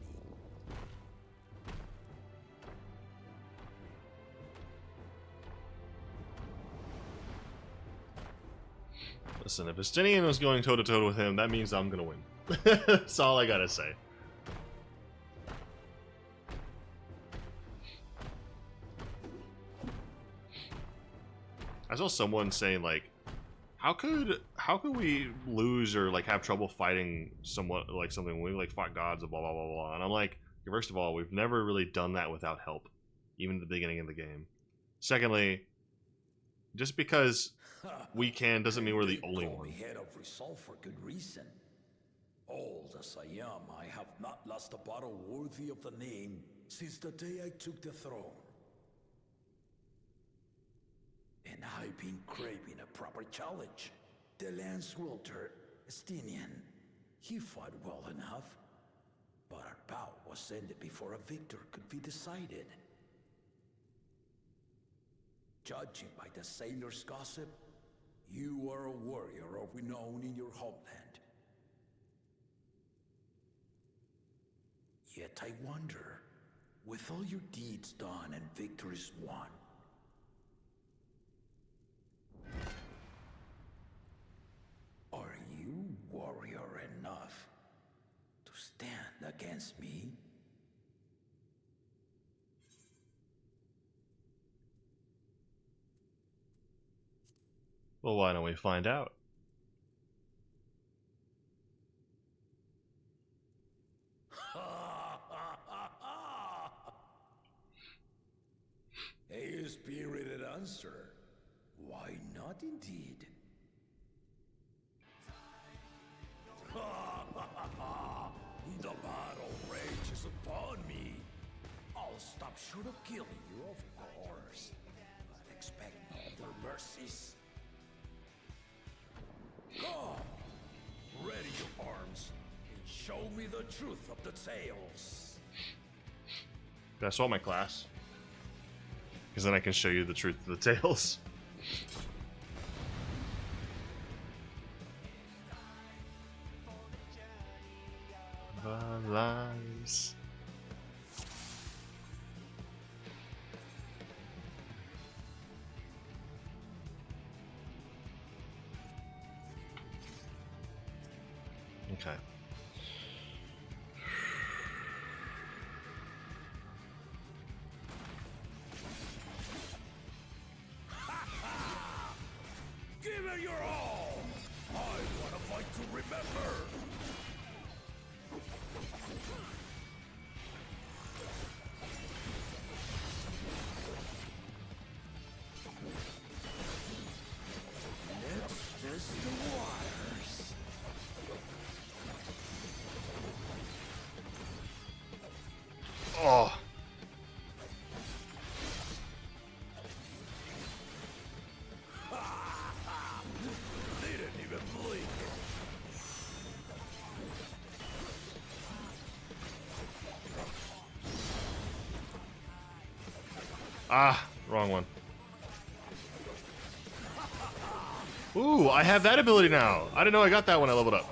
Listen, if Estinian was going toe-to-toe with him, that means I'm gonna win. That's all I gotta say. I saw someone saying, like, how could we lose or like have trouble fighting somewhat like something when we like fought gods and blah blah blah blah? And I'm like, first of all, we've never really done that without help, even at the beginning of the game. Secondly, just because we can doesn't mean we're the only one. Head of resolve for good reason. Old as I am, I have not lost a battle worthy of the name since the day I took the throne. And I've been craving a proper challenge. The Lance Wilter, Estinian, he fought well enough, but our bout was ended before a victor could be decided. Judging by the sailors' gossip, you are a warrior of renown in your homeland. Yet I wonder, with all your deeds done and victories won, are you warrior enough to stand against me? Well, why don't we find out? A spirited answer. Why not indeed? The battle rages upon me. I'll stop short of killing you, of course. But expect no other mercies. Come! Ready your arms and show me the truth of the tales. Can I swap my class? Because then I can show you the truth of the tales. The lies. Okay. Give it your all! I want to fight to remember! Let's test the waters. Oh. They didn't even blink. Ah, wrong one. Ooh, I have that ability now. I didn't know I got that when I leveled up.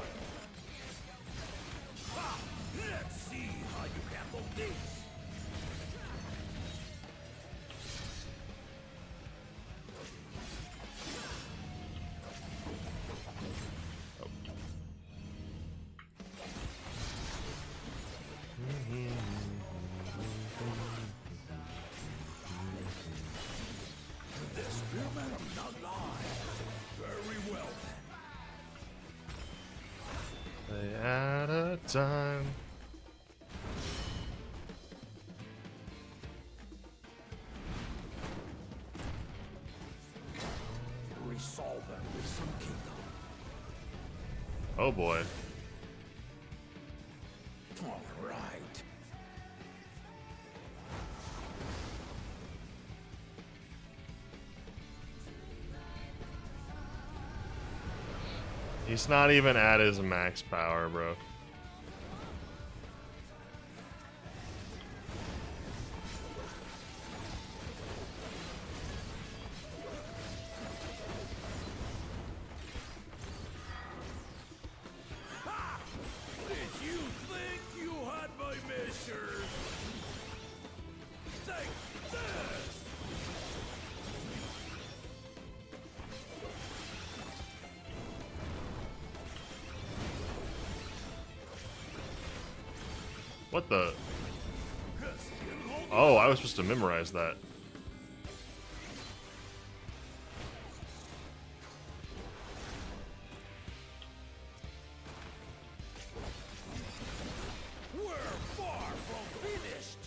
Let's see how you handle this. The spearman of not lie. Very well then. They at a time. Resolve them with some kingdom. Oh boy. All right. He's not even at his max power, bro. Did you think you had my measure? Take this! What the? Oh, I was supposed to memorize that. We're far from finished.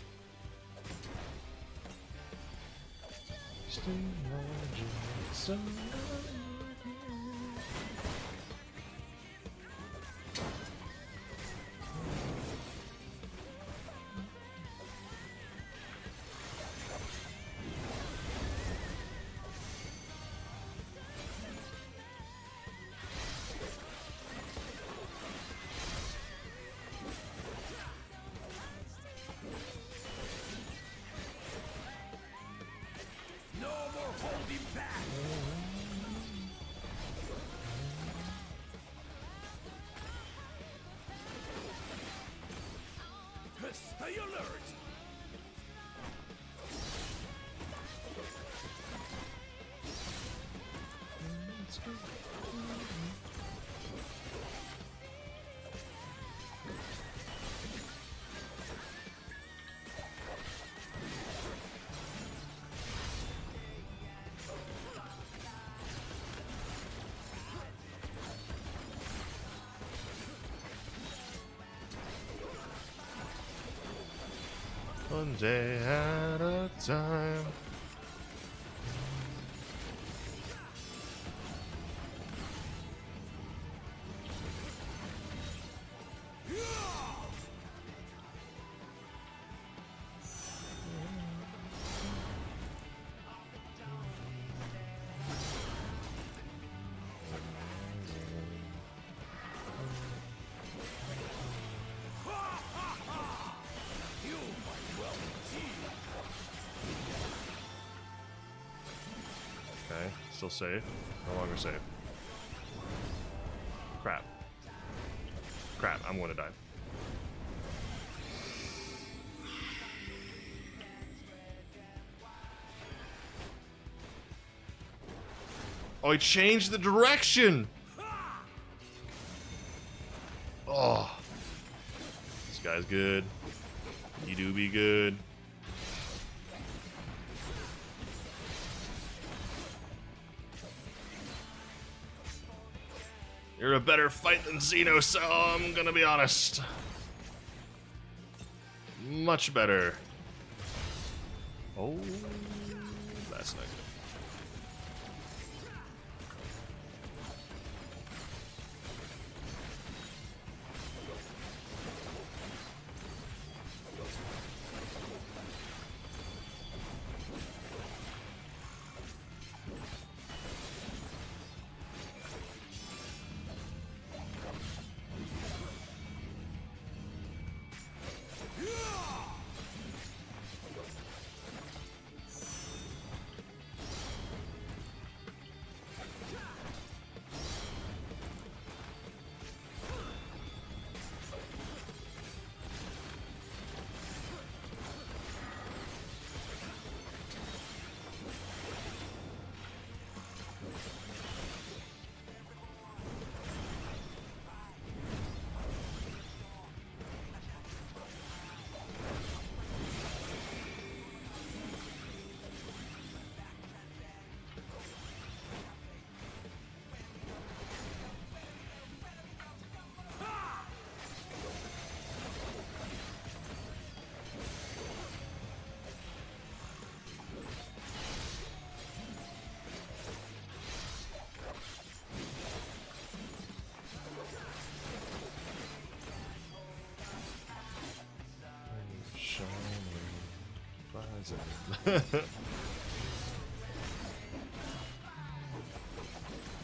No more holding back. Stay alert. One day at a time. Okay, still safe. No longer safe. Crap. Crap, I'm gonna die. Oh, he changed the direction! Oh. This guy's good. You do be good. You're a better fight than Xeno, so I'm gonna be honest. Much better. Oh, that's not good.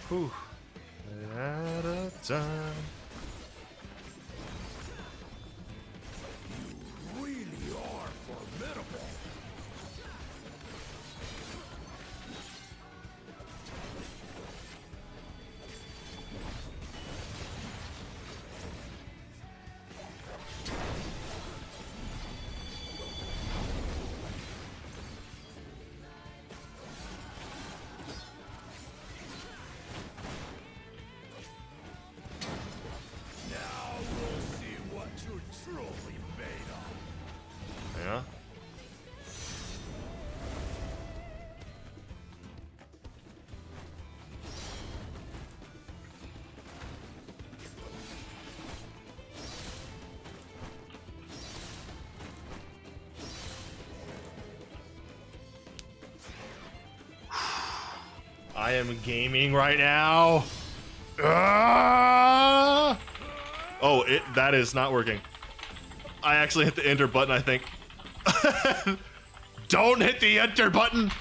Whew. At a time. You really are formidable. Truly made of. Yeah. I am gaming right now. Ah! Oh, that is not working. I actually hit the enter button, I think. Don't hit the enter button!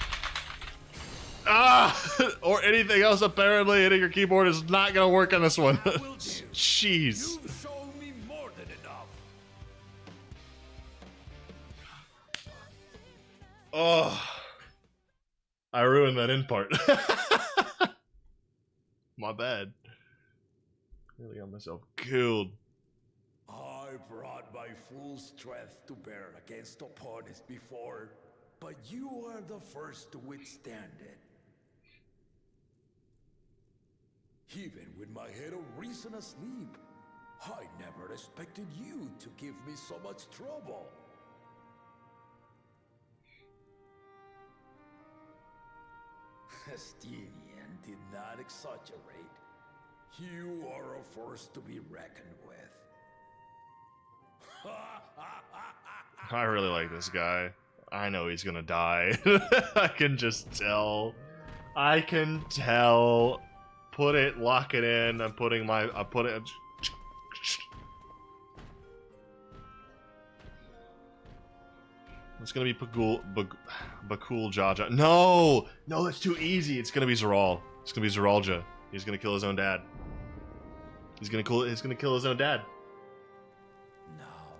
Ah! Or anything else, apparently. Hitting your keyboard is not gonna work on this one. Jeez. You've shown me more than enough. Oh. I ruined that end part. My bad. Really got myself killed. I brought my full strength to bear against opponents before, but you are the first to withstand it. Even with my head of reason asleep, I never expected you to give me so much trouble. Stelian did not exaggerate. You are a force to be reckoned with. I really like this guy. I know he's gonna die. I can just tell. I can tell. Put it, lock it in. I'm putting my. I put it. It's gonna be Bakul Jaja. No! No, that's too easy. It's gonna be Zeral. It's gonna be Zeralja. He's gonna kill his own dad. He's gonna kill his own dad. Now,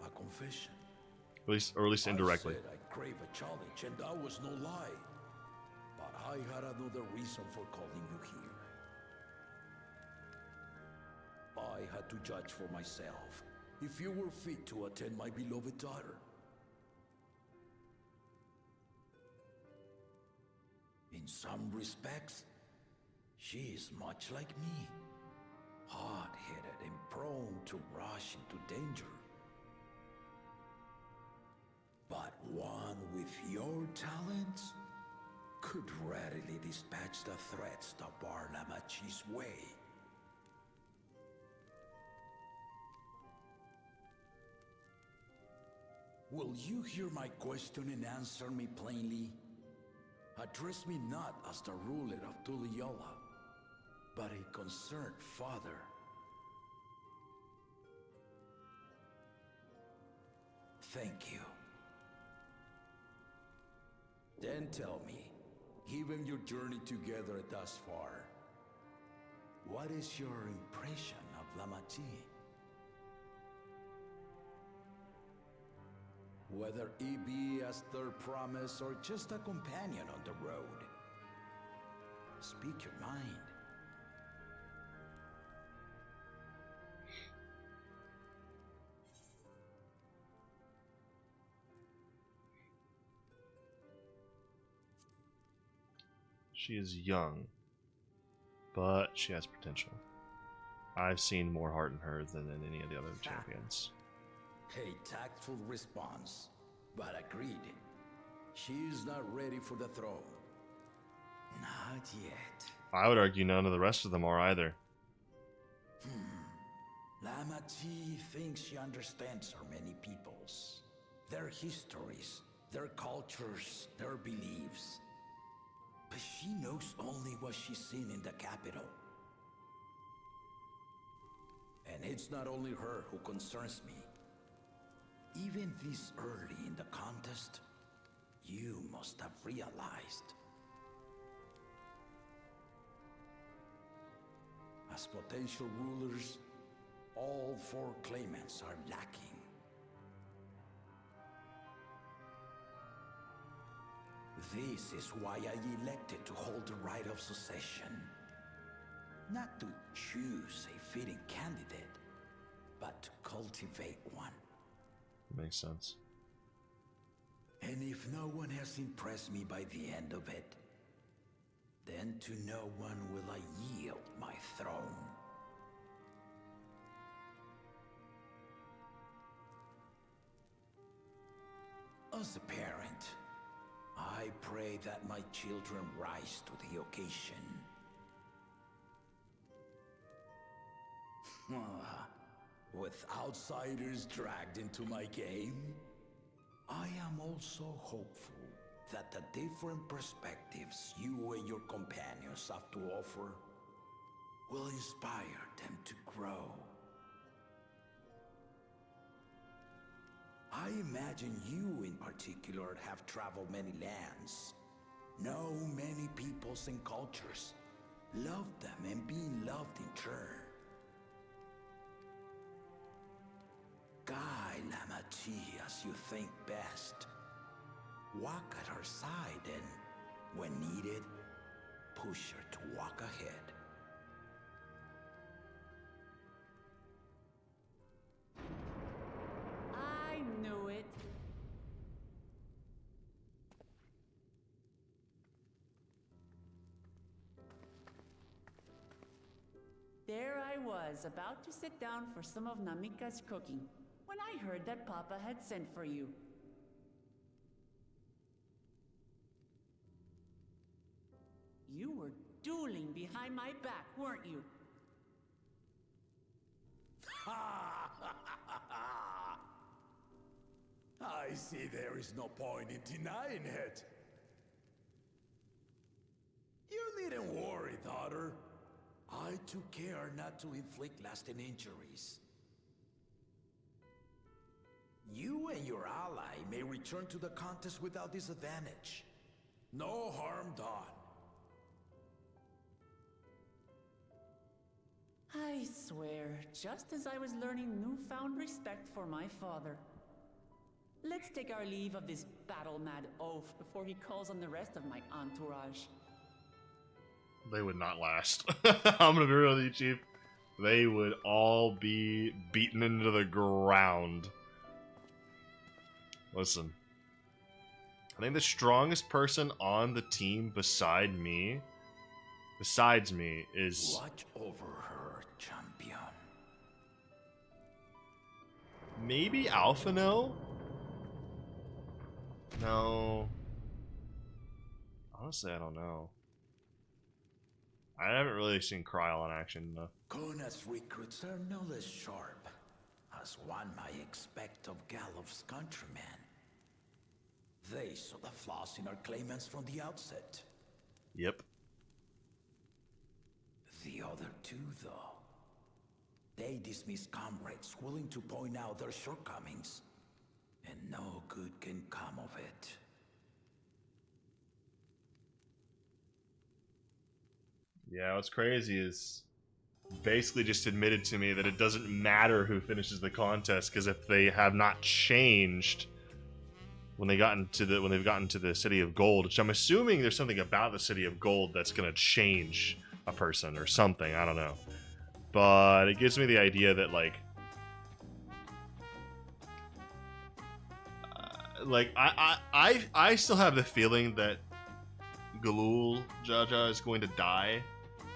a confession. Or at least indirectly. I said I crave a challenge, and that was no lie. But I had another reason for calling you here. I had to judge for myself if you were fit to attend my beloved daughter. In some respects, she is much like me. Hard-headed and prone to rush into danger. But one with your talents could readily dispatch the threats that bar Lamachi's way. Will you hear my question and answer me plainly? Address me not as the ruler of Tuliola, but a concerned father. Thank you. Then tell me, given your journey together thus far, what is your impression of Lamachi? Whether he be as their promise or just a companion on the road. Speak your mind. She is young, but she has potential. I've seen more heart in her than in any of the other champions. A tactful response, but agreed. She is not ready for the throne. Not yet. I would argue none of the rest of them are either. Lamachi thinks she understands her many peoples, their histories, their cultures, their beliefs. But she knows only what she's seen in the capital. And it's not only her who concerns me. Even this early in the contest, you must have realized. As potential rulers, all four claimants are lacking. This is why I elected to hold the right of succession. Not to choose a fitting candidate, but to cultivate one. Makes sense. And if no one has impressed me by the end of it, then to no one will I yield my throne. As a parent, I pray that my children rise to the occasion. With outsiders dragged into my game, I am also hopeful that the different perspectives you and your companions have to offer will inspire them to grow. I imagine you in particular have traveled many lands, know many peoples and cultures, loved them and being loved in turn. Guide Lamachi as you think best. Walk at her side and, when needed, push her to walk ahead. I knew it. There I was, about to sit down for some of Namika's cooking, when I heard that Papa had sent for you. You were dueling behind my back, weren't you? I see there is no point in denying it. You needn't worry, daughter. I took care not to inflict lasting injuries. You and your ally may return to the contest without disadvantage. No harm done. I swear, just as I was learning newfound respect for my father. Let's take our leave of this battle-mad oaf before he calls on the rest of my entourage. They would not last. I'm gonna be real with you, Chief. They would all be beaten into the ground. Listen. I think the strongest person on the team besides me, is... Watch over her, champion. Maybe Alphino? No. Honestly, I don't know. I haven't really seen Kryl in action enough. Kona's recruits are no less sharp, as one might expect of Galof's countrymen. They saw the flaws in our claimants from the outset. Yep. The other two, though, they dismiss comrades willing to point out their shortcomings, and no good can come of it. Yeah, what's crazy is basically just admitted to me that it doesn't matter who finishes the contest, because if they have not changed when they've gotten to the City of Gold, which I'm assuming there's something about the City of Gold that's gonna change a person or something, I don't know. But it gives me the idea that I still have the feeling that Galul Jaja is going to die.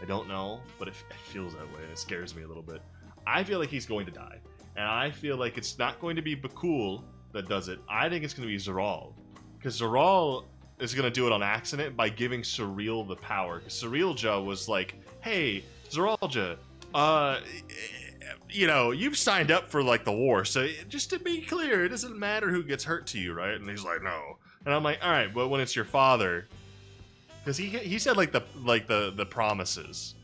I don't know, but it feels that way. It scares me a little bit. I feel like he's going to die. And I feel like it's not going to be Bakul that does it. I think it's going to be Zeral. Because Zeral is going to do it on accident by giving Surreal the power. Because Surrealja was like, hey, Zeralja, you know, you've signed up for, like, the war. So just to be clear, it doesn't matter who gets hurt to you, right? And he's like, no. And I'm like, all right, but when it's your father... Because he said like the promises.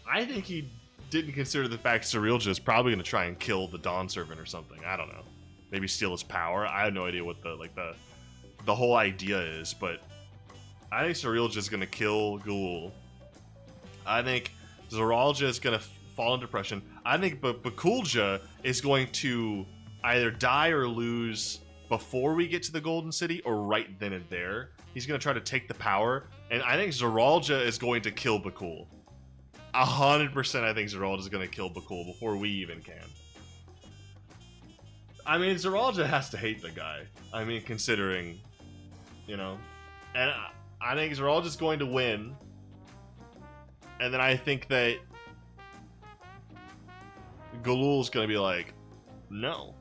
I think he didn't consider the fact Surrealja is probably going to try and kill the Dawn Servant or something. I don't know. Maybe steal his power. I have no idea what the whole idea is, but I think Surrealja is going to kill Ghoul. I think Zeralja is going to fall into depression. I think Bakulja is going to either die or lose before we get to the Golden City, or right then and there. He's going to try to take the power, and I think Zeralja is going to kill Bakul. 100% I think Zeralja is going to kill Bakul before we even can. I mean, Zeralja has to hate the guy. I mean, considering, you know. And I think Zeralja is going to win, and then I think that Galul's going to be like, no.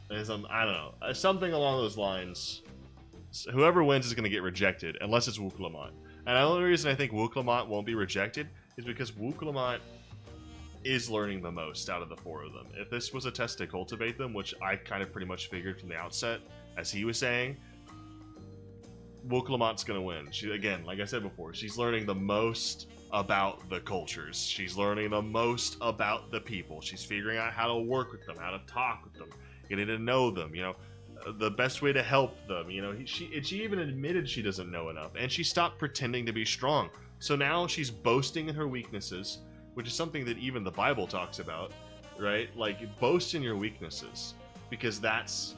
I don't know. Something along those lines. Whoever wins is going to get rejected, unless it's Wuklamont. And the only reason I think Wuklamont won't be rejected is because Wuklamont is learning the most out of the four of them. If this was a test to cultivate them, which I kind of pretty much figured from the outset, as he was saying, Wuklamot's going to win. She, again, like I said before, she's learning the most about the cultures. She's learning the most about the people. She's figuring out how to work with them, how to talk with them, getting to know them, you know, the best way to help them, you know. She even admitted she doesn't know enough, and she stopped pretending to be strong. So now she's boasting in her weaknesses, which is something that even the Bible talks about, right? Like, boast in your weaknesses, because that's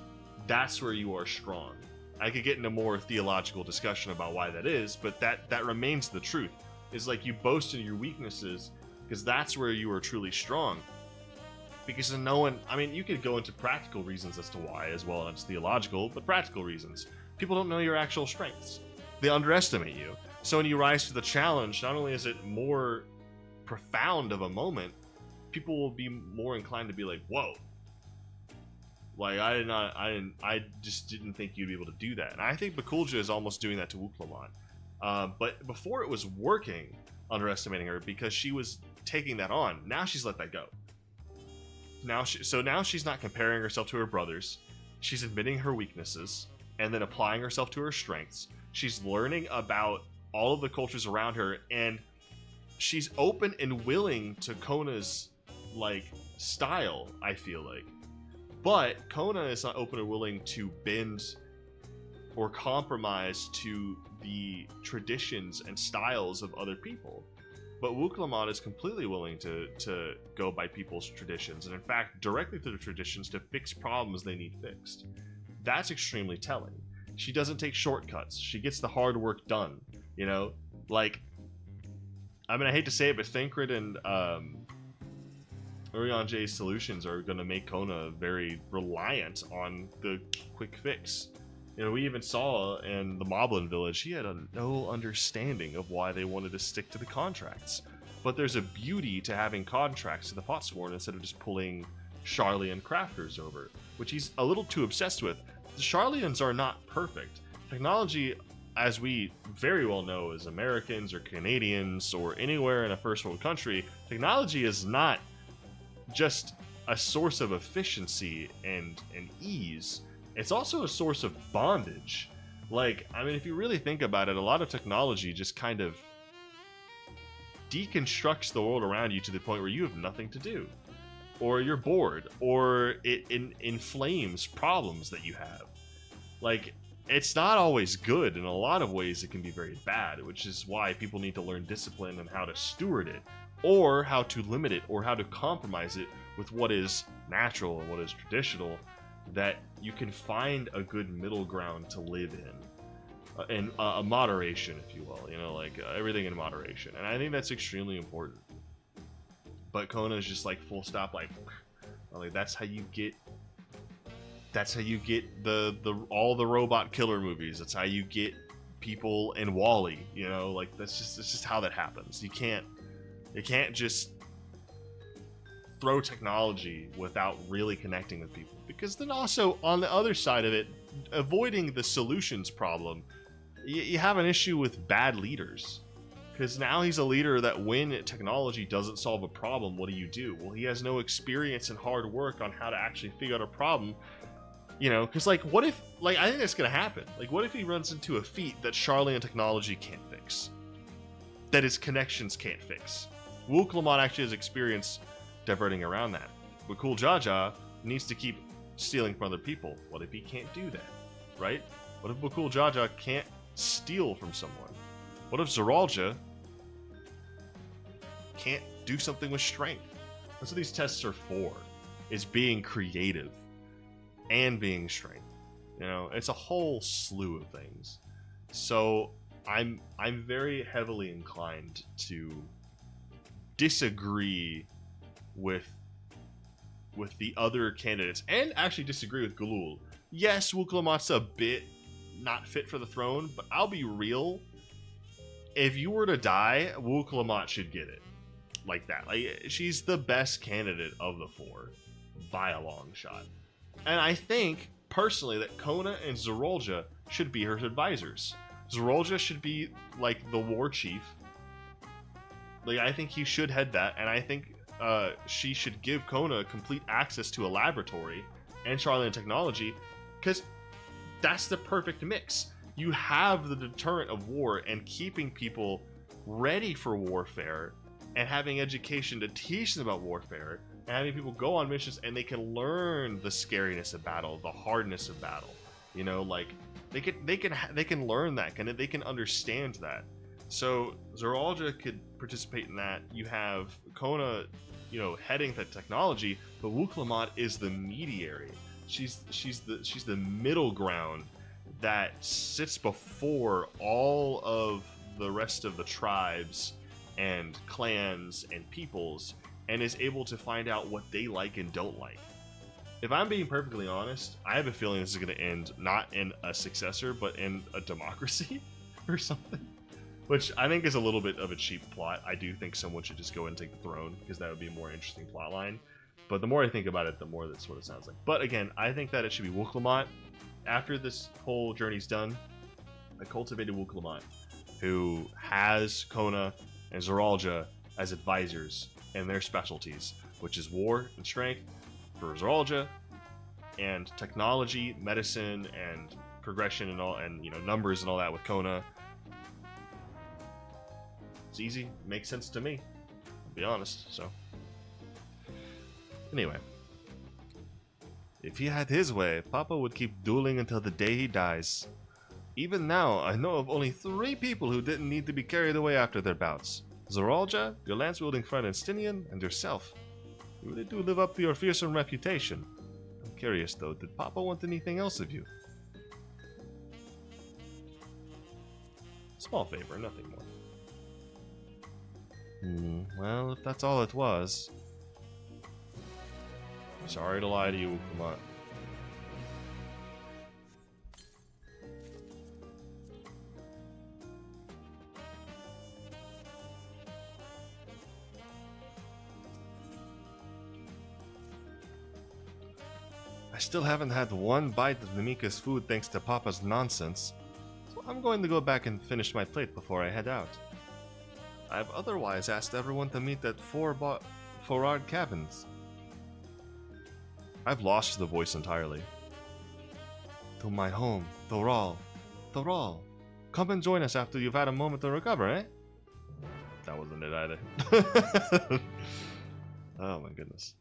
where you are strong. I could get into more theological discussion about why that is, but that remains the truth. Is like, you boast in your weaknesses, because that's where you are truly strong. Because no one, I mean, you could go into practical reasons as to why, as well as theological, but practical reasons. People don't know your actual strengths. They underestimate you. So when you rise to the challenge, not only is it more profound of a moment, people will be more inclined to be like, whoa. Like, I just didn't think you'd be able to do that. And I think Bakulja is almost doing that to Wuklamon. But before it was working, underestimating her, because she was taking that on. Now she's let that go. now she's not comparing herself to her brothers. She's admitting her weaknesses and then applying herself to her strengths. She's learning about all of the cultures around her, and she's open and willing to Kona's like style, I feel like. But Kona is not open or willing to bend or compromise to the traditions and styles of other people. But Wuklamon is completely willing to go by people's traditions, and in fact, directly through the traditions to fix problems they need fixed. That's extremely telling. She doesn't take shortcuts. She gets the hard work done, you know? Like, I mean, I hate to say it, but Thancred and Urion J's solutions are going to make Kona very reliant on the quick fix. You know, we even saw in the Moblin village, he had no understanding of why they wanted to stick to the contracts. But there's a beauty to having contracts to the Potsworn instead of just pulling Sharlayan crafters over, which he's a little too obsessed with. The Sharlayans are not perfect. Technology, as we very well know as Americans or Canadians or anywhere in a first world country, technology is not just a source of efficiency and ease. It's also a source of bondage. Like, I mean, if you really think about it, a lot of technology just kind of deconstructs the world around you to the point where you have nothing to do. Or you're bored. Or it inflames problems that you have. Like, it's not always good. In a lot of ways, it can be very bad, which is why people need to learn discipline and how to steward it. Or how to limit it, or how to compromise it with what is natural and what is traditional, that you can find a good middle ground to live in a moderation, if you will, you know, like everything in moderation. And I think that's extremely important. But Kona is just like full stop, like that's how you get the all the robot killer movies. That's how you get people in WALL-E, you know, like that's just how that happens. You can't just throw technology without really connecting with people, because then also on the other side of it, avoiding the solutions problem, you have an issue with bad leaders, because now he's a leader that when technology doesn't solve a problem, what do? Well, he has no experience and hard work on how to actually figure out a problem, you know, because like what if, like I think that's gonna happen, like what if he runs into a feat that Sharlayan technology can't fix, that his connections can't fix? Wuklamon actually has experience diverting around that. But Cool Jaja needs to keep stealing from other people. What if he can't do that? Right? What if Bakul Jaja can't steal from someone? What if Zeralja can't do something with strength? That's what these tests are for, is being creative and being strength. You know, it's a whole slew of things. So I'm very heavily inclined to disagree with the other candidates, and actually disagree with Galul. Yes, Wuklamat's a bit not fit for the throne, but I'll be real. If you were to die, Wuklamat should get it. Like that. Like, she's the best candidate of the four by a long shot. And I think, personally, that Kona and Zeralja should be her advisors. Zeralja should be, like, the war chief. Like, I think he should head that, and I think she should give Kona complete access to a laboratory and Sharlayan technology, because that's the perfect mix. You have the deterrent of war and keeping people ready for warfare, and having education to teach them about warfare, and having people go on missions and they can learn the scariness of battle, the hardness of battle. You know, like they can learn that, they can understand that. So Zeralja could participate in that. You have Kona, you know, heading the technology, but Wuklamat is the mediary. She's the middle ground that sits before all of the rest of the tribes and clans and peoples, and is able to find out what they like and don't like. If I'm being perfectly honest, I have a feeling this is going to end not in a successor, but in a democracy or something. Which I think is a little bit of a cheap plot. I do think someone should just go and take the throne, because that would be a more interesting plot line. But the more I think about it, the more that's what it sounds like. But again, I think that it should be Wuklamat. After this whole journey's done, a cultivated Wuklamat who has Kona and Zeralja as advisors in their specialties, which is war and strength, for Zoralja, and technology, medicine, and progression and all, and you know, numbers and all that with Kona. It's easy, makes sense to me, I'll be honest. So anyway, if he had his way, Papa would keep dueling until the day he dies. Even now, I know of only 3 people who didn't need to be carried away after their bouts. Zoralja, your lance-wielding friend Instinian, and yourself. You really do live up to your fearsome reputation. I'm curious though, did Papa want anything else of you? Small favor, nothing more. Well, if that's all it was... Sorry to lie to you, Ukuma. I still haven't had one bite of Namika's food thanks to Papa's nonsense, so I'm going to go back and finish my plate before I head out. I've otherwise asked everyone to meet at Forard Cabins. I've lost the voice entirely. To my home, Thoral. Thoral, come and join us after you've had a moment to recover, eh? That wasn't it either. Oh my goodness.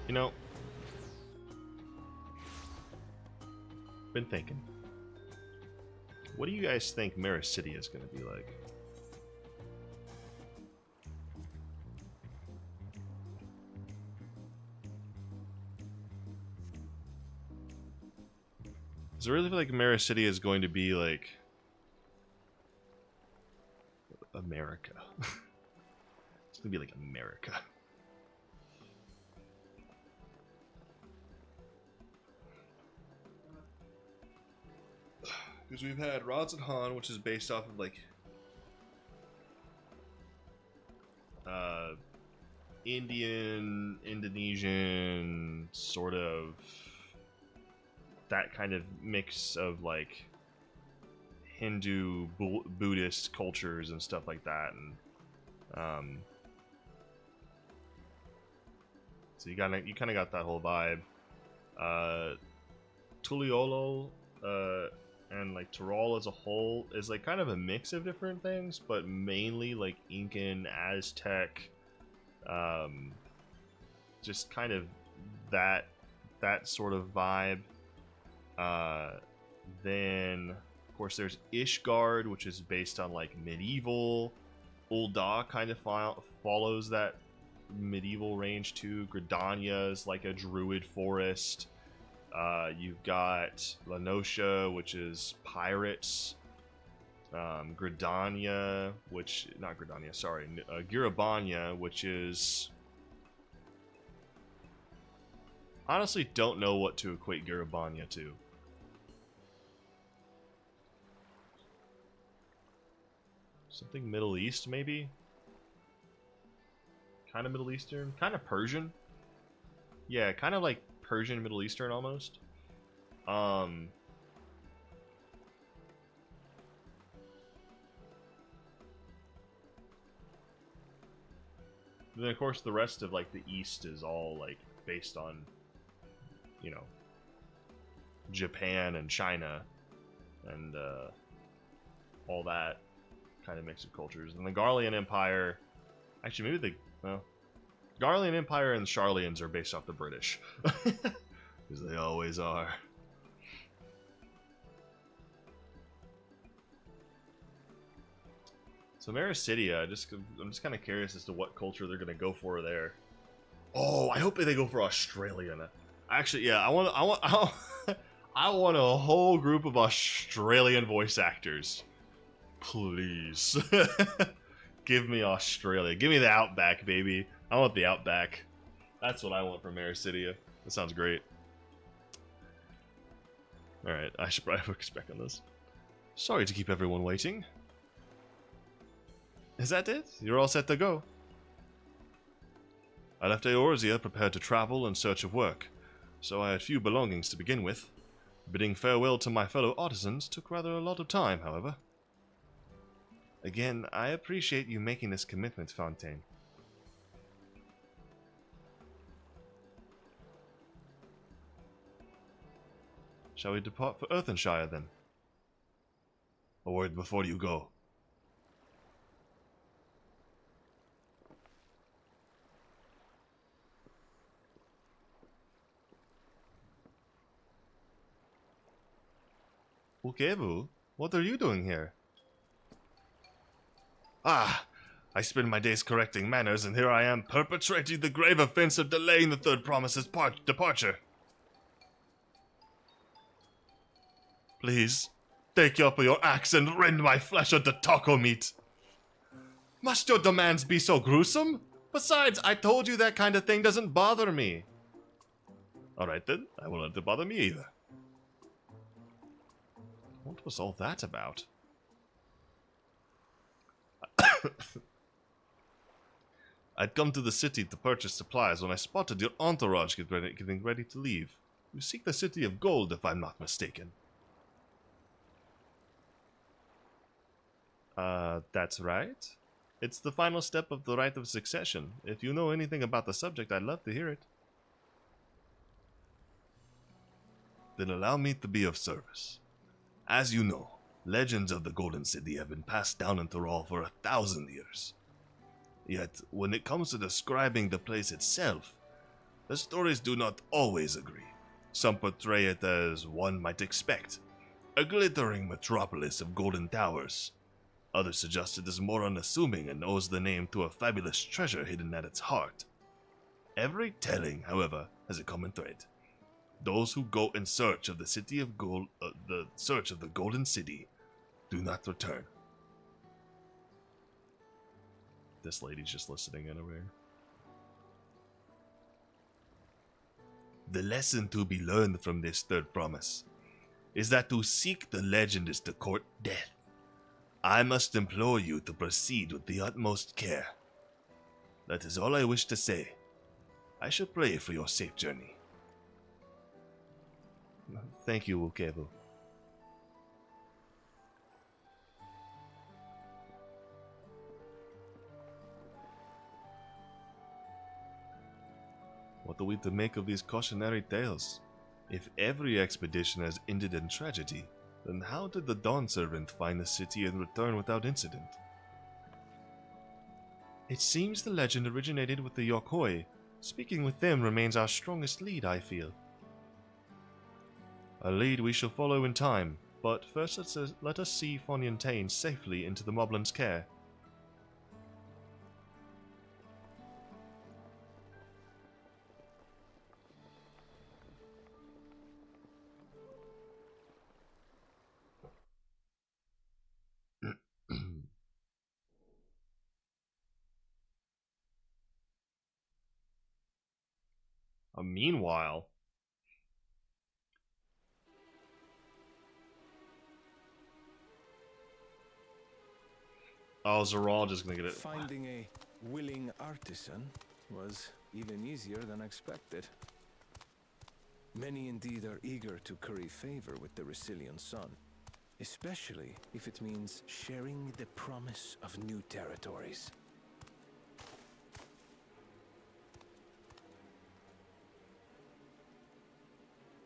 You know, been thinking, what do you guys think Mara City is going to be like? Does it really feel like Mara City is going to be like America? It's going to be like America. Because we've had Rods and Han, which is based off of like Indian, Indonesian, sort of that kind of mix of like Hindu, Buddhist cultures and stuff like that, and so you kind of got that whole vibe. Tuliolo, and like Toral as a whole is like kind of a mix of different things, but mainly like Incan, Aztec, just kind of that sort of vibe. Then of course there's Ishgard, which is based on like medieval. Ul'dah kind of follows that medieval range too. Gridania is like a druid forest. You've got Lanosha, which is pirates. Gridania, Girabania, which is... Honestly, don't know what to equate Girabania to. Something Middle East, maybe? Kind of Middle Eastern? Kind of Persian? Yeah, kind of like Persian, Middle Eastern almost. Then of course the rest of like the East is all like based on, you know, Japan and China and all that kind of mix of cultures. And the Garlean Empire, actually maybe Garlean Empire and Sharlayans are based off the British. Because they always are. So Mara City, I'm just kind of curious as to what culture they're gonna go for there. Oh, I hope they go for Australian. Actually, yeah, I want I want a whole group of Australian voice actors. Please. Give me Australia. Give me the Outback, baby. I want the Outback. That's what I want from Mara City. That sounds great. Alright, I should probably focus back on this. Sorry to keep everyone waiting. Is that it? You're all set to go. I left Eorzea prepared to travel in search of work, so I had few belongings to begin with. Bidding farewell to my fellow artisans took rather a lot of time, however. Again, I appreciate you making this commitment, Fontaine. Shall we depart for Earthenshire, then? A word before you go. Ukebu, what are you doing here? Ah, I spend my days correcting manners, and here I am perpetrating the grave offense of delaying the third promise's departure. Please, take up your axe and rend my flesh into taco meat. Must your demands be so gruesome? Besides, I told you that kind of thing doesn't bother me. Alright then, I won't let it bother me either. What was all that about? I'd come to the city to purchase supplies when I spotted your entourage getting ready to leave. You seek the City of Gold, if I'm not mistaken. That's right. It's the final step of the rite of succession. If you know anything about the subject, I'd love to hear it. Then allow me to be of service. As you know, legends of the Golden City have been passed down in Thrall for 1,000 years. Yet, when it comes to describing the place itself, the stories do not always agree. Some portray it as one might expect, a glittering metropolis of golden towers. Others suggest it is more unassuming and owes the name to a fabulous treasure hidden at its heart. Every telling, however, has a common thread. Those who go in search of the Golden City do not return. This lady's just listening in over here. The lesson to be learned from this third promise is that to seek the legend is to court death. I must implore you to proceed with the utmost care. That is all I wish to say. I shall pray for your safe journey. Thank you, Ukebu. What are we to make of these cautionary tales? If every expedition has ended in tragedy, then how did the Dawn Servant find the city and return without incident? It seems the legend originated with the Yokoi. Speaking with them remains our strongest lead, I feel. A lead we shall follow in time, but first let us see Fontaine safely into the Moblin's care. Meanwhile, oh, Zeral just gonna get it. Finding a willing artisan was even easier than expected. Many indeed are eager to curry favor with the Resilient Sun, especially if it means sharing the promise of new territories.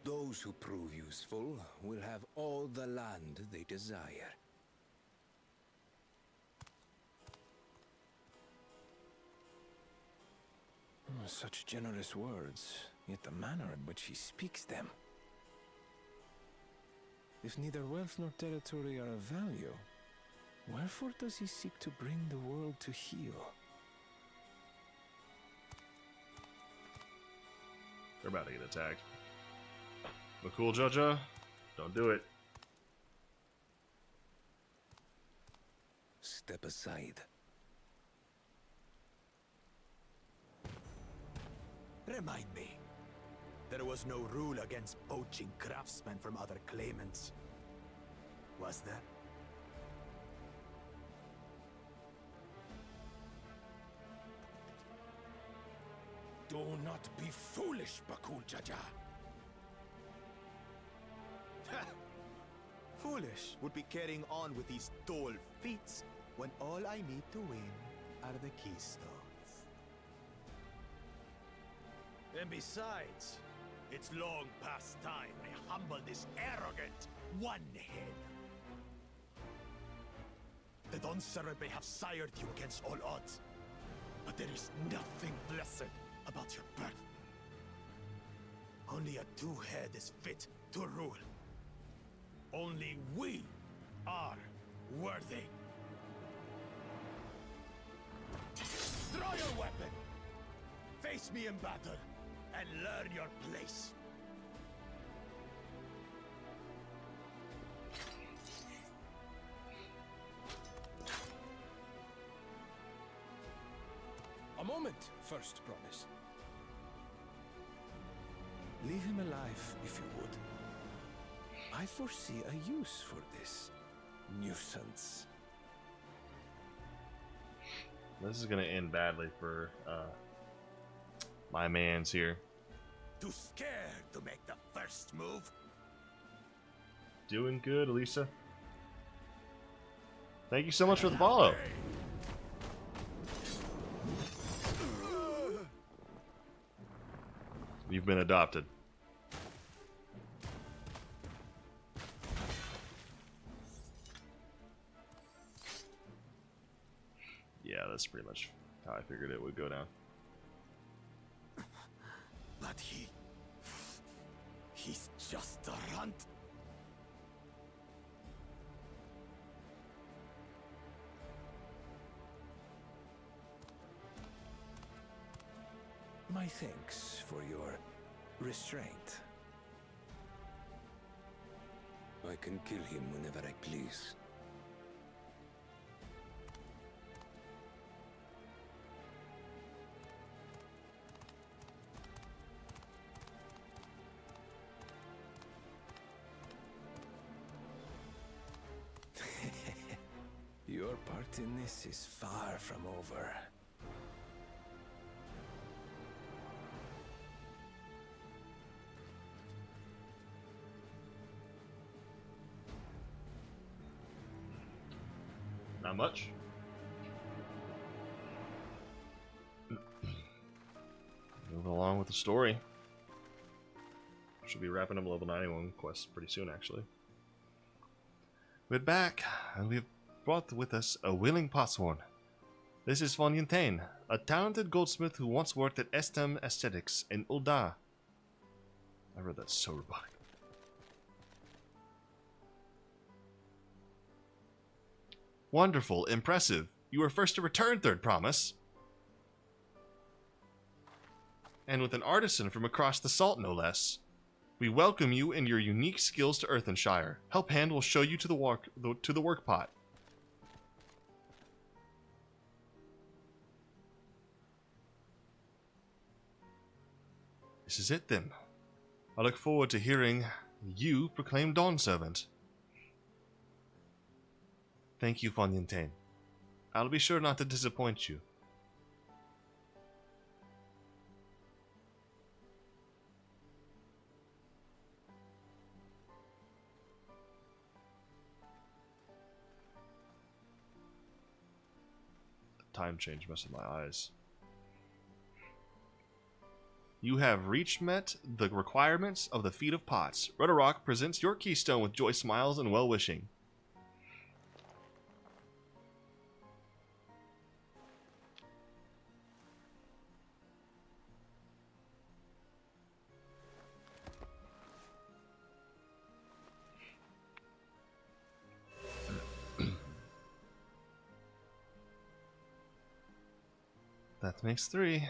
Those who prove useful will have all the land they desire. Such generous words, yet the manner in which he speaks them. If neither wealth nor territory are of value, wherefore does he seek to bring the world to heel? They're about to get attacked. But cool, Jaja. Don't do it. Step aside. Remind me, There was no rule against poaching craftsmen from other claimants. Was there? Do not be foolish, Bakul Jaja. Foolish would be carrying on with these dull feats when all I need to win are the keystones. And besides, it's long past time I humble this arrogant one-head. The Dawntrail may have sired you against all odds, but there is nothing blessed about your birth. Only a two-head is fit to rule. Only we are worthy. Draw your weapon! Face me in battle, and learn your place. A moment, First Promise. Leave him alive, if you would. I foresee a use for this nuisance. This is gonna end badly for my mans here. Too scared to make the first move? Doing good, Elisa. Thank you so much for the follow. You've been adopted. Yeah, that's pretty much how I figured it would go down. But he's just a runt. My thanks for your restraint. I can kill him whenever I please. Your part in this is far from over. Not much. Moving along with the story. Should be wrapping up level 91 quest pretty soon, actually. We're back, and we've brought with us a willing potsworn. This is Von Yuntain, a talented goldsmith who once worked at Estem Aesthetics in Ul'dah. I read that so robotic. Wonderful, impressive. You were first to return, Third Promise. And with an artisan from across the salt, no less. We welcome you and your unique skills to Earthenshire. Help Hand will show you to the work pot. This is it then. I look forward to hearing you proclaim Dawn Servant. Thank you, Von Yuntain. I'll be sure not to disappoint you. The time change messed with my eyes. You have met the requirements of the Feat of Pots. Rudderrock presents your keystone with joy smiles and well-wishing. That makes 3.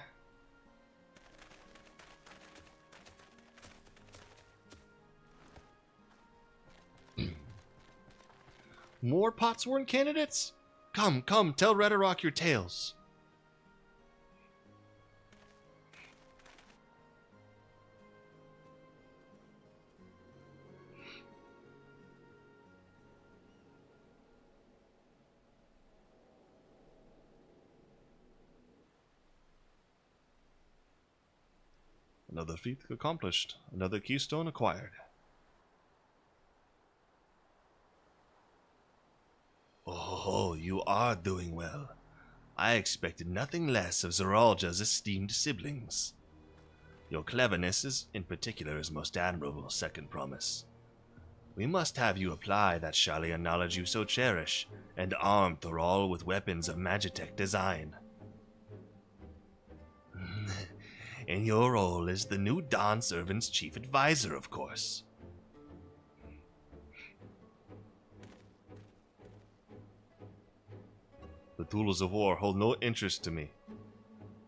More Potsworn candidates? Come, come, tell Rudderrock your tales. Another feat accomplished. Another keystone acquired. Oh, you are doing well. I expected nothing less of Zoralja's esteemed siblings. Your cleverness in particular is most admirable, Second Promise. We must have you apply that Shalian knowledge you so cherish, and arm Thoral with weapons of Magitech design. In your role as the new Dawn Servant's chief advisor, of course. The tools of war hold no interest to me.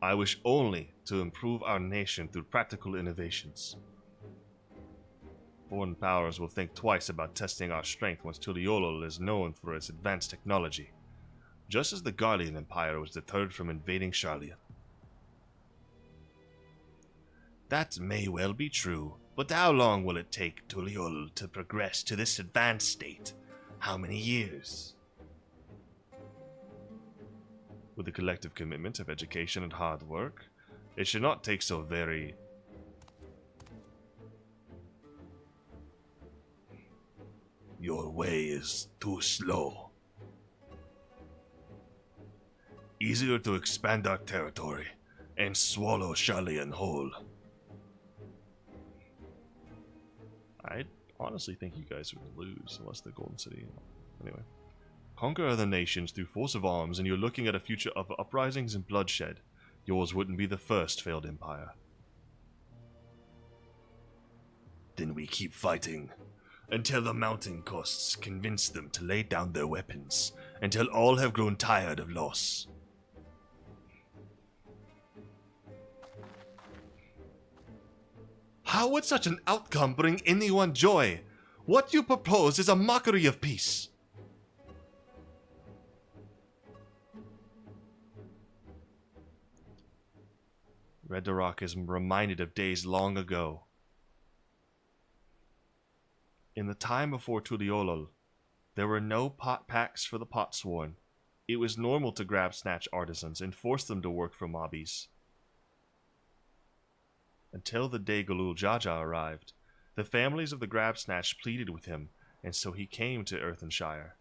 I wish only to improve our nation through practical innovations. Foreign powers will think twice about testing our strength once Tuliolol is known for its advanced technology, just as the Garlean Empire was deterred from invading Charlia. That may well be true, but how long will it take Tuliolol to progress to this advanced state? How many years? With the collective commitment of education and hard work, it should not take so very... Your way is too slow. Easier to expand our territory and swallow Shalian whole. I honestly think you guys would lose unless the Golden City... Anyway. Conquer other nations through force of arms and you're looking at a future of uprisings and bloodshed. Yours wouldn't be the first failed empire. Then we keep fighting. Until the mountain coasts convince them to lay down their weapons. Until all have grown tired of loss. How would such an outcome bring anyone joy? What you propose is a mockery of peace. Redarock is reminded of days long ago. In the time before Tuliolol, there were no pot packs for the Potsworn. It was normal to grab snatch artisans and force them to work for mobbies. Until the day Galul Jaja arrived, the families of the grab snatch pleaded with him, and so he came to Earthenshire.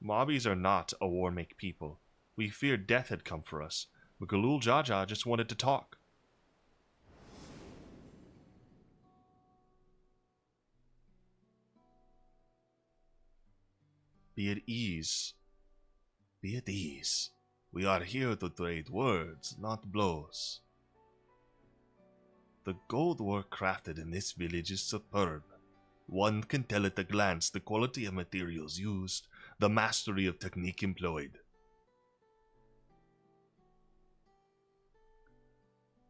Mobbies are not a war-make people. We feared death had come for us, but Galul Jaja just wanted to talk. Be at ease. Be at ease. We are here to trade words, not blows. The gold work crafted in this village is superb. One can tell at a glance the quality of materials used, the mastery of technique employed.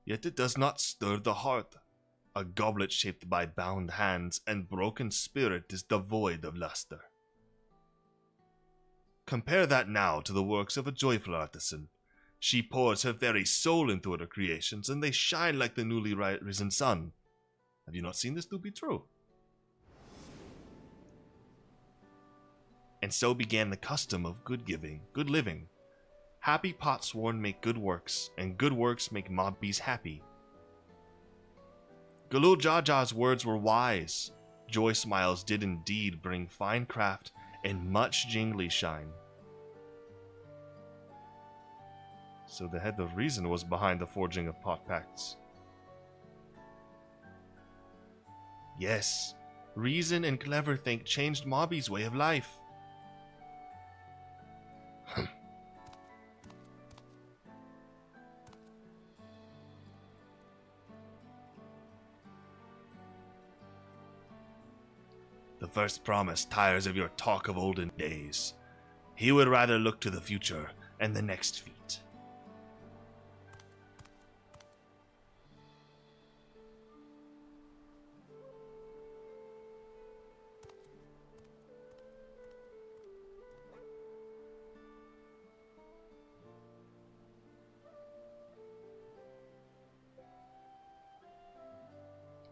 Yet it does not stir the heart. A goblet shaped by bound hands and broken spirit is devoid of luster. Compare that now to the works of a joyful artisan. She pours her very soul into her creations, and they shine like the newly risen sun. Have you not seen this to be true? And so began the custom of good giving, good living. Happy Potsworn make good works, and good works make mobbies happy. Galul Jaja's words were wise. Joy smiles did indeed bring fine craft and much jingly shine. So the head of reason was behind the forging of pot pacts. Yes, reason and clever think changed Mobby's way of life. The first promise tires of your talk of olden days. He would rather look to the future and the next feat.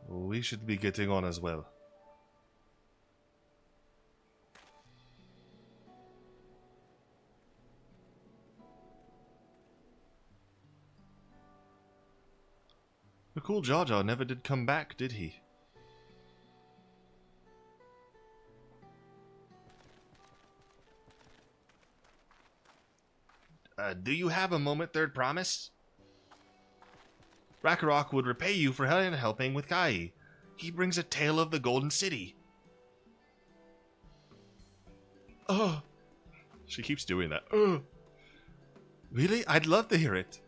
We should be getting on as well. cool Jaja never did come back, did he? Do you have a moment, Third Promise? Rakarok would repay you for helping with Kai. He brings a tale of the Golden City. Oh. She keeps doing that. Oh. Really? I'd love to hear it.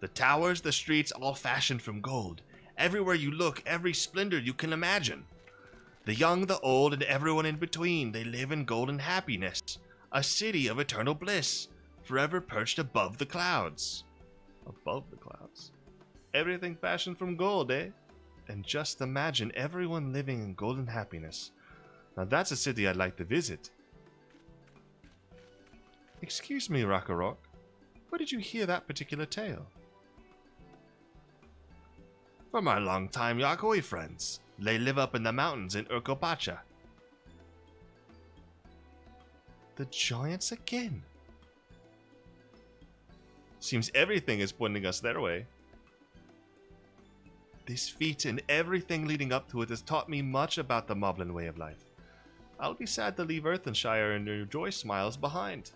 The towers, the streets, all fashioned from gold. Everywhere you look, every splendor you can imagine. The young, the old, and everyone in between, they live in golden happiness. A city of eternal bliss, forever perched above the clouds. Above the clouds? Everything fashioned from gold, eh? And just imagine everyone living in golden happiness. Now that's a city I'd like to visit. Excuse me, Rakarok. Where did you hear that particular tale? From our longtime Yakoi friends. They live up in the mountains in Urkopacha. The giants again. Seems everything is pointing us their way. This feat and everything leading up to it has taught me much about the Moblin way of life. I'll be sad to leave Earthenshire and your joy smiles behind.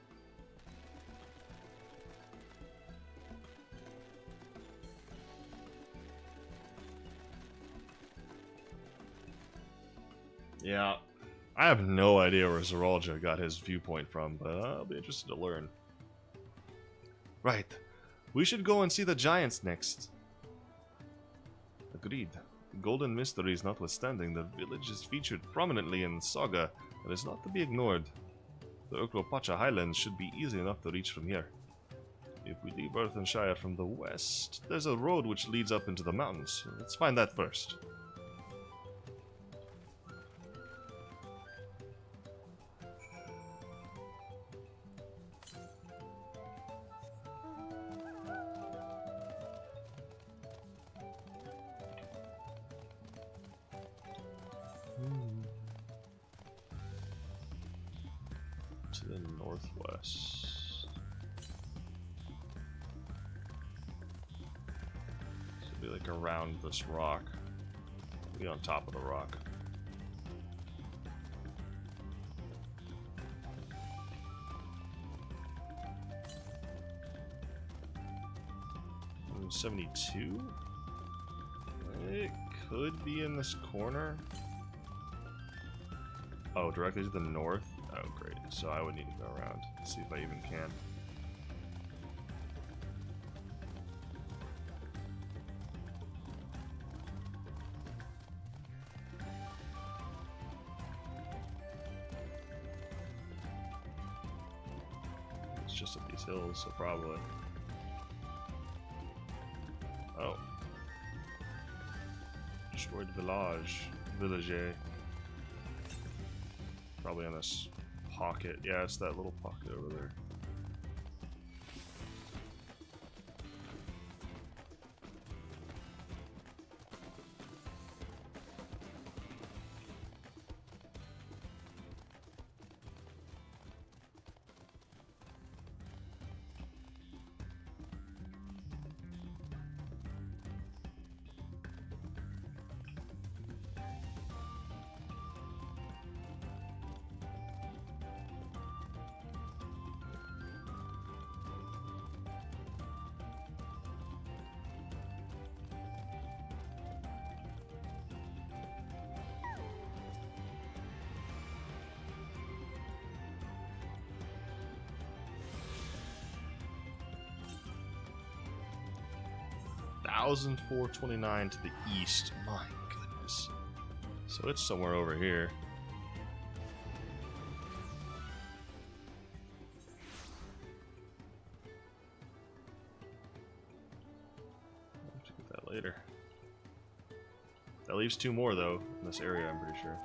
Yeah, I have no idea where Zeralja got his viewpoint from, but I'll be interested to learn. Right, we should go and see the giants next. Agreed. Golden mysteries notwithstanding, the village is featured prominently in the saga and is not to be ignored. The Urkopacha Highlands should be easy enough to reach from here. If we leave Earthenshire from the west, there's a road which leads up into the mountains. Let's find that first. To the northwest. Should be like around this rock. Be on top of the rock. I'm 72. It could be in this corner. Oh, directly to the north? Oh, great. So I would need to go around. See if I even can. It's just up these hills, so probably. Oh. Destroyed village. Probably on this pocket. Yeah, it's that little pocket over there. $1,429 to the east. My goodness. So it's somewhere over here. I'll have to get that later. That leaves two more though in this area, I'm pretty sure.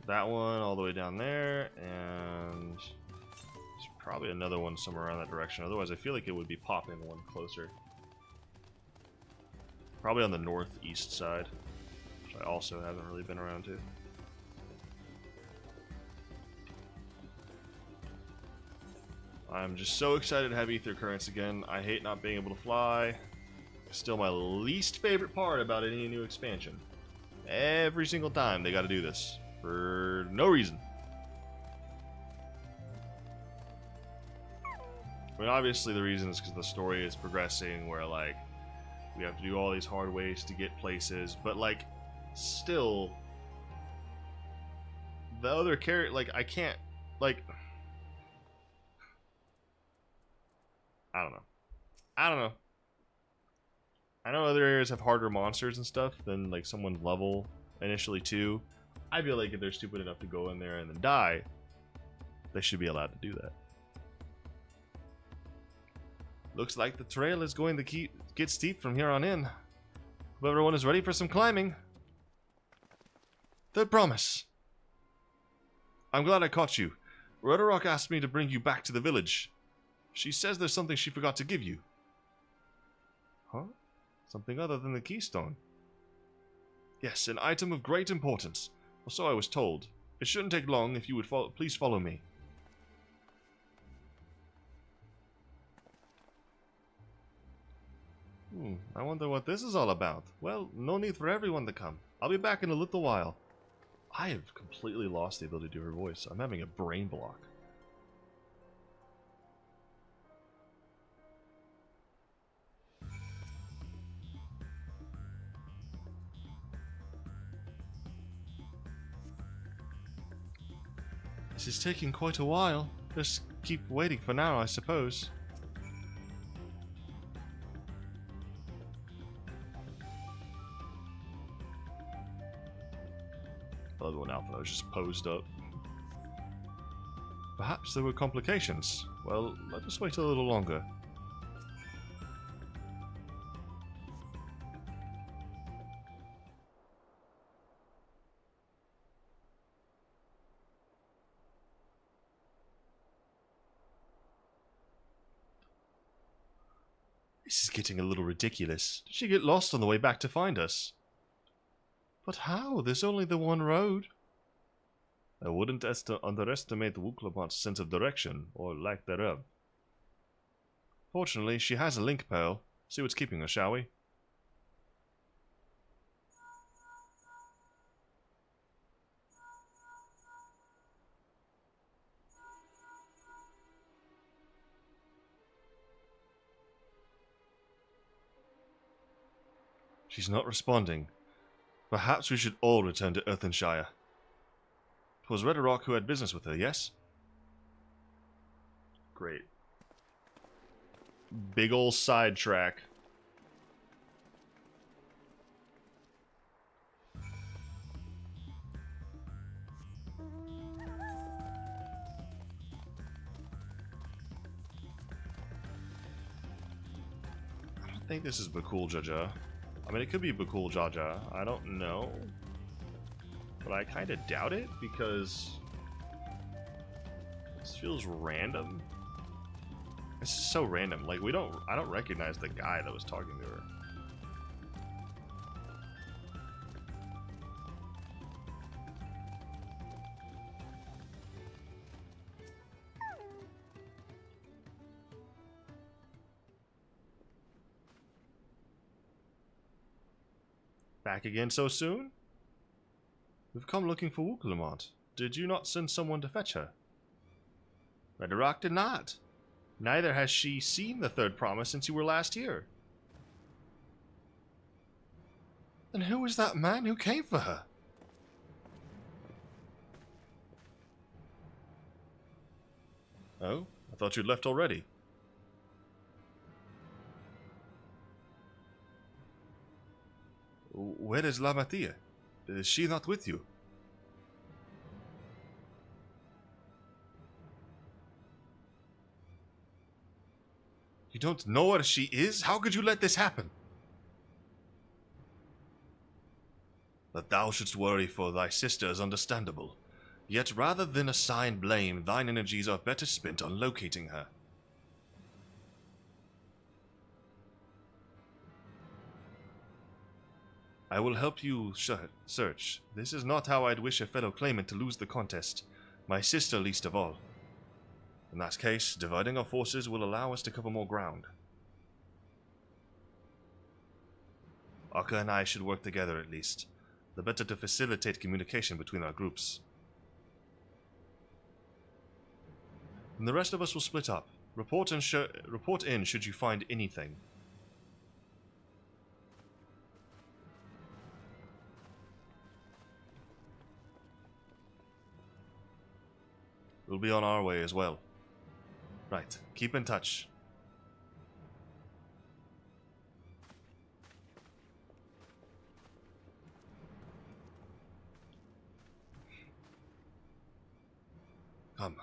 That one all the way down there, and there's probably another one somewhere around that direction. Otherwise, I feel like it would be popping one closer. Probably on the northeast side, which I also haven't really been around to. I'm just so excited to have ether currents again. I hate not being able to fly. Still my least favorite part about any new expansion. Every single time they gotta do this. For no reason. I mean, obviously the reason is because the story is progressing, where, like, we have to do all these hard ways to get places, but, like, still, the other character, like, I can't, like, I don't know. I know other areas have harder monsters and stuff than, like, someone's level initially too. I feel like if they're stupid enough to go in there and then die, they should be allowed to do that. Looks like the trail is going to get steep from here on in. Hope everyone is ready for some climbing. Third promise. I'm glad I caught you. Rudderrock asked me to bring you back to the village. She says there's something she forgot to give you. Huh? Something other than the keystone? Yes, an item of great importance. Or so I was told. It shouldn't take long if you would please follow me. I wonder what this is all about. Well, no need for everyone to come. I'll be back in a little while. I have completely lost the ability to do her voice. I'm having a brain block. This is taking quite a while. Just keep waiting for now, I suppose. I love when Alpha was just posed up. Perhaps there were complications. Well, let us wait a little longer. This is getting a little ridiculous. Did she get lost on the way back to find us? But how? There's only the one road. I wouldn't underestimate Wuklamot's sense of direction, or lack thereof. Fortunately, she has a link pearl. See what's keeping her, shall we? She's not responding. Perhaps we should all return to Earthenshire. 'Twas Rudderrock who had business with her, yes? Great. Big ol' sidetrack. I don't think this is Bakul Jaja. I mean, it could be Bakul Jaja. I don't know. But I kind of doubt it, because this feels random. This is so random. Like, I don't recognize the guy that was talking to her. Back again so soon? We've come looking for Wuklamot. Did you not send someone to fetch her? Rudderrock did not. Neither has she seen the third promise since you were last here. Then who was that man who came for her? Oh, I thought you'd left already. Where is Lamatia? Is she not with you? You don't know where she is? How could you let this happen? That thou shouldst worry for thy sister is understandable. Yet rather than assign blame, thine energies are better spent on locating her. I will help you search. This is not how I'd wish a fellow claimant to lose the contest. My sister least of all. In that case, dividing our forces will allow us to cover more ground. Akka and I should work together at least. The better to facilitate communication between our groups. And the rest of us will split up. Report in should you find anything. We'll be on our way as well. Right, keep in touch. Come,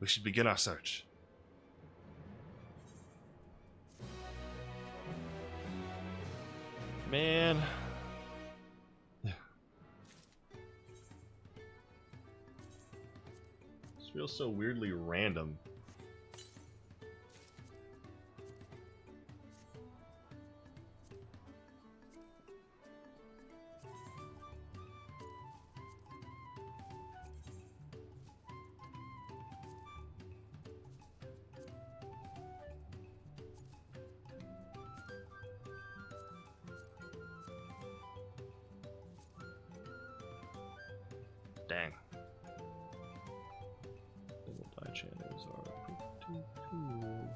we should begin our search. Man. This feels so weirdly random. Dang. Double die channels are pretty cool.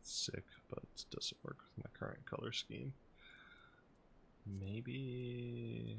Sick, but it doesn't work with my current color scheme. Maybe...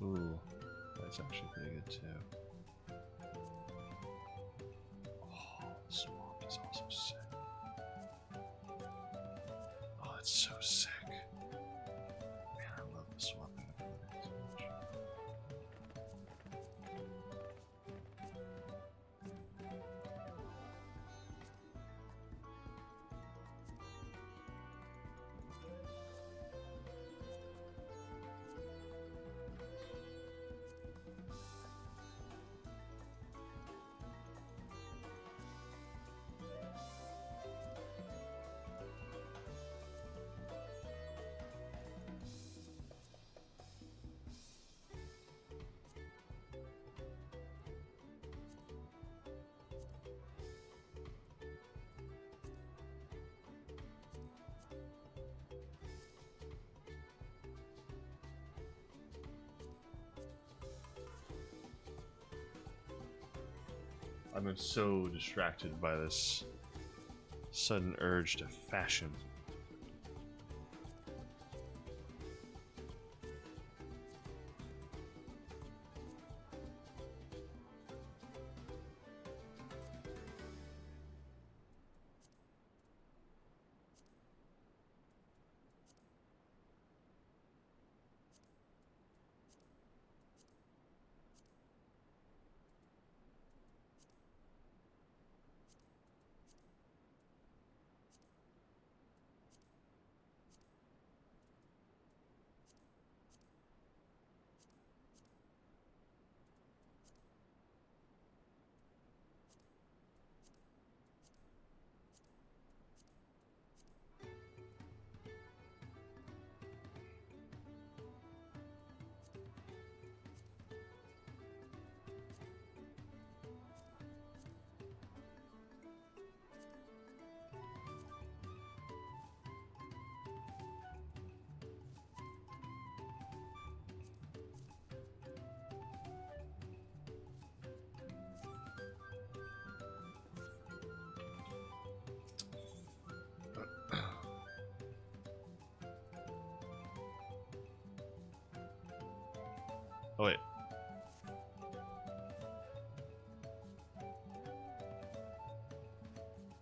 Ooh, that's actually pretty good too. Oh, the swamp is also sick. Oh, it's so sick. Man, I love the swamp so much. I've been so distracted by this sudden urge to fashion. Oh wait.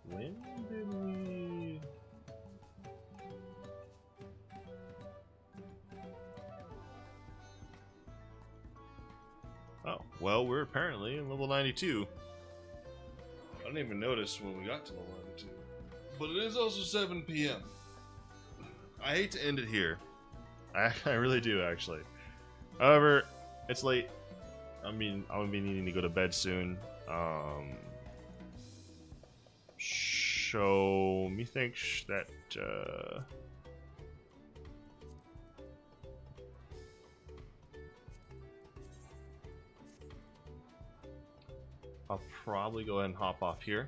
When did we... Oh, well, we're apparently in level 92. I didn't even notice when we got to level 92. But it is also 7 p.m. I hate to end it here. I really do, actually. However, it's late. I mean, I'm gonna be needing to go to bed soon. So, methinks that, I'll probably go ahead and hop off here.